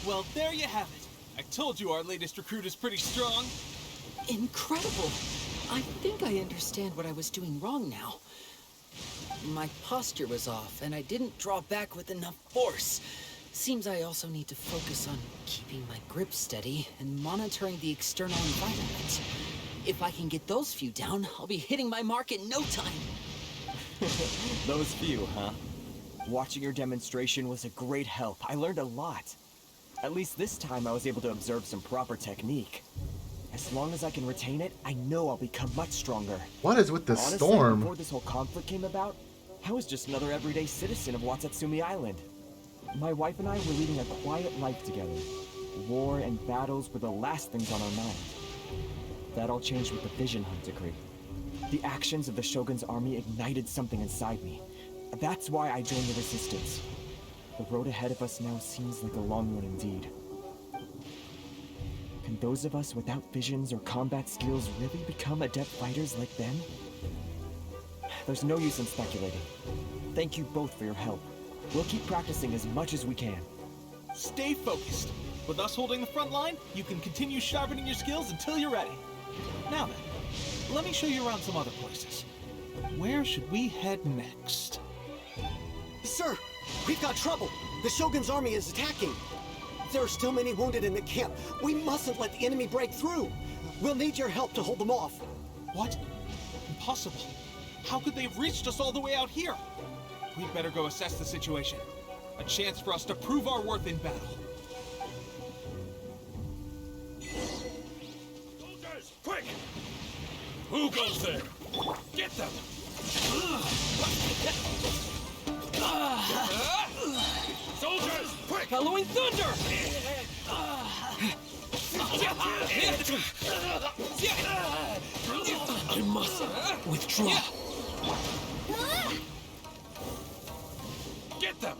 Well, there you have it. I told you our latest recruit is pretty strong. Incredible. I think I understand what I was doing wrong now. My posture was off, and I didn't draw back with enough force. Seems I also need to focus on keeping my grip steady and monitoring the external environment. If I can get those few down, I'll be hitting my mark in no time. Those few, huh? Watching your demonstration was a great help. I learned a lot. At least this time I was able to observe some proper technique. As long as I can retain it, I know I'll become much stronger. What is with the Honestly, storm? Before this whole conflict came about, I was just another everyday citizen of Watatsumi Island. My wife and I were leading a quiet life together. War and battles were the last things on our mind. That all changed with the Vision Hunt decree. The actions of the Shogun's army ignited something inside me. That's why I joined the resistance. The road ahead of us now seems like a long one indeed. Can those of us without visions or combat skills really become adept fighters like them? There's no use in speculating. Thank you both for your help. We'll keep practicing as much as we can. Stay focused. With us holding the front line, you can continue sharpening your skills until you're ready. Now then, let me show you around some other places. Where should we head next? Sir, we've got trouble. The Shogun's army is attacking. There are still many wounded in the camp. We mustn't let the enemy break through. We'll need your help to hold them off. What? Impossible. How could they have reached us all the way out here? We'd better go assess the situation. A chance for us to prove our worth in battle. Soldiers, quick! Who goes there? Get them! Soldiers, quick! Halloween Thunder! I must withdraw. Get them!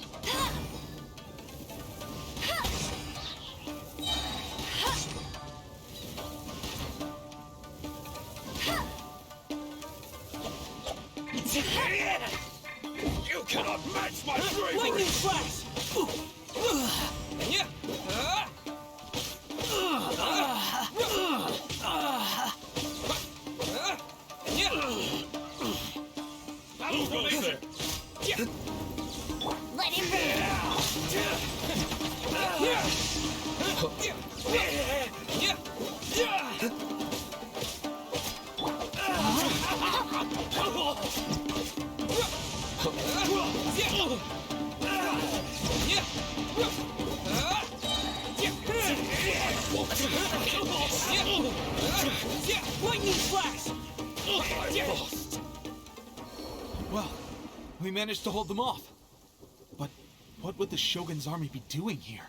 You cannot match my bravery! Lightning Flash! Who goes there? Let him Lightning flash! Well, we managed to hold them off. But what would the Shogun's army be doing here?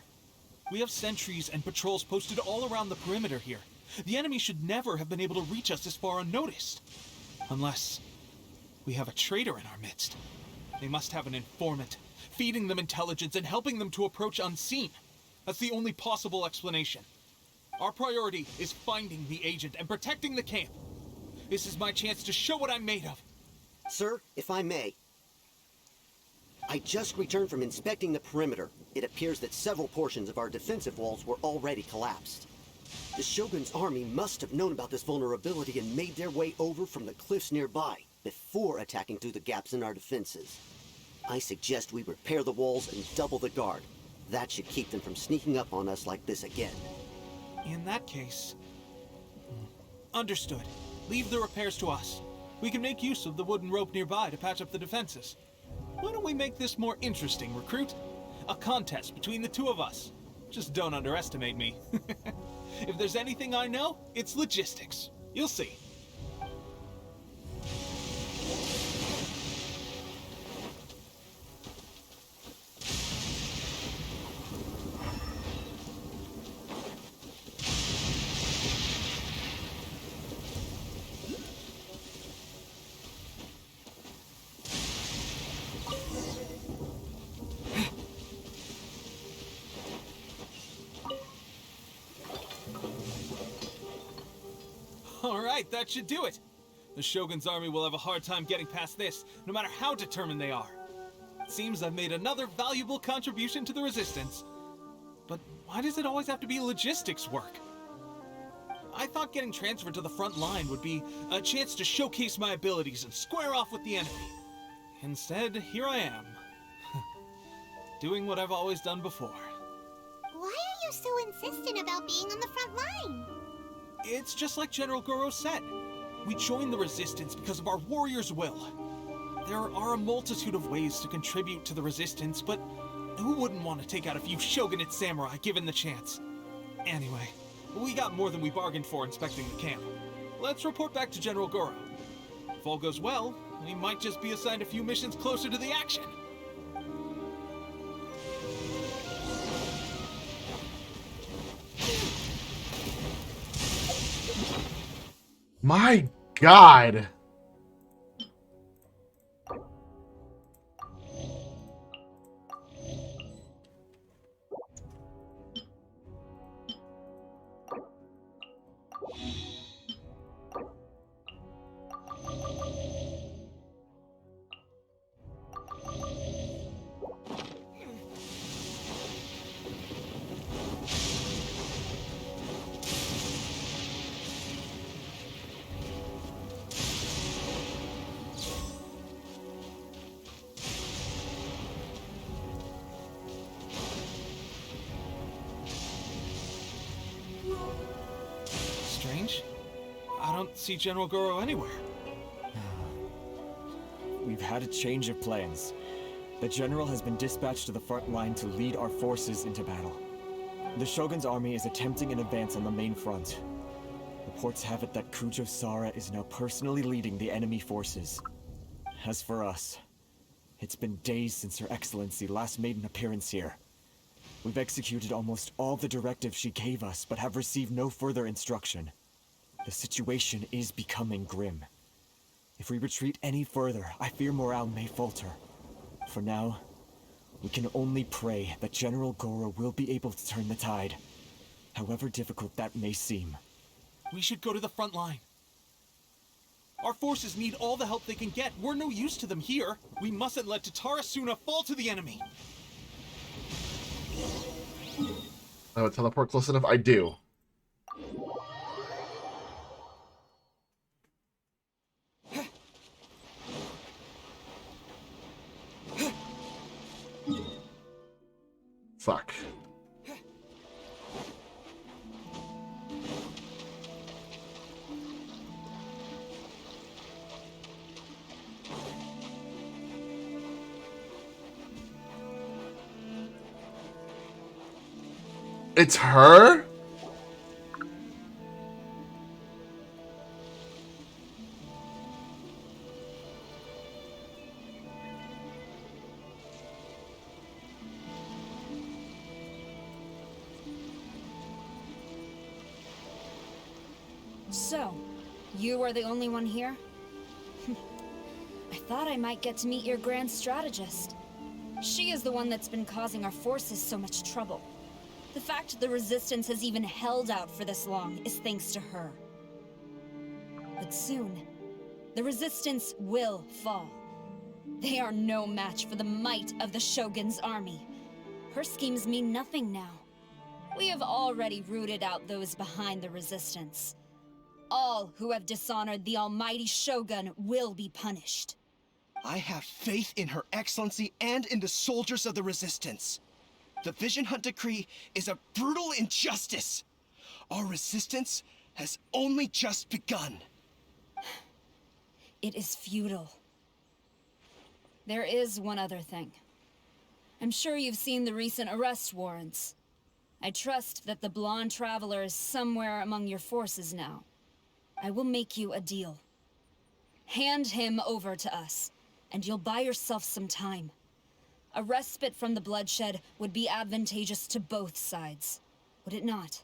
We have sentries and patrols posted all around the perimeter here. The enemy should never have been able to reach us this far unnoticed. Unless we have a traitor in our midst. They must have an informant, feeding them intelligence and helping them to approach unseen. That's the only possible explanation. Our priority is finding the agent and protecting the camp. This is my chance to show what I'm made of. Sir, if I may. I just returned from inspecting the perimeter. It appears that several portions of our defensive walls were already collapsed. The Shogun's army must have known about this vulnerability and made their way over from the cliffs nearby before attacking through the gaps in our defenses. I suggest we repair the walls and double the guard. That should keep them from sneaking up on us like this again. In that case... Understood. Leave the repairs to us. We can make use of the wooden rope nearby to patch up the defenses. Why don't we make this more interesting, recruit? A contest between the two of us. Just don't underestimate me. If there's anything I know, it's logistics. You'll see. Alright, that should do it. The Shogun's army will have a hard time getting past this, no matter how determined they are. It seems I've made another valuable contribution to the Resistance. But why does it always have to be logistics work? I thought getting transferred to the front line would be a chance to showcase my abilities and square off with the enemy. Instead, here I am. Doing what I've always done before. Why are you so insistent about being on the front line? It's just like General Goro said. We joined the Resistance because of our warriors' will. There are a multitude of ways to contribute to the Resistance, but who wouldn't want to take out a few shogunate samurai given the chance? Anyway, we got more than we bargained for inspecting the camp. Let's report back to General Goro. If all goes well, we might just be assigned a few missions closer to the action. My God. Strange. I don't see General Goro anywhere. We've had a change of plans. The general has been dispatched to the front line to lead our forces into battle. The Shogun's army is attempting an advance on the main front. Reports have it that Kujo Sara is now personally leading the enemy forces. As for us, it's been days since Her Excellency last made an appearance here. We've executed almost all the directives she gave us, but have received no further instruction. The situation is becoming grim. If we retreat any further, I fear morale may falter. For now, we can only pray that General Goro will be able to turn the tide, however difficult that may seem. We should go to the front line. Our forces need all the help they can get. We're no use to them here. We mustn't let Tatara Suna fall to the enemy. I would teleport close enough. I do. Fuck. It's her? So, you are the only one here? I thought I might get to meet your grand strategist. She is the one that's been causing our forces so much trouble. The fact the Resistance has even held out for this long is thanks to her. But soon, the Resistance will fall. They are no match for the might of the Shogun's army. Her schemes mean nothing now. We have already rooted out those behind the Resistance. All who have dishonored the almighty Shogun will be punished. I have faith in Her Excellency and in the soldiers of the Resistance. The Vision Hunt Decree is a brutal injustice. Our resistance has only just begun. It is futile. There is one other thing. I'm sure you've seen the recent arrest warrants. I trust that the blonde traveler is somewhere among your forces now. I will make you a deal. Hand him over to us, and you'll buy yourself some time. A respite from the bloodshed would be advantageous to both sides, would it not?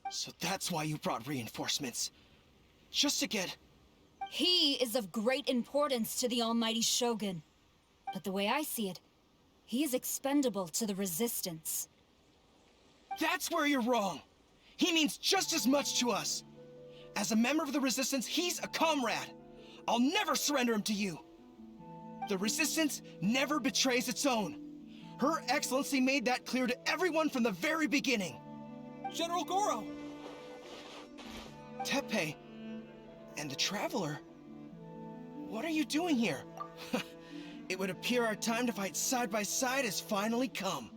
So that's why you brought reinforcements. Just to get... He is of great importance to the almighty Shogun. But the way I see it, he is expendable to the Resistance. That's where you're wrong. He means just as much to us. As a member of the Resistance, he's a comrade. I'll never surrender him to you. The Resistance never betrays its own. Her Excellency made that clear to everyone from the very beginning. General Goro! Teppei and the Traveler? What are you doing here? It would appear our time to fight side by side has finally come.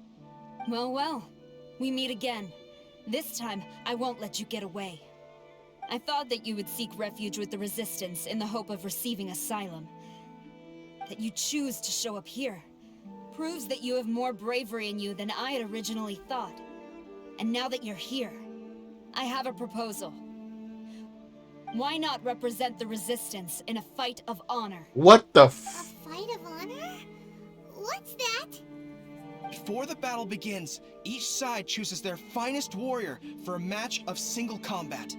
Well, well. We meet again. This time, I won't let you get away. I thought that you would seek refuge with the Resistance in the hope of receiving asylum. That you choose to show up here proves that you have more bravery in you than I had originally thought. And now that you're here, I have a proposal. Why not represent the Resistance in a fight of honor? What the f- A fight of honor? What's that? Before the battle begins, each side chooses their finest warrior for a match of single combat.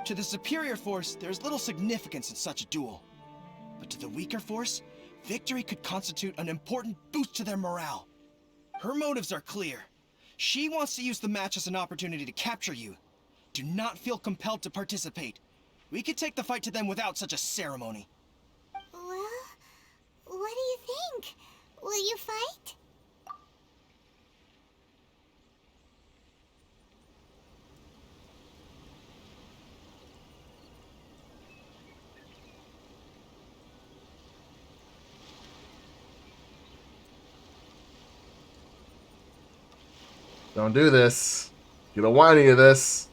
To the superior force, there's little significance in such a duel. But to the weaker force, victory could constitute an important boost to their morale. Her motives are clear. She wants to use the match as an opportunity to capture you. Do not feel compelled to participate. We could take the fight to them without such a ceremony. Well, what do you think? Will you fight? Don't do this. You don't want any of this.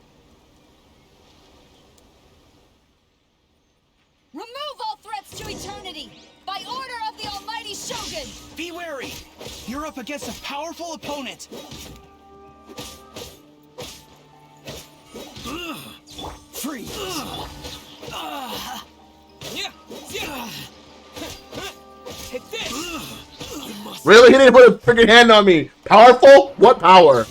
Remove all threats to eternity! By order of the almighty Shogun! Be wary! You're up against a powerful opponent! Freeze! Hit this! Really? He didn't put a freaking hand on me. Powerful? What power?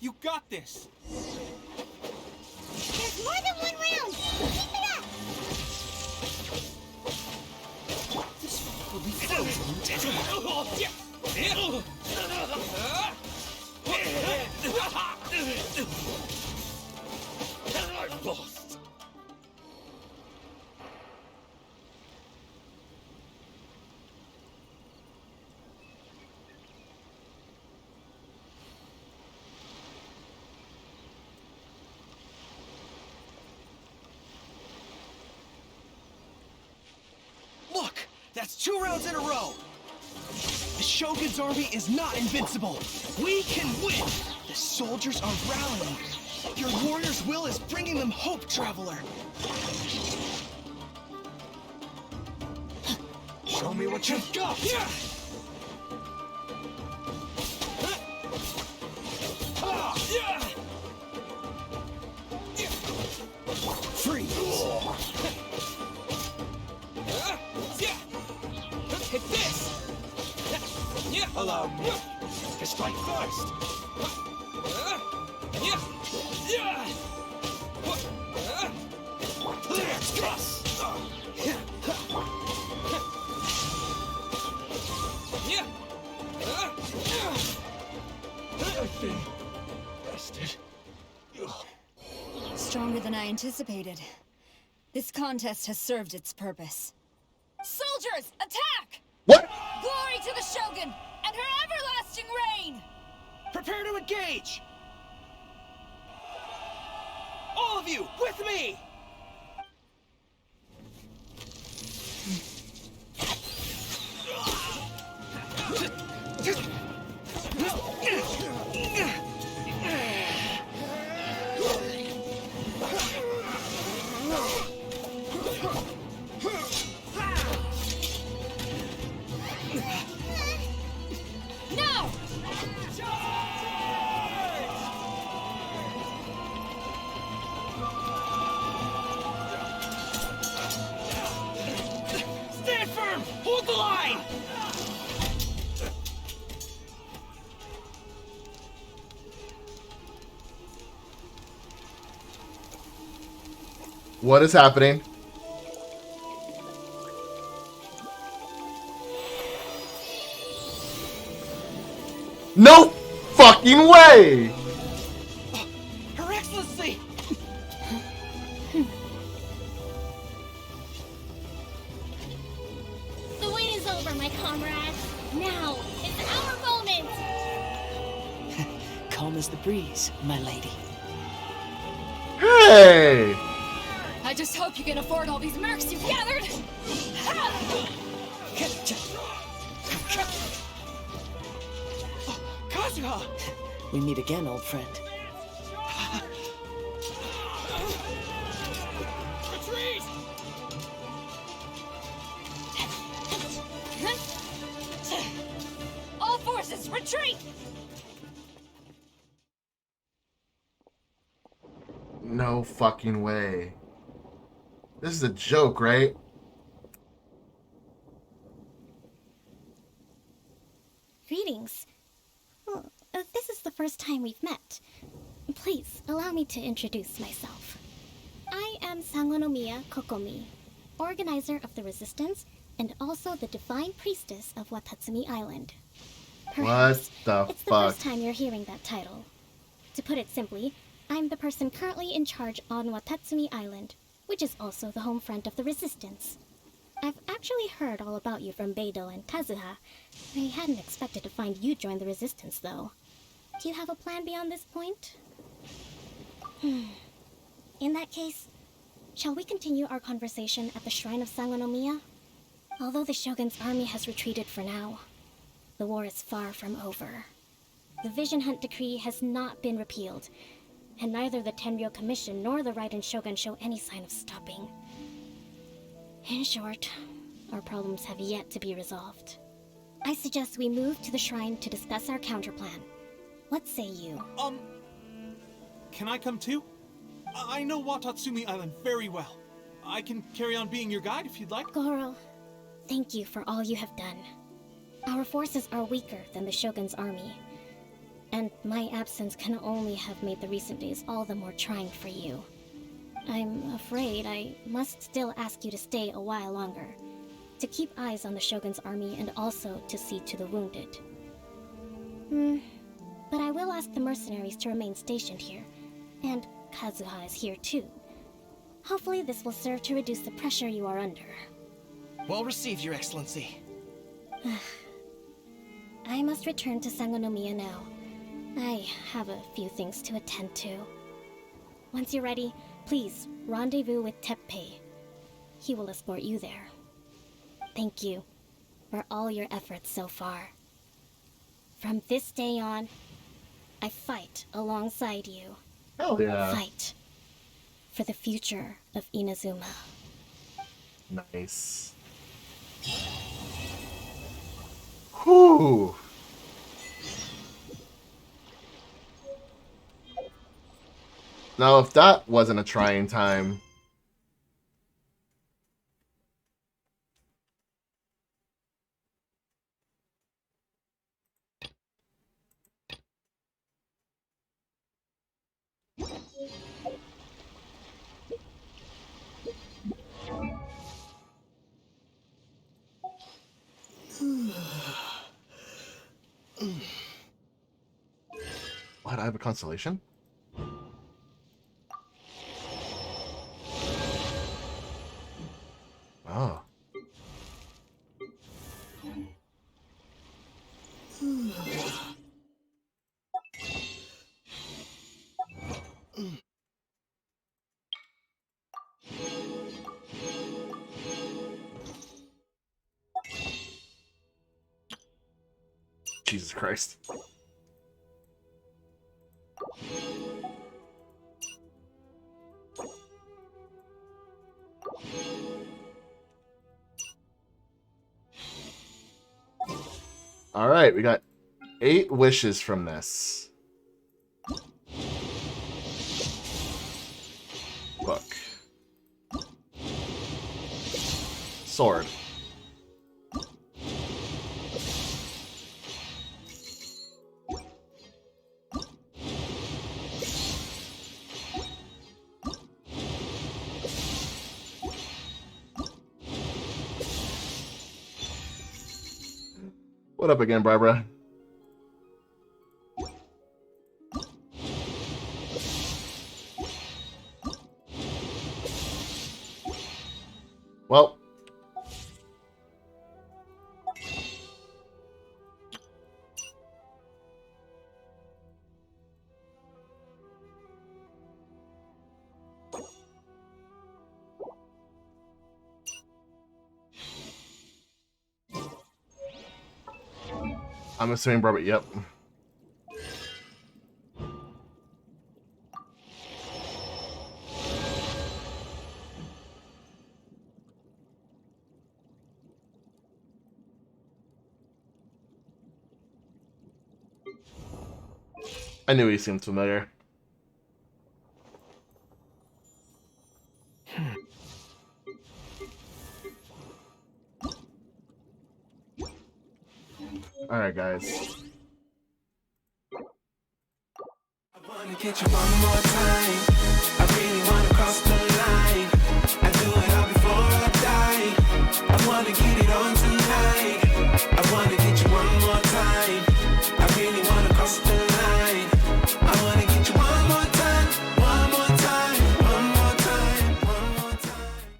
You got this! There's more than one round! Keep it up! This fight will be frozen in time. I've lost. Look! That's 2 rounds in a row! The Shogun's army is not invincible! We can win! The soldiers are rallying! Your warrior's will is bringing them hope, Traveler! Show me what you've got! Freeze! Hit this! To strike first! Stronger than I anticipated. This contest has served its purpose. Soldiers, attack! What? Glory to the Shogun and her everlasting reign! Prepare to engage! All of you, with me! No! Stand firm! Hold the line! What is happening? No fucking way! Her Excellency! The wait is over, my comrades. Now, it's our moment! Calm as the breeze, my lady. Hey! I just hope you can afford all these mercs you've gathered! Kazuha! We meet again, old friend. Retreat! All forces, retreat! No fucking way. This is a joke, right? Greetings. Well, this is the first time we've met. Please, allow me to introduce myself. I am Sangonomiya Kokomi, organizer of the Resistance and also the Divine Priestess of Watatsumi Island. Perhaps What the it's the fuck? first time you're hearing that title. To put it simply, I'm the person currently in charge on Watatsumi Island, which is also the home front of the Resistance. I've actually heard all about you from Beidou and Kazuha. I hadn't expected to find you join the Resistance, though. Do you have a plan beyond this point? In that case, shall we continue our conversation at the Shrine of Sangonomiya? Although the Shogun's army has retreated for now, the war is far from over. The Vision Hunt Decree has not been repealed, and neither the Tenryo Commission nor the Raiden Shogun show any sign of stopping. In short, our problems have yet to be resolved. I suggest we move to the shrine to discuss our counterplan. What say you? Can I come too? I know Watatsumi Island very well. I can carry on being your guide if you'd like. Goro, thank you for all you have done. Our forces are weaker than the Shogun's army, and my absence can only have made the recent days all the more trying for you. I'm afraid I must still ask you to stay a while longer, to keep eyes on the Shogun's army and also to see to the wounded. But I will ask the mercenaries to remain stationed here, and Kazuha is here too. Hopefully this will serve to reduce the pressure you are under. Well received, Your Excellency. I must return to Sangonomiya now. I have a few things to attend to. Once you're ready, please rendezvous with Teppei. He will escort you there. Thank you for all your efforts so far. From this day on, I fight alongside you. Hell yeah. Fight for the future of Inazuma. Nice. Whew. Now, if that wasn't a trying time... have a constellation? Oh. Jesus Christ. All right, we got 8 wishes from this. Book. Sword. What up again, Barbara? Well, I'm assuming Barbara, yep. I knew he seemed familiar. Alright, guys. I wanna catch you one more time. I really wanna cross the